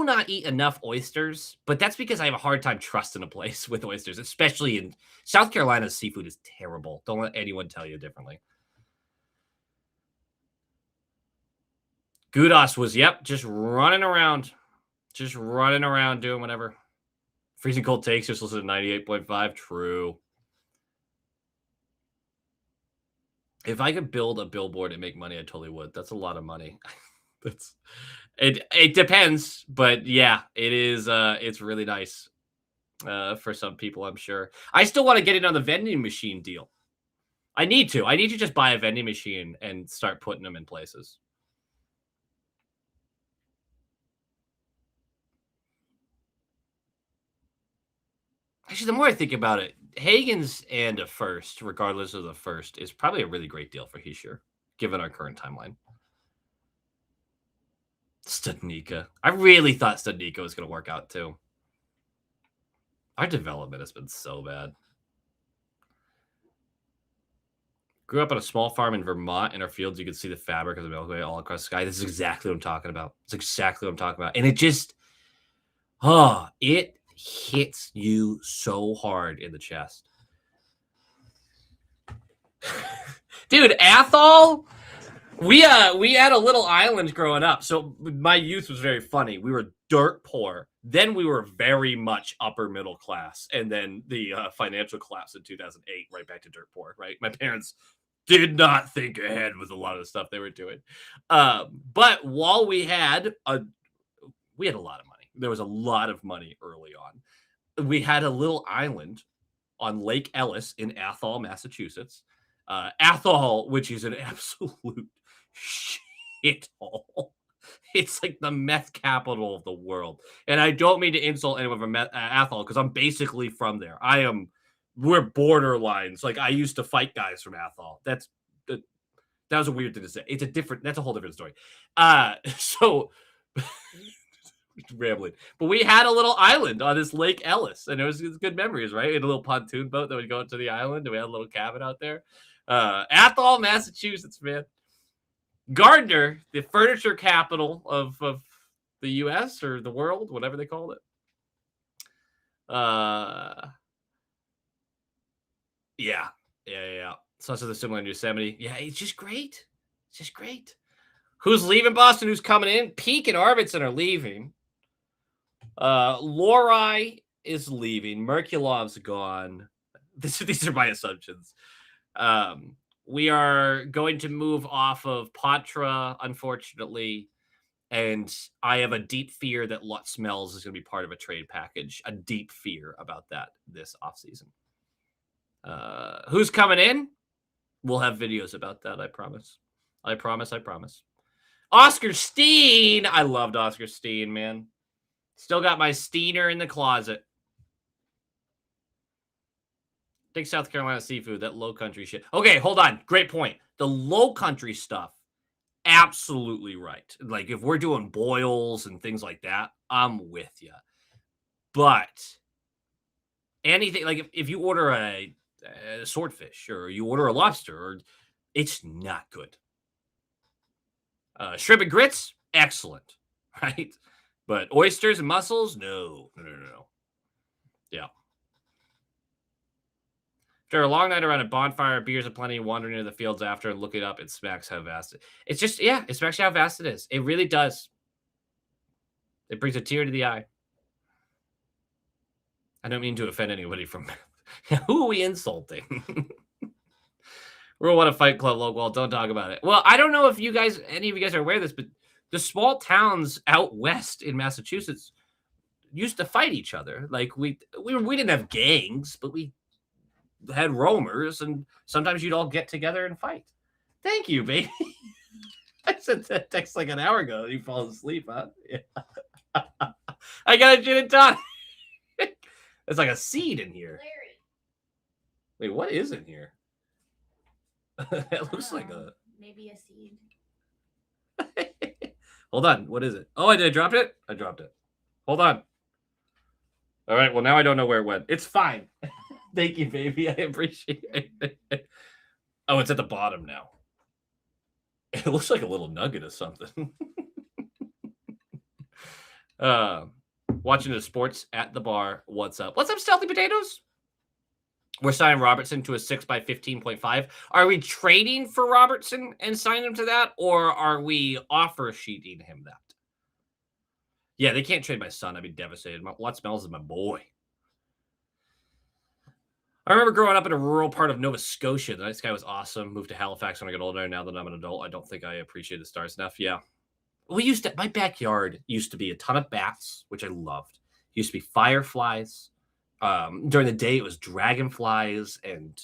not eat enough oysters, but that's because I have a hard time trusting a place with oysters, especially in South Carolina's seafood is terrible. Don't let anyone tell you differently. Gudas was, just running around doing whatever. Freezing Cold Takes just listen to 98.5. True. If I could build a billboard and make money, I totally would. That's a lot of money. It depends, but yeah, it is. It's really nice for some people, I'm sure. I still want to get in on the vending machine deal. I need to just buy a vending machine and start putting them in places. Actually, the more I think about it, Hagen's and a first, regardless of the first, is probably a really great deal for Heisher, given our current timeline. Studnicka. I really thought Studnicka was going to work out, too. Our development has been so bad. Grew up on a small farm in Vermont. In our fields, you could see the fabric of the Milky Way all across the sky. This is exactly what I'm talking about. It's exactly what I'm talking about. And it just, it hits you so hard in the chest. Dude, Athol, we had a little island growing up. So my youth was very funny. We were dirt poor. Then we were very much upper middle class. And then the financial collapse in 2008, right back to dirt poor, right? My parents did not think ahead with a lot of the stuff they were doing. But while we had a lot of money. There was a lot of money early on. We had a little island on Lake Ellis in Athol, Massachusetts. Athol, which is an absolute shithole. It's like the meth capital of the world. And I don't mean to insult anyone from Athol because I'm basically from there. We're borderlines. Like I used to fight guys from Athol. That was a weird thing to say. That's a whole different story. So rambling, but we had a little island on this Lake Ellis, and it was good memories, right? We had a little pontoon boat that would go to the island, and we had a little cabin out there. Athol, Massachusetts, man. Gardner, the furniture capital of the U.S. or the world, whatever they called it. Yeah. So the similar in Yosemite. Yeah, it's just great. Who's leaving Boston? Who's coming in? Peak and Arvidsson are leaving. Lori is leaving. Merkulov's gone. These are my assumptions. We are going to move off of Patra, unfortunately. And I have a deep fear that Lutz Smells is going to be part of a trade package. A deep fear about that this offseason. Who's coming in? We'll have videos about that, I promise. I promise. Oscar Steen. I loved Oscar Steen, man. Still got my Steener in the closet. Think South Carolina seafood, that low country shit. Okay, hold on. Great point. The low country stuff absolutely right. Like if we're doing boils and things like that, I'm with you. But anything like if you order a swordfish or you order a lobster, or it's not good. Shrimp and grits, excellent, right? But oysters and mussels, no, no, no, no, no. Yeah. After a long night around a bonfire, beers aplenty, wandering into the fields after and looking up, it smacks how vast it's just yeah, it smacks how vast it is. It really does. It brings a tear to the eye. I don't mean to offend anybody from who are we insulting? Rule one of Fight Club local. Don't talk about it. Well, I don't know if you guys, any of you guys are aware of this, but the small towns out west in Massachusetts used to fight each other. Like we didn't have gangs, but we had roamers, and sometimes you'd all get together and fight. Thank you, baby. I sent that text like an hour ago. You fall asleep, huh? Yeah. I got a gin and tonic. It's like a seed in here. Larry. Wait, what is in here? It looks like a maybe a seed. Hold on, what is it? Oh, I dropped it? I dropped it. Hold on. All right, well, now I don't know where it went. It's fine. Thank you, baby. I appreciate it. Oh, it's at the bottom now. It looks like a little nugget or something. Watching the sports at the bar. What's up? What's up, Stealthy Potatoes? We're signing Robertson to a 6x15.5. Are we trading for Robertson and signing him to that, or are we offer sheeting him that? Yeah, they can't trade my son. I'd be devastated. What smells is my boy. I remember growing up in a rural part of Nova Scotia. The nice guy was awesome. Moved to Halifax when I got older. Now that I'm an adult, I don't think I appreciate the stars enough. Yeah. My backyard used to be a ton of bats, which I loved. Used to be fireflies. During the day, it was dragonflies, and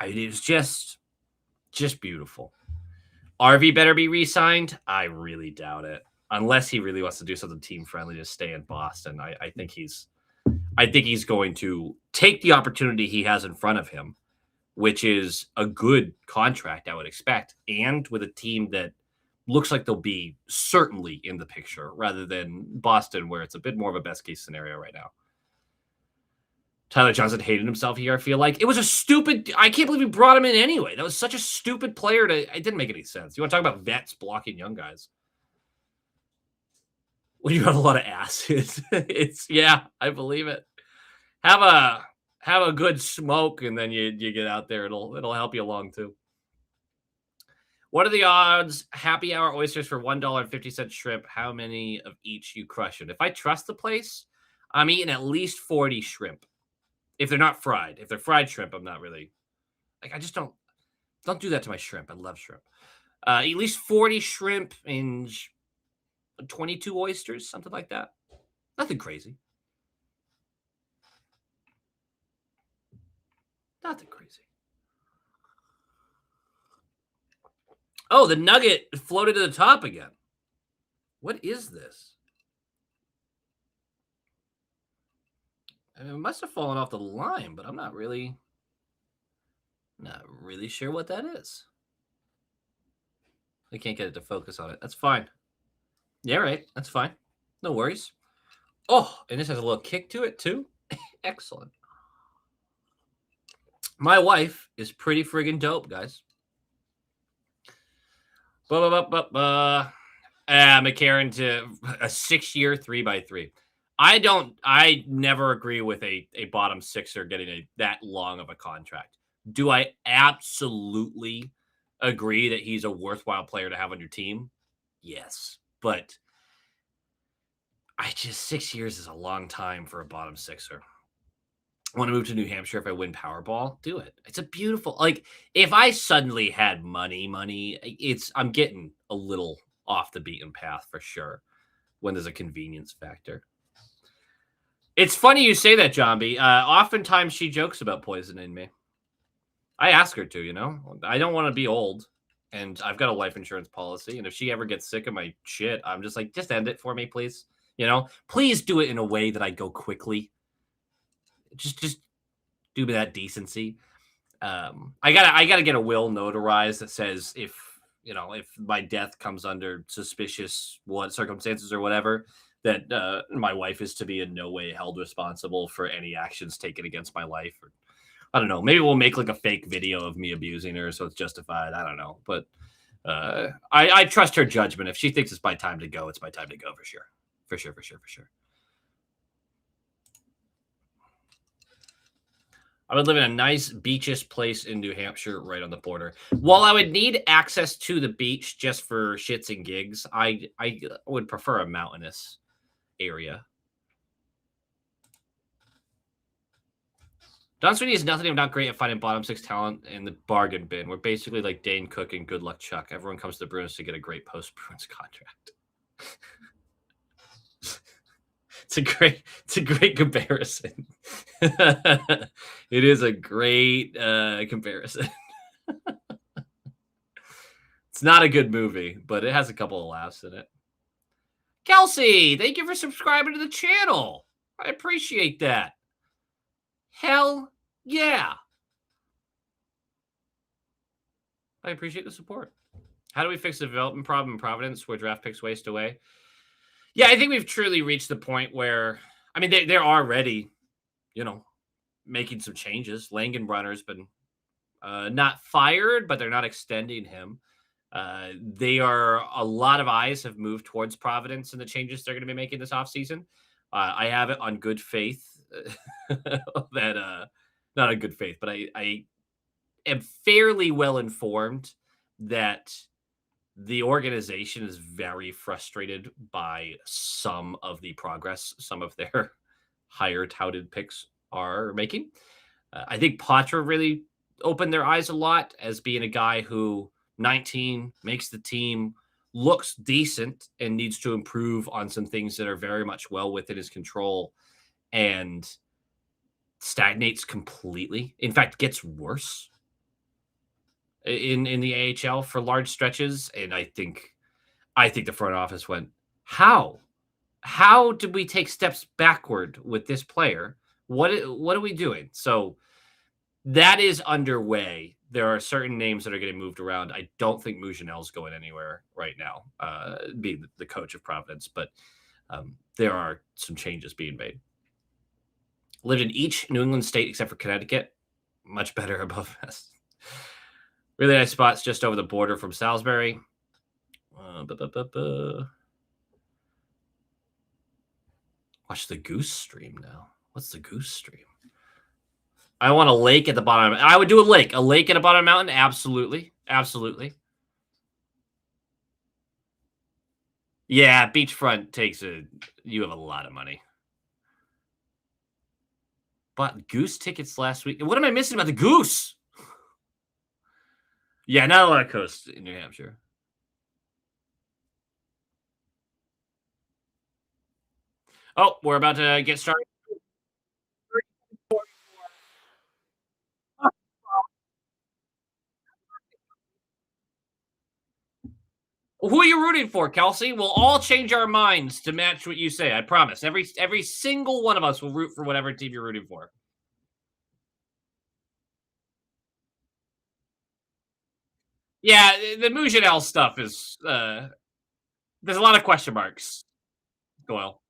it was just beautiful. RV better be re-signed. I really doubt it, unless he really wants to do something team friendly to stay in Boston. I think he's going to take the opportunity he has in front of him, which is a good contract, I would expect, and with a team that looks like they'll be certainly in the picture, rather than Boston, where it's a bit more of a best case scenario right now. Tyler Johnson hated himself here, I feel like. It was a stupid... I can't believe we brought him in anyway. That was such a stupid player to... It didn't make any sense. You want to talk about vets blocking young guys? Well, you got a lot of acid. Yeah, I believe it. Have a good smoke, and then you get out there. It'll help you along, too. What are the odds? Happy hour oysters for $1.50 shrimp. How many of each you crush it? If I trust the place, I'm eating at least 40 shrimp. If they're not fried. If they're fried shrimp, I'm not really... Like, I just don't do that to my shrimp. I love shrimp. At least 40 shrimp and 22 oysters, something like that. Nothing crazy. Nothing crazy. Oh, the nugget floated to the top again. What is this? I mean, it must have fallen off the line, but I'm not really sure what that is. I can't get it to focus on it. That's fine. Yeah, right. That's fine. No worries. Oh, and this has a little kick to it, too. Excellent. My wife is pretty friggin' dope, guys. McCarron to a 6-year 3x3. I never agree with a bottom sixer getting that long of a contract. Do I absolutely agree that he's a worthwhile player to have on your team? Yes. But 6 years is a long time for a bottom sixer. I want to move to New Hampshire if I win Powerball. Do it. It's a beautiful, like, if I suddenly had money, I'm getting a little off the beaten path for sure when there's a convenience factor. It's funny you say that, Johnby. Oftentimes she jokes about poisoning me. I ask her to, you know. I don't want to be old, and I've got a life insurance policy, and if she ever gets sick of my shit, I'm just like, just end it for me, please. You know, please do it in a way that I go quickly. Just do me that decency. I gotta get a will notarized that says if if my death comes under suspicious what circumstances or whatever, that my wife is to be in no way held responsible for any actions taken against my life. Or I don't know. Maybe we'll make like a fake video of me abusing her, so it's justified. I don't know, but I trust her judgment. If she thinks it's my time to go, it's my time to go for sure, for sure, for sure, for sure. I would live in a nice beachish place in New Hampshire, right on the border. While I would need access to the beach just for shits and gigs, I would prefer a mountainous area. Don Sweeney is nothing if not great at finding bottom six talent in the bargain bin. We're basically like Dane Cook and Good Luck Chuck. Everyone comes to the Bruins to get a great post Bruins contract. It's a great comparison. It is a great comparison. It's not a good movie, but it has a couple of laughs in it. Kelsey, thank you for subscribing to the channel. I appreciate that. Hell yeah. I appreciate the support. How do we fix the development problem in Providence where draft picks waste away? Yeah, I think we've truly reached the point where, I mean, they're already, making some changes. Langenbrunner's been not fired, but they're not extending him. A lot of eyes have moved towards Providence and the changes they're going to be making this offseason. I have it on good faith that, not on good faith, but I am fairly well informed that the organization is very frustrated by some of the progress some of their higher touted picks are making. I think Poitras really opened their eyes a lot as being a guy who 19 makes the team, looks decent, and needs to improve on some things that are very much well within his control, and stagnates completely. In fact, gets worse in the AHL for large stretches. And I think the front office went, how did we take steps backward with this player? What are we doing? So that is underway. There are certain names that are getting moved around. I don't think Mujanel's going anywhere right now, being the coach of Providence, but there are some changes being made. Lived in each New England state except for Connecticut. Much better above us. Really nice spots just over the border from Salisbury. Watch the Goose stream now. What's the Goose stream? I want a lake at the bottom. I would do a lake. A lake at the bottom of the mountain? Absolutely. Absolutely. Yeah, beachfront you have a lot of money. Bought Goose tickets last week. What am I missing about the Goose? Yeah, not a lot of coast in New Hampshire. Oh, we're about to get started. Who are you rooting for, Kelsey? We'll all change our minds to match what you say. I promise. Every single one of us will root for whatever team you're rooting for. Yeah, the Mujanel stuff is there's a lot of question marks. Doyle.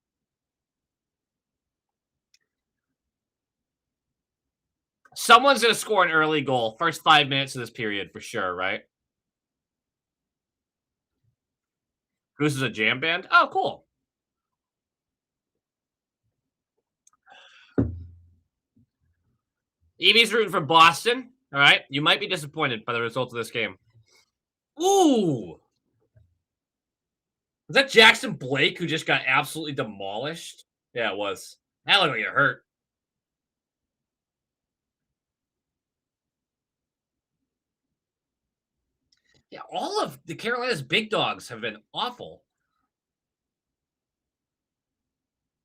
Someone's going to score an early goal. First 5 minutes of this period for sure, right? Goose is a jam band? Oh, cool. Evie's rooting for Boston. All right. You might be disappointed by the results of this game. Ooh. Was that Jackson Blake who just got absolutely demolished? Yeah, it was. That looked like it hurt. Yeah, all of the Carolina's big dogs have been awful.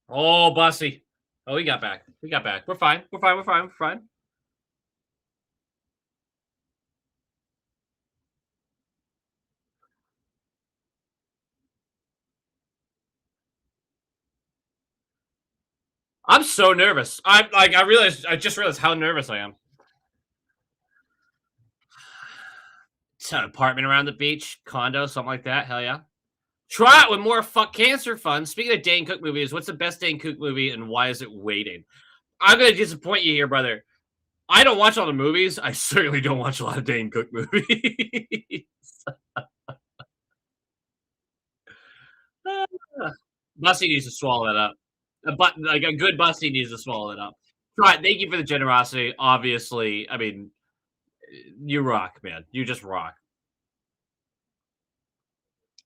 Oh, Bussy. Oh, we got back. We got back. We're fine. We're fine. We're fine. We're fine. I'm so nervous. I just realized how nervous I am. an apartment around the beach, condo, something like that. Hell yeah. Try it with more fuck cancer fun. Speaking of Dane Cook movies, what's the best Dane Cook movie and why is it waiting? I'm gonna disappoint you here, brother. I don't watch all the movies. I certainly don't watch a lot of Dane Cook movies. Bussy needs to swallow that up. Like a good Bussy needs to swallow that up. Right. Thank you for the generosity. Obviously, I mean, you rock, man. You just rock.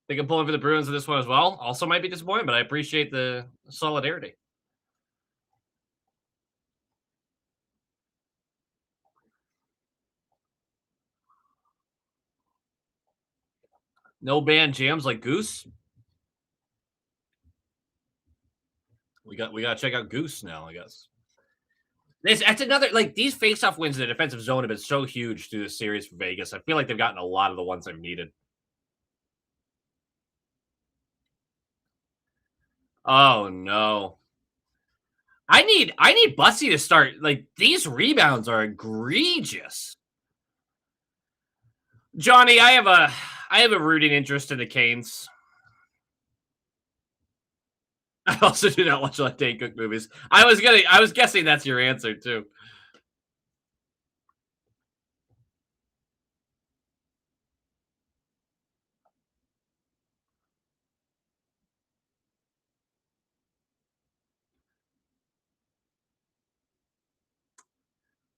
Think I'm pulling for the Bruins in this one as well. Also, might be disappointed, but I appreciate the solidarity. No band jams like Goose. We got to check out Goose now, I guess. That's another like these face-off wins in the defensive zone have been so huge through this series for Vegas. I feel like they've gotten a lot of the ones they've needed. Oh no. I need Bussy to start like these rebounds are egregious. Johnny, I have a rooting interest in the Canes. I also do not watch a lot of Dane Cook movies. I was guessing that's your answer too.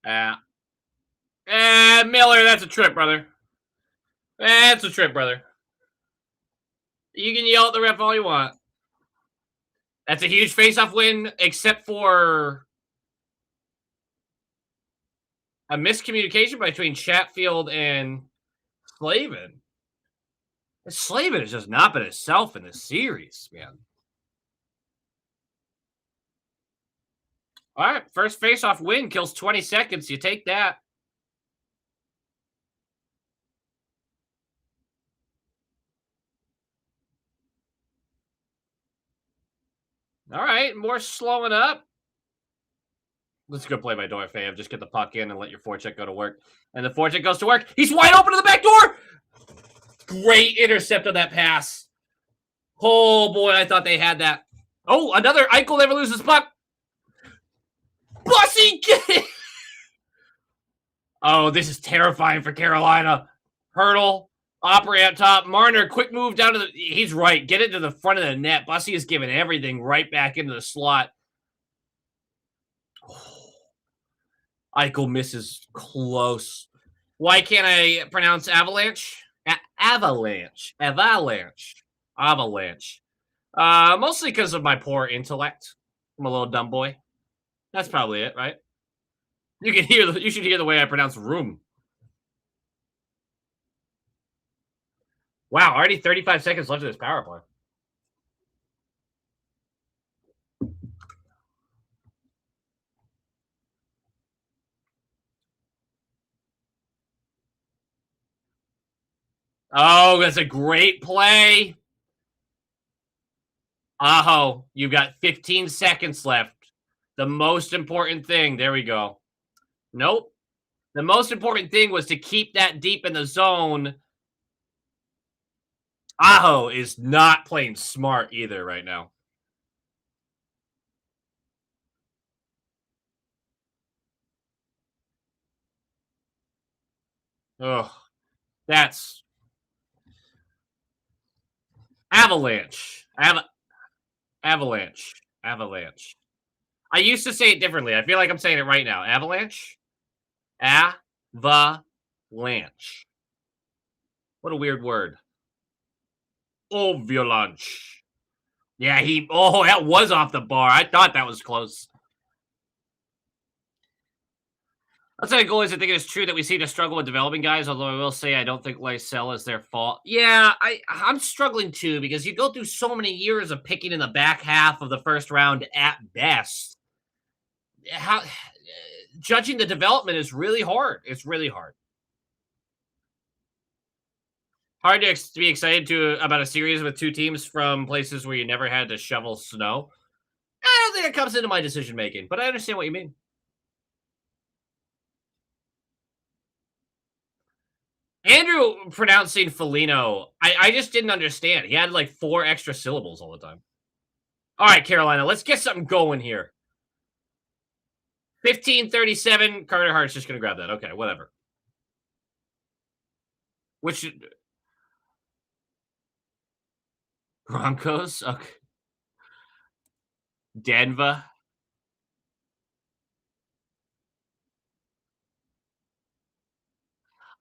Uh, Miller, that's a trip, brother. That's a trip, brother. You can yell at the ref all you want. That's a huge face-off win, except for a miscommunication between Chatfield and Slavin. Slavin has just not been himself in this series, man. All right, first face-off win kills 20 seconds. You take that. All right, more slowing up. Let's go play by door, fam. Just get the puck in and let your forecheck go to work. And the forecheck goes to work. He's wide open to the back door. Great intercept on that pass. Oh, boy, I thought they had that. Oh, another Eichel never loses puck. Bussy, get it. Oh, this is terrifying for Carolina. Hurdle, operate up top. Marner, quick move down to the... He's right. Get it to the front of the net. Bussy is giving everything right back into the slot. Eichel misses close. Why can't I pronounce avalanche? Avalanche. Mostly because of my poor intellect. I'm a little dumb boy. That's probably it, right? You should hear the way I pronounce room. Wow, already 35 seconds left of this power play. Oh, that's a great play. Aho, you've got 15 seconds left. The most important thing. There we go. Nope. The most important thing was to keep that deep in the zone. Aho is not playing smart either right now. Ugh. That's avalanche. Avalanche. Avalanche. I used to say it differently. I feel like I'm saying it right now. Avalanche? Avalanche. What a weird word. Avalanche. Yeah, that was off the bar. I thought that was close. Outside goalies, I think it is true that we seem to struggle with developing guys, although I will say I don't think Lysell is their fault. Yeah, I'm struggling too because you go through so many years of picking in the back half of the first round at best. How judging the development is really hard. It's really hard. Hard to be excited about a series with two teams from places where you never had to shovel snow. I don't think it comes into my decision making, but I understand what you mean. Andrew pronouncing Felino, I just didn't understand. He had like 4 extra syllables all the time. All right, Carolina, let's get something going here. 1537. Carter Hart's just gonna grab that. Okay, whatever. Which Broncos? Okay. Denver.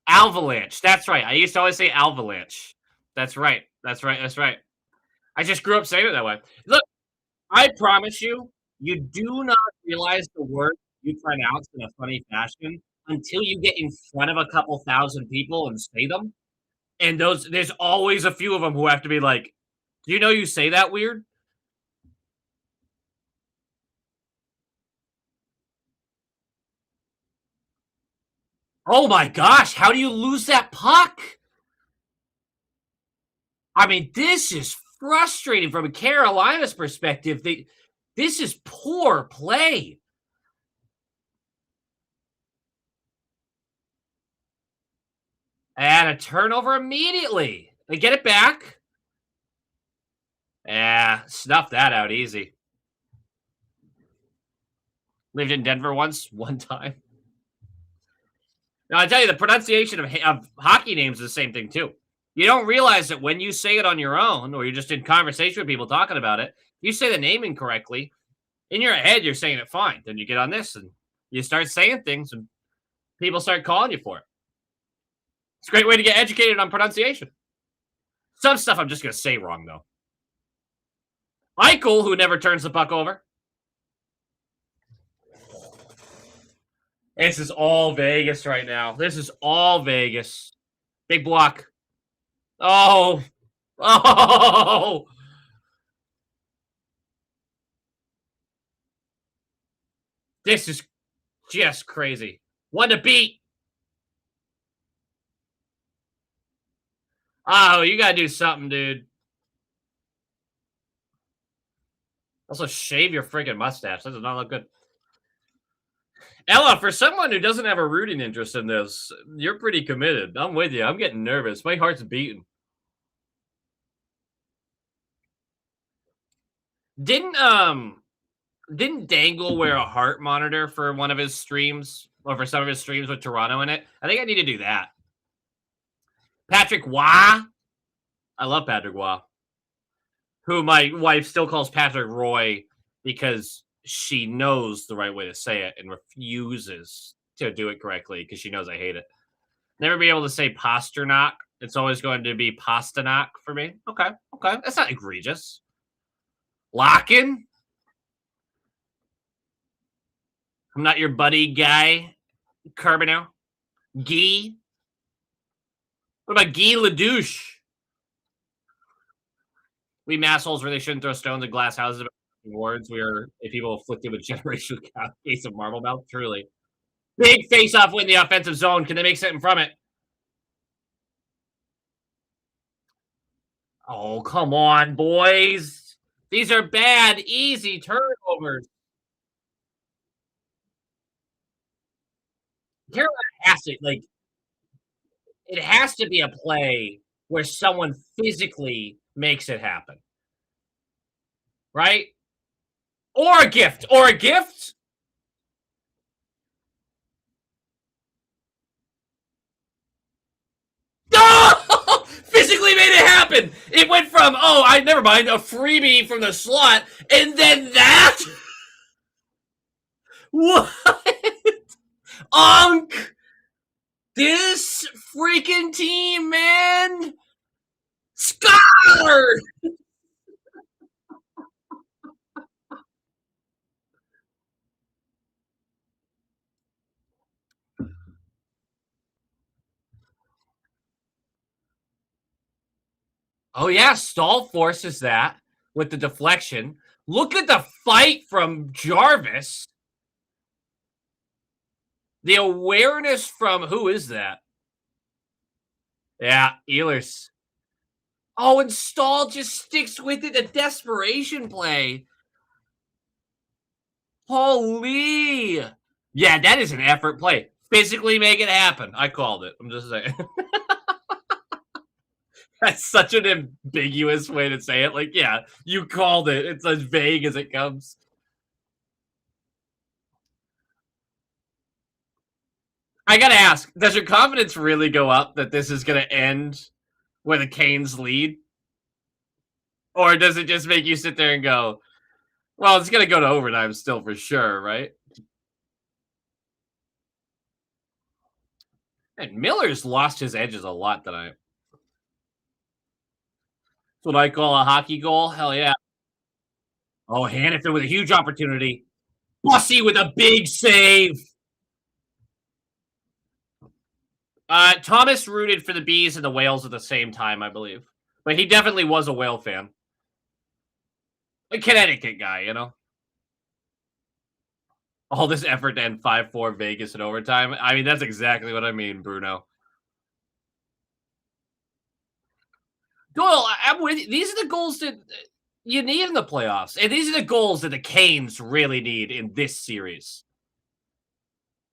Avalanche. That's right. I used to always say Avalanche. That's right. That's right. That's right. I just grew up saying it that way. Look, I promise you, you do not realize the word you pronounce in a funny fashion until you get in front of a couple thousand people and say them. And there's always a few of them who have to be like, "Do you know you say that weird?" Oh my gosh, how do you lose that puck? I mean, this is frustrating from a Carolina's perspective. This is poor play. And a turnover immediately. They get it back. Yeah, snuff that out easy. Lived in Denver once, one time. Now, I tell you, the pronunciation of hockey names is the same thing, too. You don't realize that when you say it on your own, or you're just in conversation with people talking about it, you say the name incorrectly. In your head, you're saying it fine. Then you get on this and you start saying things, and people start calling you for it. It's a great way to get educated on pronunciation. Some stuff I'm just going to say wrong, though. Eichel, who never turns the puck over. This is all Vegas right now. This is all Vegas. Big block. Oh. Oh. This is just crazy. One to beat. Oh, you got to do something, dude. Also, shave your freaking mustache. That does not look good. Ella, for someone who doesn't have a rooting interest in this, you're pretty committed. I'm with you. I'm getting nervous. My heart's beating. Didn't Dangle wear a heart monitor for one of his streams or for some of his streams with Toronto in it? I think I need to do that. Patrick Waugh. I love Patrick Waugh, who my wife still calls Patrick Roy because she knows the right way to say it and refuses to do it correctly because she knows I hate it. Never be able to say Pasternak. It's always going to be Pasternak for me. Okay. That's not egregious. Lockin. I'm not your buddy guy. Carbonell. Guy. What about Guy Ledouche? We massholes really shouldn't throw stones at glass houses about awards. We are a people afflicted with generational case of marble mouth. Truly. Big face-off win the offensive zone. Can they make something from it? Oh, come on, boys. These are bad, easy turnovers. Carolina has to, like, it has to be a play where someone physically makes it happen. Right? Or a gift. Or a gift. No! Physically made it happen. It went from, never mind, a freebie from the slot, and then that. What? Unk! This freaking team, man! Scholar! Oh, yeah, Stahl forces that with the deflection. Look at the fight from Jarvis. The awareness from, who is that? Yeah, Ehlers. Oh, and Stahl just sticks with it. A desperation play. Holy. Yeah, that is an effort play. Physically make it happen. I called it. I'm just saying. That's such an ambiguous way to say it. Like, yeah, you called it. It's as vague as it comes. I gotta ask, does your confidence really go up that this is gonna end where the Canes lead? Or does it just make you sit there and go, well, it's gonna go to overtime still for sure, right? And Miller's lost his edges a lot tonight. That's what I call a hockey goal. Hell yeah. Oh, Hannafin with a huge opportunity. Bussy with a big save. Thomas rooted for the Bees and the Whales at the same time, I believe. But he definitely was a Whale fan. A Connecticut guy, you know? All this effort to end 5-4 Vegas in overtime. I mean, that's exactly what I mean, Bruno. Doyle, I'm with you. These are the goals that you need in the playoffs. And these are the goals that the Canes really need in this series.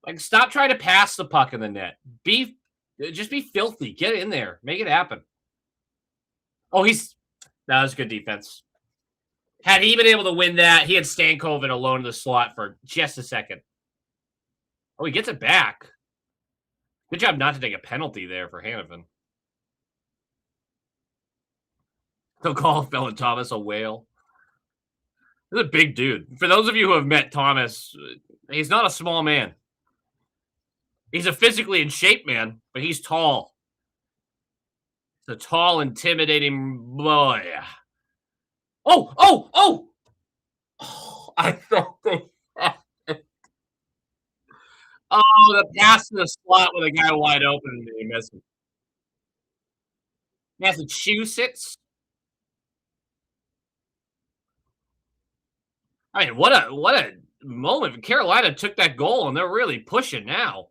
Like, stop trying to pass the puck in the net. Just be filthy. Get in there. Make it happen. Oh, that was good defense. Had he been able to win that, he had Stankoven alone in the slot for just a second. Oh, he gets it back. Good job not to take a penalty there for Hannafin. They'll call Felon Thomas a whale. He's a big dude. For those of you who have met Thomas, he's not a small man. He's a physically in shape man, but he's tall. He's a tall, intimidating boy. Oh! I thought they. Oh, the pass to the slot with a guy wide open and he missed it. Massachusetts. I mean, what a moment. Carolina took that goal and they're really pushing now.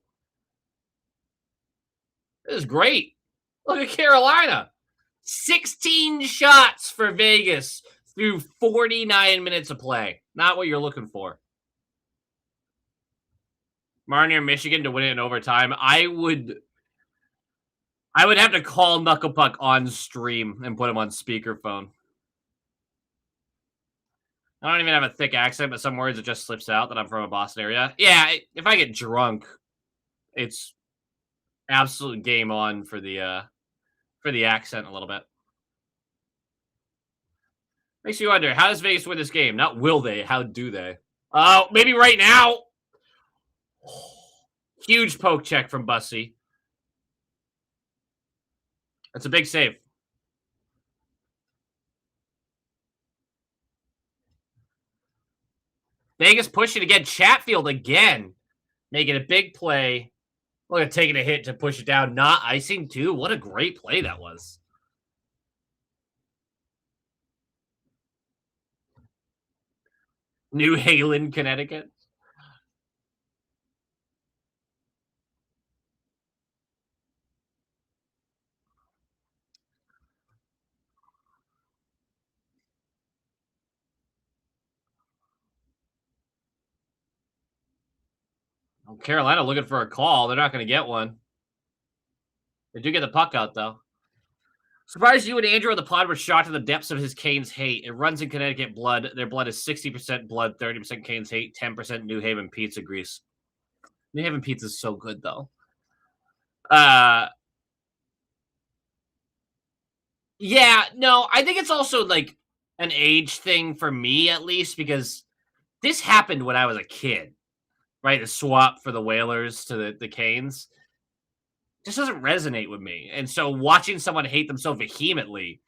This is great. Look at Carolina. 16 shots for Vegas through 49 minutes of play. Not what you're looking for. Marner, Michigan to win it in overtime. I would have to call Knuckle Puck on stream and put him on speakerphone. I don't even have a thick accent, but some words it just slips out that I'm from a Boston area. Yeah, if I get drunk, it's absolute game on for the accent a little bit. Makes you wonder, how does Vegas win this game? Not will they, how do they? Oh, maybe right now. Huge poke check from Bussy. That's a big save. Vegas pushing again. Chatfield again. Making a big play. Look at taking a hit to push it down. Not icing, too. What a great play that was. New Haven, Connecticut. Oh, Carolina looking for a call. They're not going to get one. They do get the puck out, though. Surprised you and Andrew on the pod were shot to the depths of his Canes hate. It runs in Connecticut blood. Their blood is 60% blood, 30% Canes hate, 10% New Haven pizza grease. New Haven pizza is so good, though. Yeah, no, I think it's also like an age thing for me, at least, because this happened when I was a kid, right? The swap for the Whalers to the Canes just doesn't resonate with me. And so watching someone hate them so vehemently,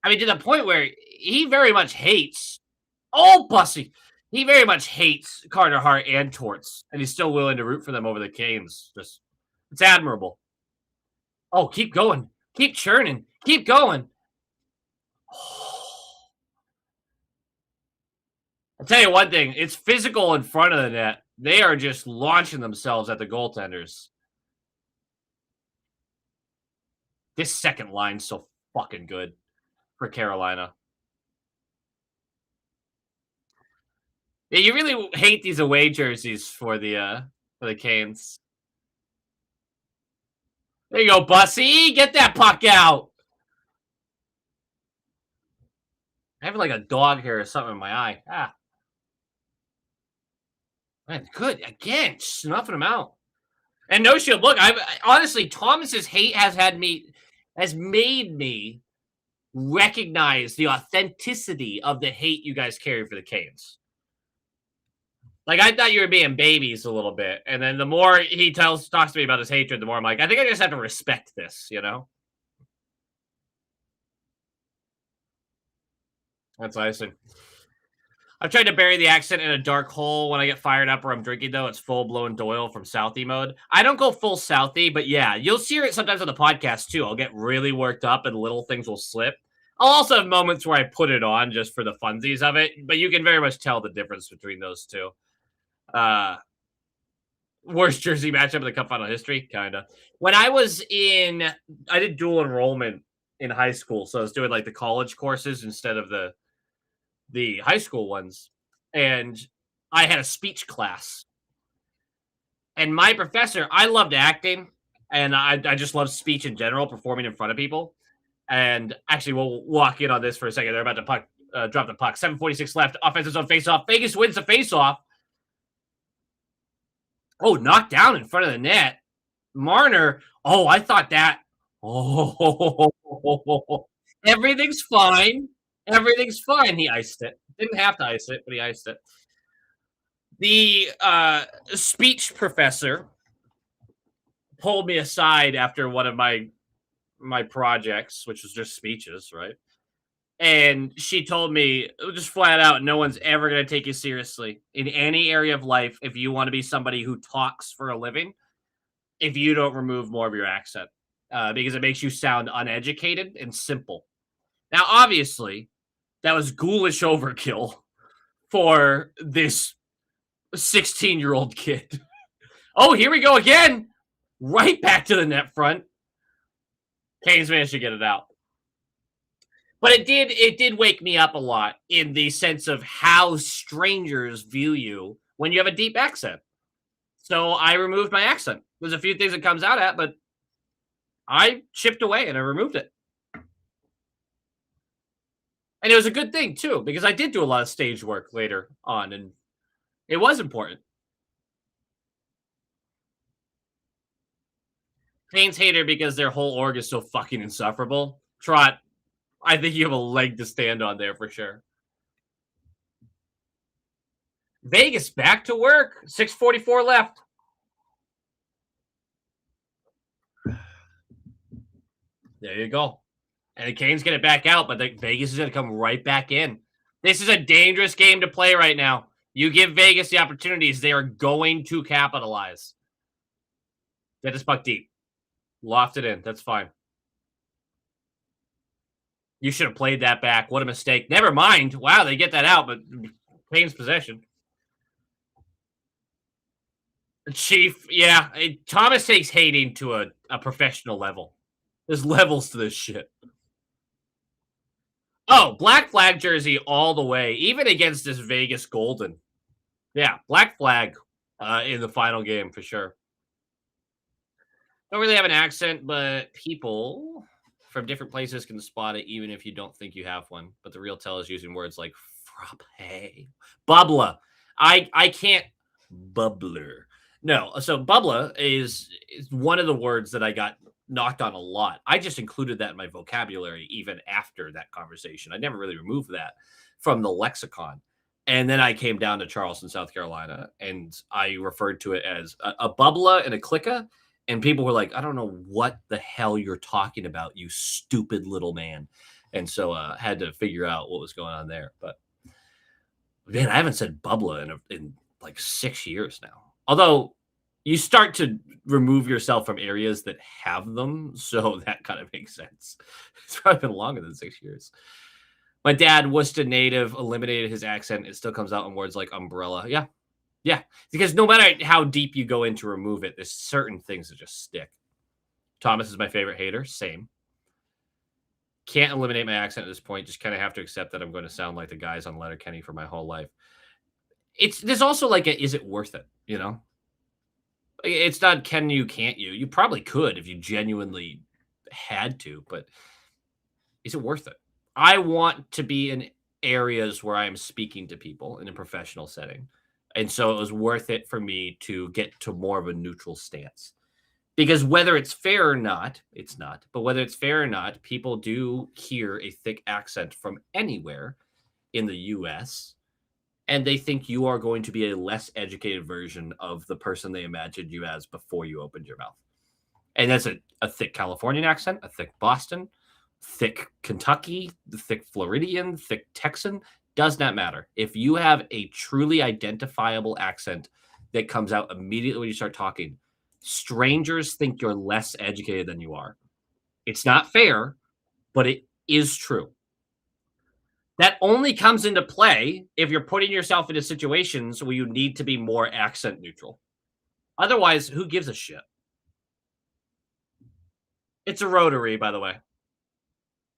I mean, to the point where he very much hates, oh, Bussy, he very much hates Carter Hart and Torts, and he's still willing to root for them over the Canes. Just, it's admirable. Oh, keep going. Keep churning. Keep going. I'll tell you one thing. It's physical in front of the net. They are just launching themselves at the goaltenders. This second line's so fucking good for Carolina. Yeah, you really hate these away jerseys for the Canes. There you go, Bussy. Get that puck out. I have like a dog hair or something in my eye. Ah, man, good. Again, snuffing them out. And no shield. Look, honestly, Thomas's hate has made me recognize the authenticity of the hate you guys carry for the Canes. Like I thought you were being babies a little bit, and then the more he talks to me about his hatred, the more I'm like, I think I just have to respect this, you know? That's icing. I've tried to bury the accent in a dark hole when I get fired up or I'm drinking, though. It's full blown Doyle from Southie mode. I don't go full Southie, but yeah, you'll hear it sometimes on the podcast too. I'll get really worked up and little things will slip. I'll also have moments where I put it on just for the funsies of it, but you can very much tell the difference between those two. Uh, Worst jersey matchup in the Cup final history, kind of. When I did dual enrollment in high school, so I was doing like the college courses instead of the high school ones, and I had a speech class. And my professor, I loved acting, and I just love speech in general, performing in front of people. And actually, we'll walk in on this for a second. They're about to drop the puck. 7:46 left. Offensive zone face-off. Vegas wins the face-off. Oh, knocked down in front of the net. Marner. Oh, I thought that. Oh, everything's fine. Everything's fine. He iced it. Didn't have to ice it, but he iced it. The speech professor pulled me aside after one of my projects, which was just speeches, right? And she told me just flat out, no one's ever going to take you seriously in any area of life if you want to be somebody who talks for a living, if you don't remove more of your accent, because it makes you sound uneducated and simple. Now, obviously, that was ghoulish overkill for this 16-year-old kid. Oh, here we go again. Right back to the net front. Canes managed to get it out. But it did wake me up a lot in the sense of how strangers view you when you have a deep accent. So I removed my accent. There's a few things it comes out at, but I chipped away and I removed it. And it was a good thing too, because I did do a lot of stage work later on, and it was important. Canes hater because their whole org is so fucking insufferable. Trot, I think you have a leg to stand on there for sure. Vegas back to work. 6:44 left. There you go. And the Canes get it back out, but Vegas is going to come right back in. This is a dangerous game to play right now. You give Vegas the opportunities, they are going to capitalize. Get this puck deep. Loft it in. That's fine. You should have played that back. What a mistake. Never mind. Wow, they get that out, but Canes possession. Chief, yeah. Thomas takes hating to a professional level. There's levels to this shit. Oh, black flag jersey all the way, even against this Vegas Golden. Yeah, black flag in the final game for sure. Don't really have an accent, but people from different places can spot it even if you don't think you have one. But the real tell is using words like frappe, bubbler. I can't bubbler. No, so bubbler is one of the words that I got knocked on a lot. I just included that in my vocabulary even after that conversation. I never really removed that from the lexicon. And then I came down to Charleston, South Carolina, and I referred to it as a bubbler and a clicker. And people were like, I don't know what the hell you're talking about, you stupid little man. And so I had to figure out what was going on there. But man, I haven't said bubbler in like 6 years now. Although you start to remove yourself from areas that have them. So that kind of makes sense. It's probably been longer than 6 years. My dad, Worcester native, eliminated his accent. It still comes out in words like umbrella. Yeah. Yeah. Because no matter how deep you go in to remove it, there's certain things that just stick. Thomas is my favorite hater. Same. Can't eliminate my accent at this point. Just kind of have to accept that I'm going to sound like the guys on Letterkenny for my whole life. There's also like is it worth it? You know? It's not can you, can't you? You probably could if you genuinely had to, but is it worth it? I want to be areas where I'm speaking to people in a professional setting. And so it was worth it for me to get to more of a neutral stance. Because whether it's fair or not, it's not, but whether it's fair or not, people do hear a thick accent from anywhere in the US, and they think you are going to be a less educated version of the person they imagined you as before you opened your mouth. And that's a thick Californian accent, a thick Boston, thick Kentucky, thick Floridian, thick Texan, does not matter. If you have a truly identifiable accent that comes out immediately when you start talking, strangers think you're less educated than you are. It's not fair, but it is true. That only comes into play if you're putting yourself into situations where you need to be more accent neutral. Otherwise, who gives a shit? It's a rotary, by the way.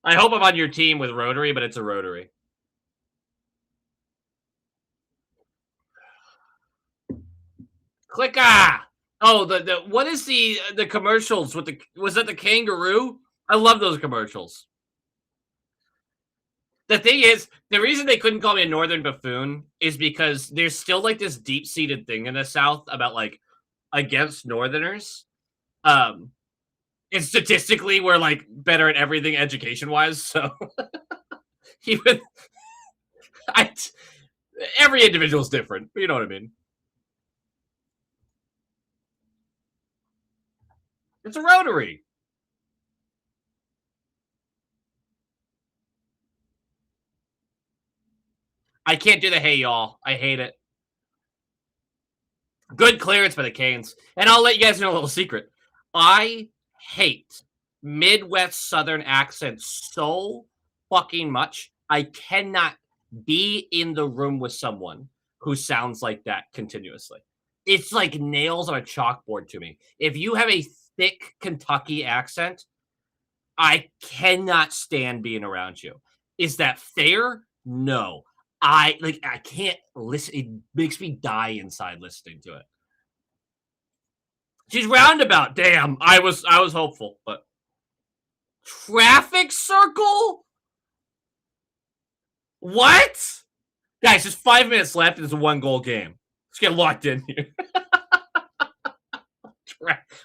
I hope I'm on your team with rotary, but it's a rotary. Clicka! Oh, the what is the commercials with the was that the kangaroo? I love those commercials. The thing is, the reason they couldn't call me a northern buffoon is because there's still like this deep-seated thing in the South about like against northerners. Um and statistically we're like better at everything education-wise, so even I every individual's different. You know what I mean? It's a rotary. I can't do the hey y'all. I hate it. Good clearance by the Canes. And I'll let you guys know a little secret. I hate Midwest Southern accents so fucking much. I cannot be in the room with someone who sounds like that continuously. It's like nails on a chalkboard to me. If you have a thick Kentucky accent, I cannot stand being around you. Is that fair? No. I can't listen. It makes me die inside listening to it. She's roundabout. Damn. I was hopeful, but traffic circle? What? Guys, just 5 minutes left. It's a 1-goal game. Let's get locked in here.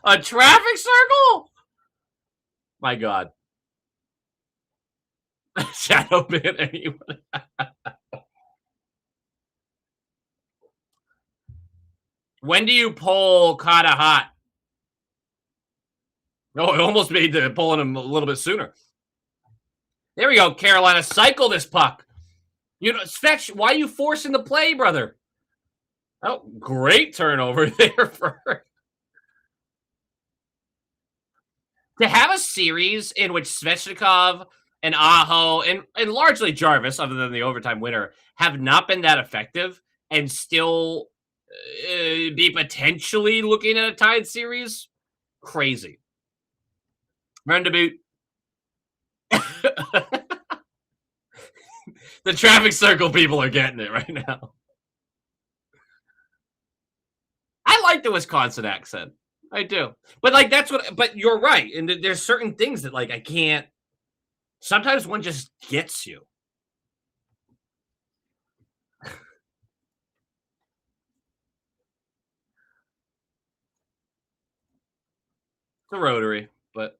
A traffic circle? My God. Shadow ban anyone. When do you pull Kata hot? Oh, it almost made the pulling him a little bit sooner. There we go, Carolina. Cycle this puck. You know, Fetch, why are you forcing the play, brother? Oh, great turnover there for her. To have a series in which Svechnikov and Aho and largely Jarvis, other than the overtime winner, have not been that effective and still be potentially looking at a tied series, crazy. Run to boot. The traffic circle people are getting it right now. I like the Wisconsin accent. I do. But like that's what but you're right. And there's certain things that like I can't sometimes one just gets you. It's a rotary, but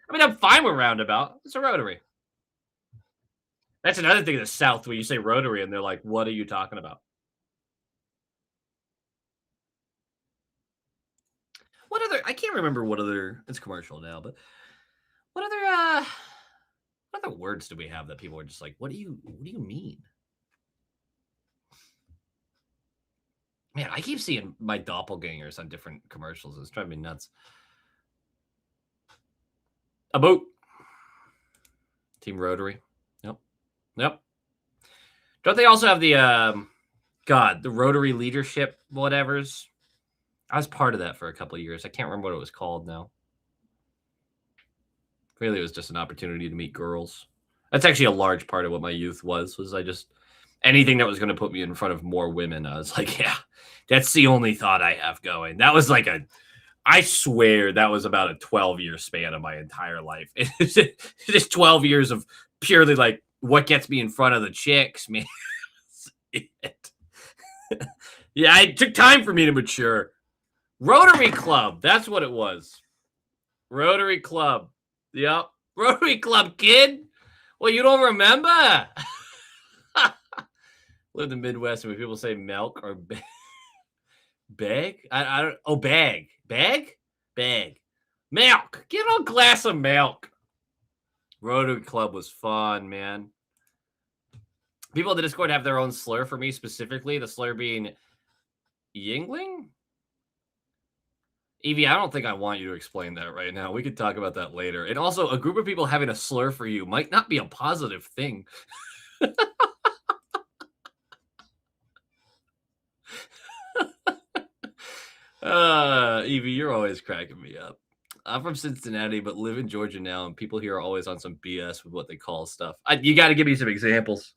I mean I'm fine with roundabout. It's a rotary. That's another thing in the South where you say rotary and they're like, what are you talking about? What other I can't remember what other it's commercial now, but what other words do we have that people are just like, what do you mean? Man, I keep seeing my doppelgangers on different commercials. It's driving me nuts. A boat. Team Rotary. Yep. Yep. Don't they also have the the Rotary leadership whatevers? I was part of that for a couple of years. I can't remember what it was called now. Really, it was just an opportunity to meet girls. That's actually a large part of what my youth was I just anything that was going to put me in front of more women. I was like, yeah, that's the only thought I have going. That was like I swear that was about a 12-year span of my entire life. It's just 12 years of purely like, what gets me in front of the chicks, man. Yeah, it took time for me to mature. Rotary Club, that's what it was. Rotary Club. Yep. Rotary Club, kid. Well, you don't remember? Live in the Midwest where people say milk or bag. I don't. Oh, bag. Bag. Milk. Get a glass of milk. Rotary Club was fun, man. People in the Discord have their own slur for me specifically. The slur being Yingling. Evie, I don't think I want you to explain that right now. We could talk about that later. And also, a group of people having a slur for you might not be a positive thing. Evie, you're always cracking me up. I'm from Cincinnati, but live in Georgia now, and people here are always on some BS with what they call stuff. You got to give me some examples.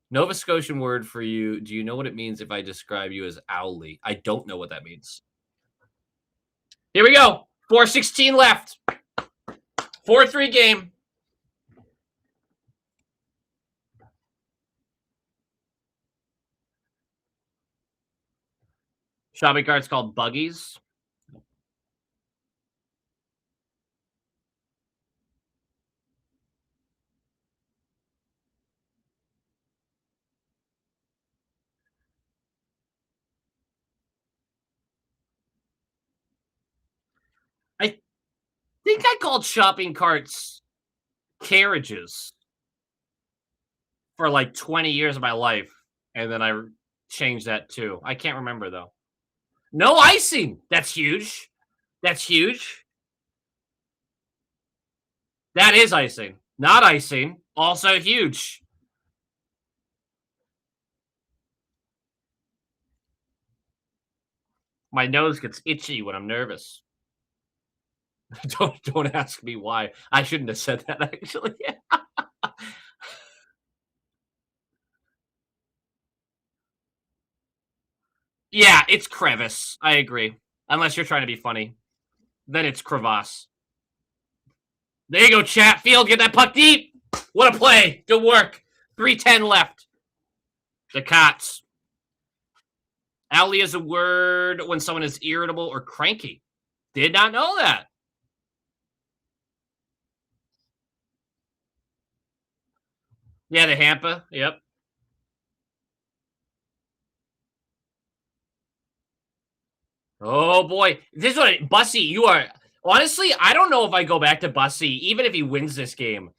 Nova Scotian word for you. Do you know what it means if I describe you as owly? I don't know what that means. Here we go. 4:16 left. 4-3 game. Shopping carts called buggies. I think I called shopping carts carriages for like 20 years of my life, and then I changed that too. I can't remember though. No icing. That's huge. That's huge. That is icing. Not icing. Also huge. My nose gets itchy when I'm nervous. Don't ask me why. I shouldn't have said that actually. Yeah, it's crevice. I agree. Unless you're trying to be funny. Then it's crevasse. There you go, Chatfield. Get that puck deep. What a play. Good work. 3:10 left. The Cots. Owly is a word when someone is irritable or cranky. Did not know that. Yeah, the hampa. Yep. Oh boy, this is what Bussy. You are honestly. I don't know if I go back to Bussy, even if he wins this game.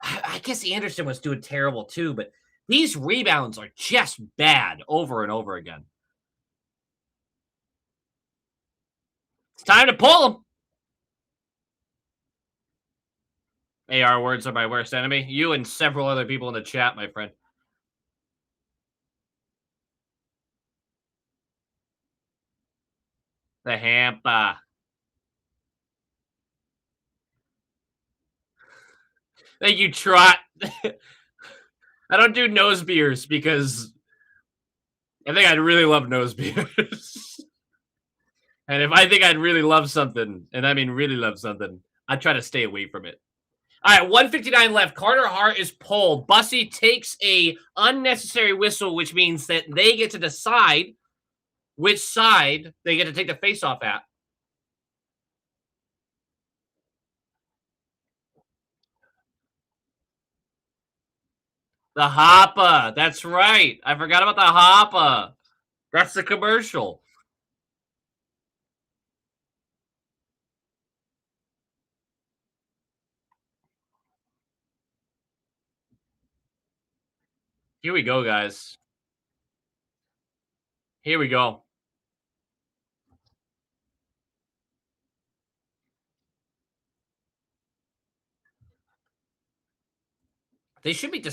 I guess Anderson was doing terrible too, but these rebounds are just bad over and over again. It's time to pull him. AR words are my worst enemy. You and several other people in the chat, my friend. The hampa. Thank you, Trot. I don't do nose beers because I think I'd really love nose beers. And if I think I'd really love something, and I mean really love something, I'd try to stay away from it. All right, 159 left. Carter Hart is pulled. Bussy takes a unnecessary whistle, which means that they get to decide which side they get to take the face-off at. The Hoppa. That's right. I forgot about the Hoppa. That's the commercial. Here we go, guys. Here we go. They should be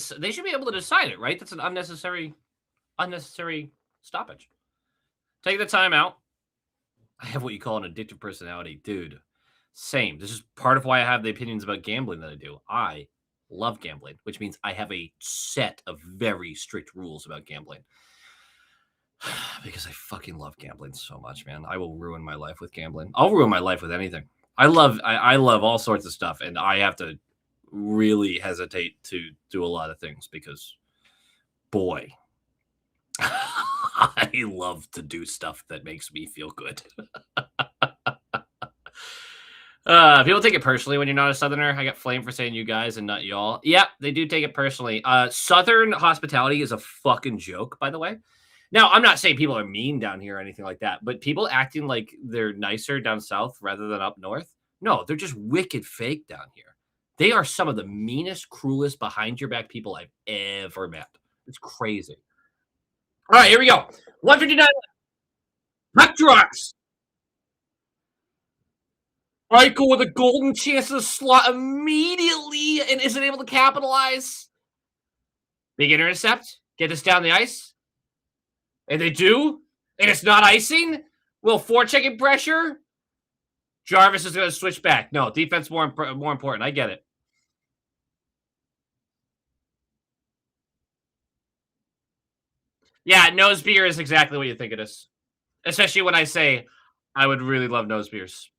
able to decide it, right? That's an unnecessary stoppage. Take the timeout. I have what you call an addictive personality, dude. Same. This is part of why I have the opinions about gambling that I do. I love gambling, which means I have a set of very strict rules about gambling. Because I fucking love gambling so much, man. I will ruin my life with gambling. I'll ruin my life with anything. I love all sorts of stuff, and I have to really hesitate to do a lot of things because, boy, I love to do stuff that makes me feel good. People take it personally when you're not a Southerner. I got flamed for saying you guys and not y'all. Yeah, they do take it personally. Southern hospitality is a fucking joke, by the way. Now, I'm not saying people are mean down here or anything like that, but people acting like they're nicer down south rather than up north. No, they're just wicked fake down here. They are some of the meanest, cruelest, behind your back people I've ever met. It's crazy. All right, here we go. 159 Hot Trucks. Eichel with a golden chance to slot immediately and isn't able to capitalize. Big intercept. Get this down the ice. And they do. And it's not icing. Little forechecking pressure. Jarvis is going to switch back. No, defense more important. I get it. Yeah, nose beer is exactly what you think it is. Especially when I say I would really love nose beers.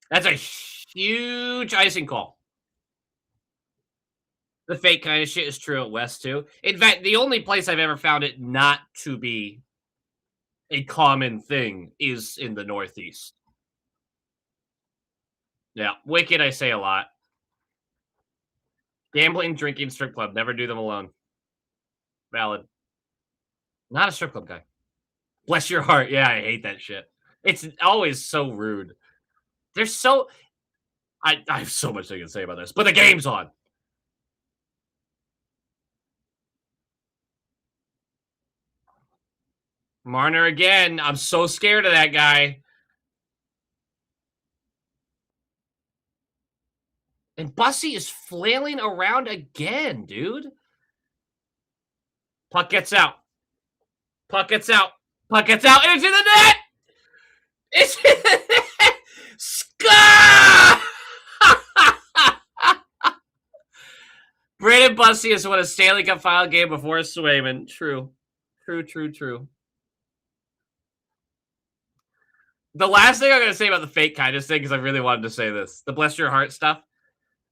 That's a huge icing call. The fake kind of shit is true at West too. In fact, the only place I've ever found it not to be a common thing is in the Northeast. Yeah, Wicked, I say a lot. Gambling, drinking, strip club. Never do them alone. Valid. Not a strip club guy. Bless your heart. Yeah, I hate that shit. It's always so rude. They're so. I have so much I can say about this, but the game's on. Marner again. I'm so scared of that guy. And Bussy is flailing around again, dude. Puck gets out. Puck gets out. Puck gets out. And it's in the net. It's in the net. Score! Brandon Bussy has won a Stanley Cup final game before Swayman. True. True. The last thing I'm going to say about the fake kindness thing, because I really wanted to say this, the bless your heart stuff.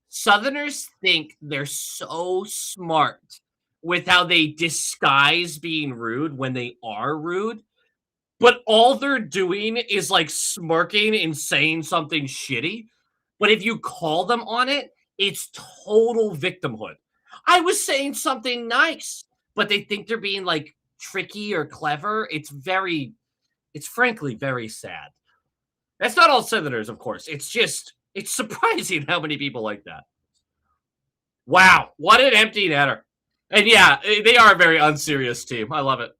Southerners think they're so smart with how they disguise being rude when they are rude, but all they're doing is like smirking and saying something shitty. But if you call them on it, it's total victimhood. I was saying something nice, but they think they're being like tricky or clever. It's frankly very sad. That's not all Southerners, of course. It's surprising how many people like that. Wow, what an empty netter. And yeah, they are a very unserious team. I love it.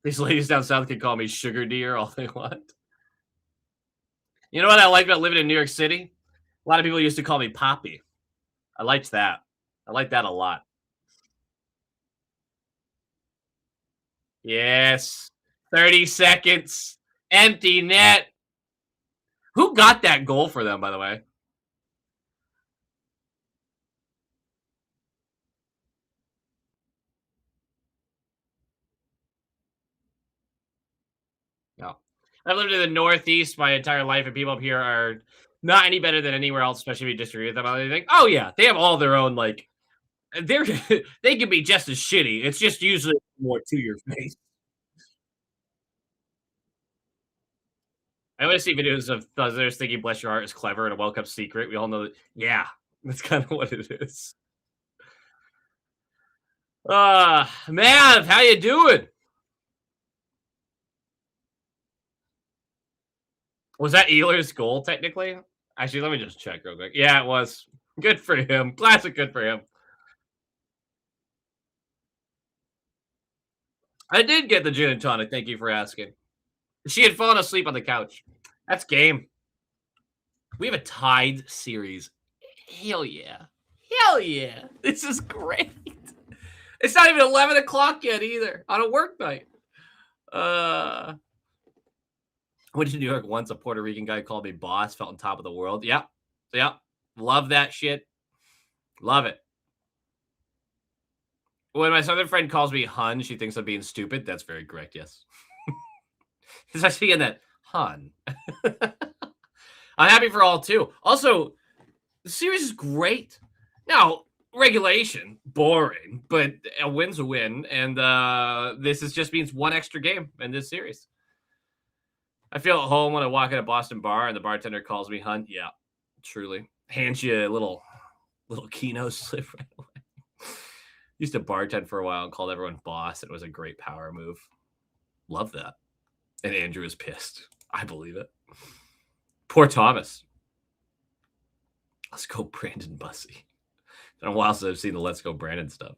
These ladies down south can call me sugar deer all they want. You know what I like about living in New York City? A lot of people used to call me Poppy. I liked that. I like that a lot. Yes. 30 seconds. Empty net. Who got that goal for them, by the way? No. I've lived in the Northeast my entire life, and people up here are not any better than anywhere else, especially if you disagree with them on anything. Oh, yeah. They have all their own, like, they're they can be just as shitty. It's just usually more to your face. I always see videos of others thinking "Bless Your Heart" is clever and a welcome secret. We all know that. Yeah, that's kind of what it is. Man, how you doing? Was that Ehlers' goal technically? Actually, let me just check real quick. Yeah, it was. Good for him. Classic. Good for him. I did get the gin and tonic. Thank you for asking. She had fallen asleep on the couch. That's game. We have a tied series. Hell yeah. Hell yeah. This is great. It's not even 11 o'clock yet either on a work night. Went to New York once. A Puerto Rican guy called me boss. Felt on top of the world. Yep. Yep. Love that shit. Love it. When my southern friend calls me hun, she thinks I'm being stupid. That's very correct. Yes. Especially in that hun. I'm happy for all too. Also, the series is great. Now, regulation, boring, but a win's a win, and this just means one extra game in this series. I feel at home when I walk in a Boston bar and the bartender calls me hun. Yeah, truly. Hands you a little Keno slip right away. Used to bartend for a while and called everyone boss. It was a great power move. Love that. And Andrew is pissed. I believe it. Poor Thomas. Let's go, Brandon Bussey. It's been a while since I've seen the Let's Go Brandon stuff.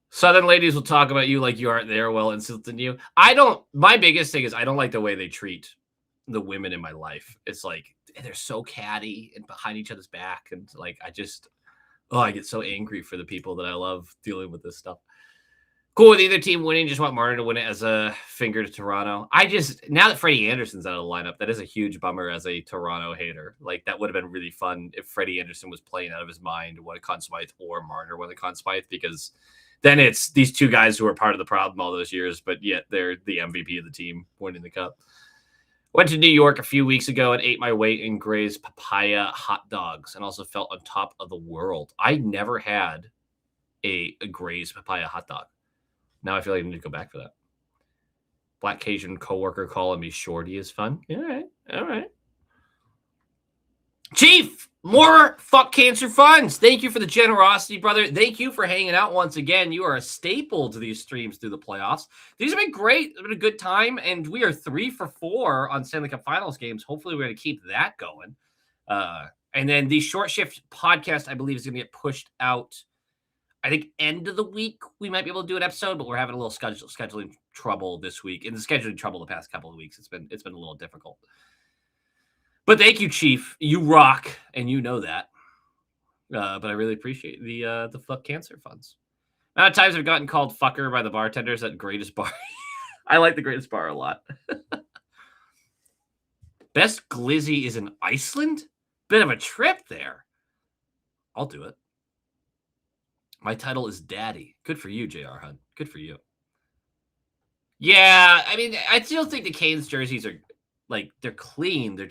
Southern ladies will talk about you like you aren't there while insulting you. My biggest thing is I don't like the way they treat the women in my life. It's like they're so catty and behind each other's back. And like, I get so angry for the people that I love dealing with this stuff. Cool with either team winning. Just want Martin to win it as a finger to Toronto. Now that Freddie Anderson's out of the lineup, that is a huge bummer as a Toronto hater. Like, that would have been really fun if Freddie Anderson was playing out of his mind, won a Conn Smythe, or Marner won the Conn Smythe, because then it's these two guys who are part of the problem all those years, but yet they're the MVP of the team winning the cup. Went to New York a few weeks ago and ate my weight in Gray's papaya hot dogs and also felt on top of the world. I never had a Gray's papaya hot dog. Now I feel like I need to go back for that. Black Cajun coworker calling me shorty is fun. All right. Chief, more fuck cancer funds. Thank you for the generosity, brother. Thank you for hanging out once again. You are a staple to these streams through the playoffs. These have been great. It's been a good time, and we are 3 for 4 on Stanley Cup Finals games. Hopefully, we're going to keep that going. And then the short shift podcast, I believe, is going to get pushed out. I think end of the week we might be able to do an episode, but we're having a little scheduling trouble this week. And the scheduling trouble the past couple of weeks, it's been a little difficult. But thank you, Chief. You rock, and you know that. But I really appreciate the fuck cancer funds. Amount of times I've gotten called fucker by the bartenders at Greatest Bar. I like the Greatest Bar a lot. Best glizzy is in Iceland? Bit of a trip there. I'll do it. My title is Daddy. Good for you, JR Hunt. Good for you. Yeah, I mean, I still think the Canes jerseys are, like, they're clean. They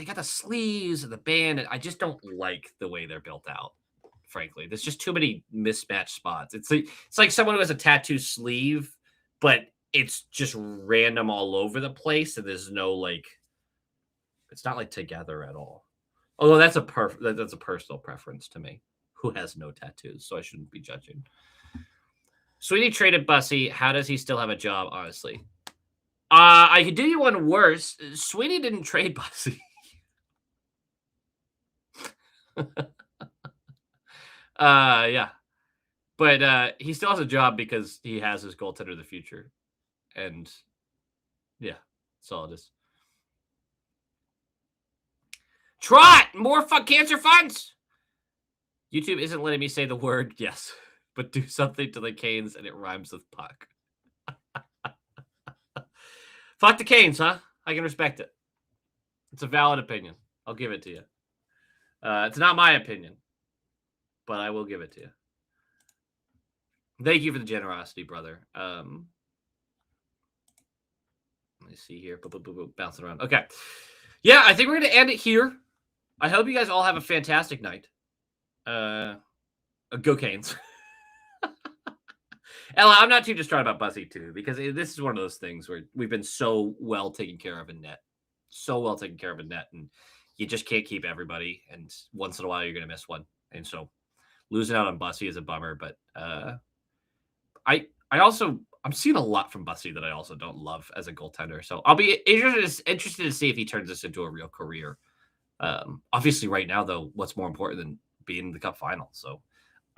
got the sleeves and the band, and I just don't like the way they're built out, frankly. There's just too many mismatched spots. It's like someone who has a tattoo sleeve, but it's just random all over the place, and there's no, like, it's not, like, together at all. Although that's a personal preference to me, who has no tattoos, so I shouldn't be judging. Sweeney traded Bussey. How does he still have a job, honestly? I could do you one worse. Sweeney didn't trade Bussey. Yeah. But he still has a job because he has his goaltender of the future. And yeah, that's all it is. Trot! More fuck cancer funds! YouTube isn't letting me say the word yes, but do something to the Canes and it rhymes with puck. Fuck the Canes, huh? I can respect it. It's a valid opinion. I'll give it to you. It's not my opinion, but I will give it to you. Thank you for the generosity, brother. Let me see here. Bouncing around. Okay. Yeah, I think we're going to end it here. I hope you guys all have a fantastic night. Go Canes. Ella, I'm not too distraught about Bussey, too, because this is one of those things where we've been so well taken care of in net. So well taken care of in net, and you just can't keep everybody, and once in a while you're going to miss one. And so losing out on Bussey is a bummer, but I'm seeing a lot from Bussey that I also don't love as a goaltender. So I'll be interested to see if he turns this into a real career. Obviously right now, though, what's more important than being in the cup final? So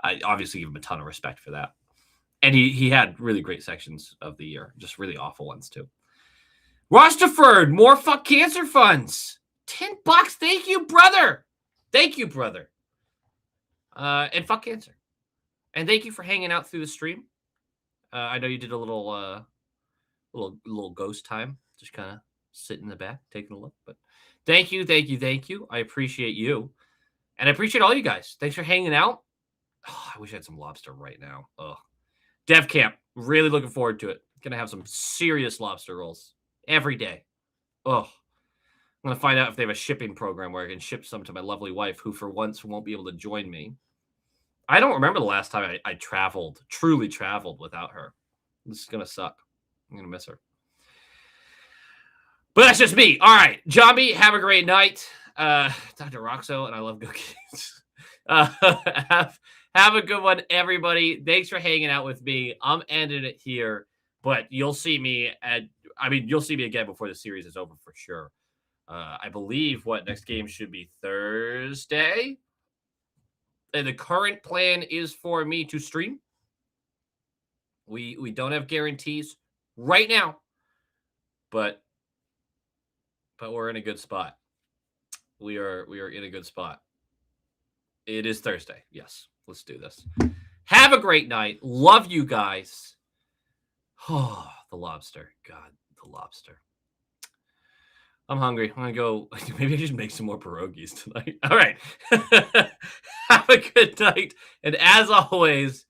I obviously give him a ton of respect for that. And he had really great sections of the year, just really awful ones too. Rosterford, more fuck cancer funds. $10. Thank you, brother. Thank you, brother. And fuck cancer. And thank you for hanging out through the stream. I know you did a little ghost time, just kind of sitting in the back, taking a look. But thank you. I appreciate you. And I appreciate all you guys. Thanks for hanging out. Oh, I wish I had some lobster right now. Dev Camp, really looking forward to it. Gonna have some serious lobster rolls every day. Oh, I'm gonna find out if they have a shipping program where I can ship some to my lovely wife, who for once won't be able to join me. I don't remember the last time I traveled, truly traveled without her. This is gonna suck. I'm gonna miss her. But that's just me. All right, Jambi, have a great night. Dr. Roxo, and I love cookies. Have a good one, everybody. Thanks for hanging out with me. I'm ending it here, but you'll see me you'll see me again before the series is over for sure. I believe next game should be Thursday. And the current plan is for me to stream. We don't have guarantees right now, but we're in a good spot. We are in a good spot. It is Thursday. Yes, let's do this. Have a great night. Love you guys. Oh, the lobster. God, the lobster. I'm hungry. I'm going to go. Maybe I should make some more pierogies tonight. All right. Have a good night. And as always,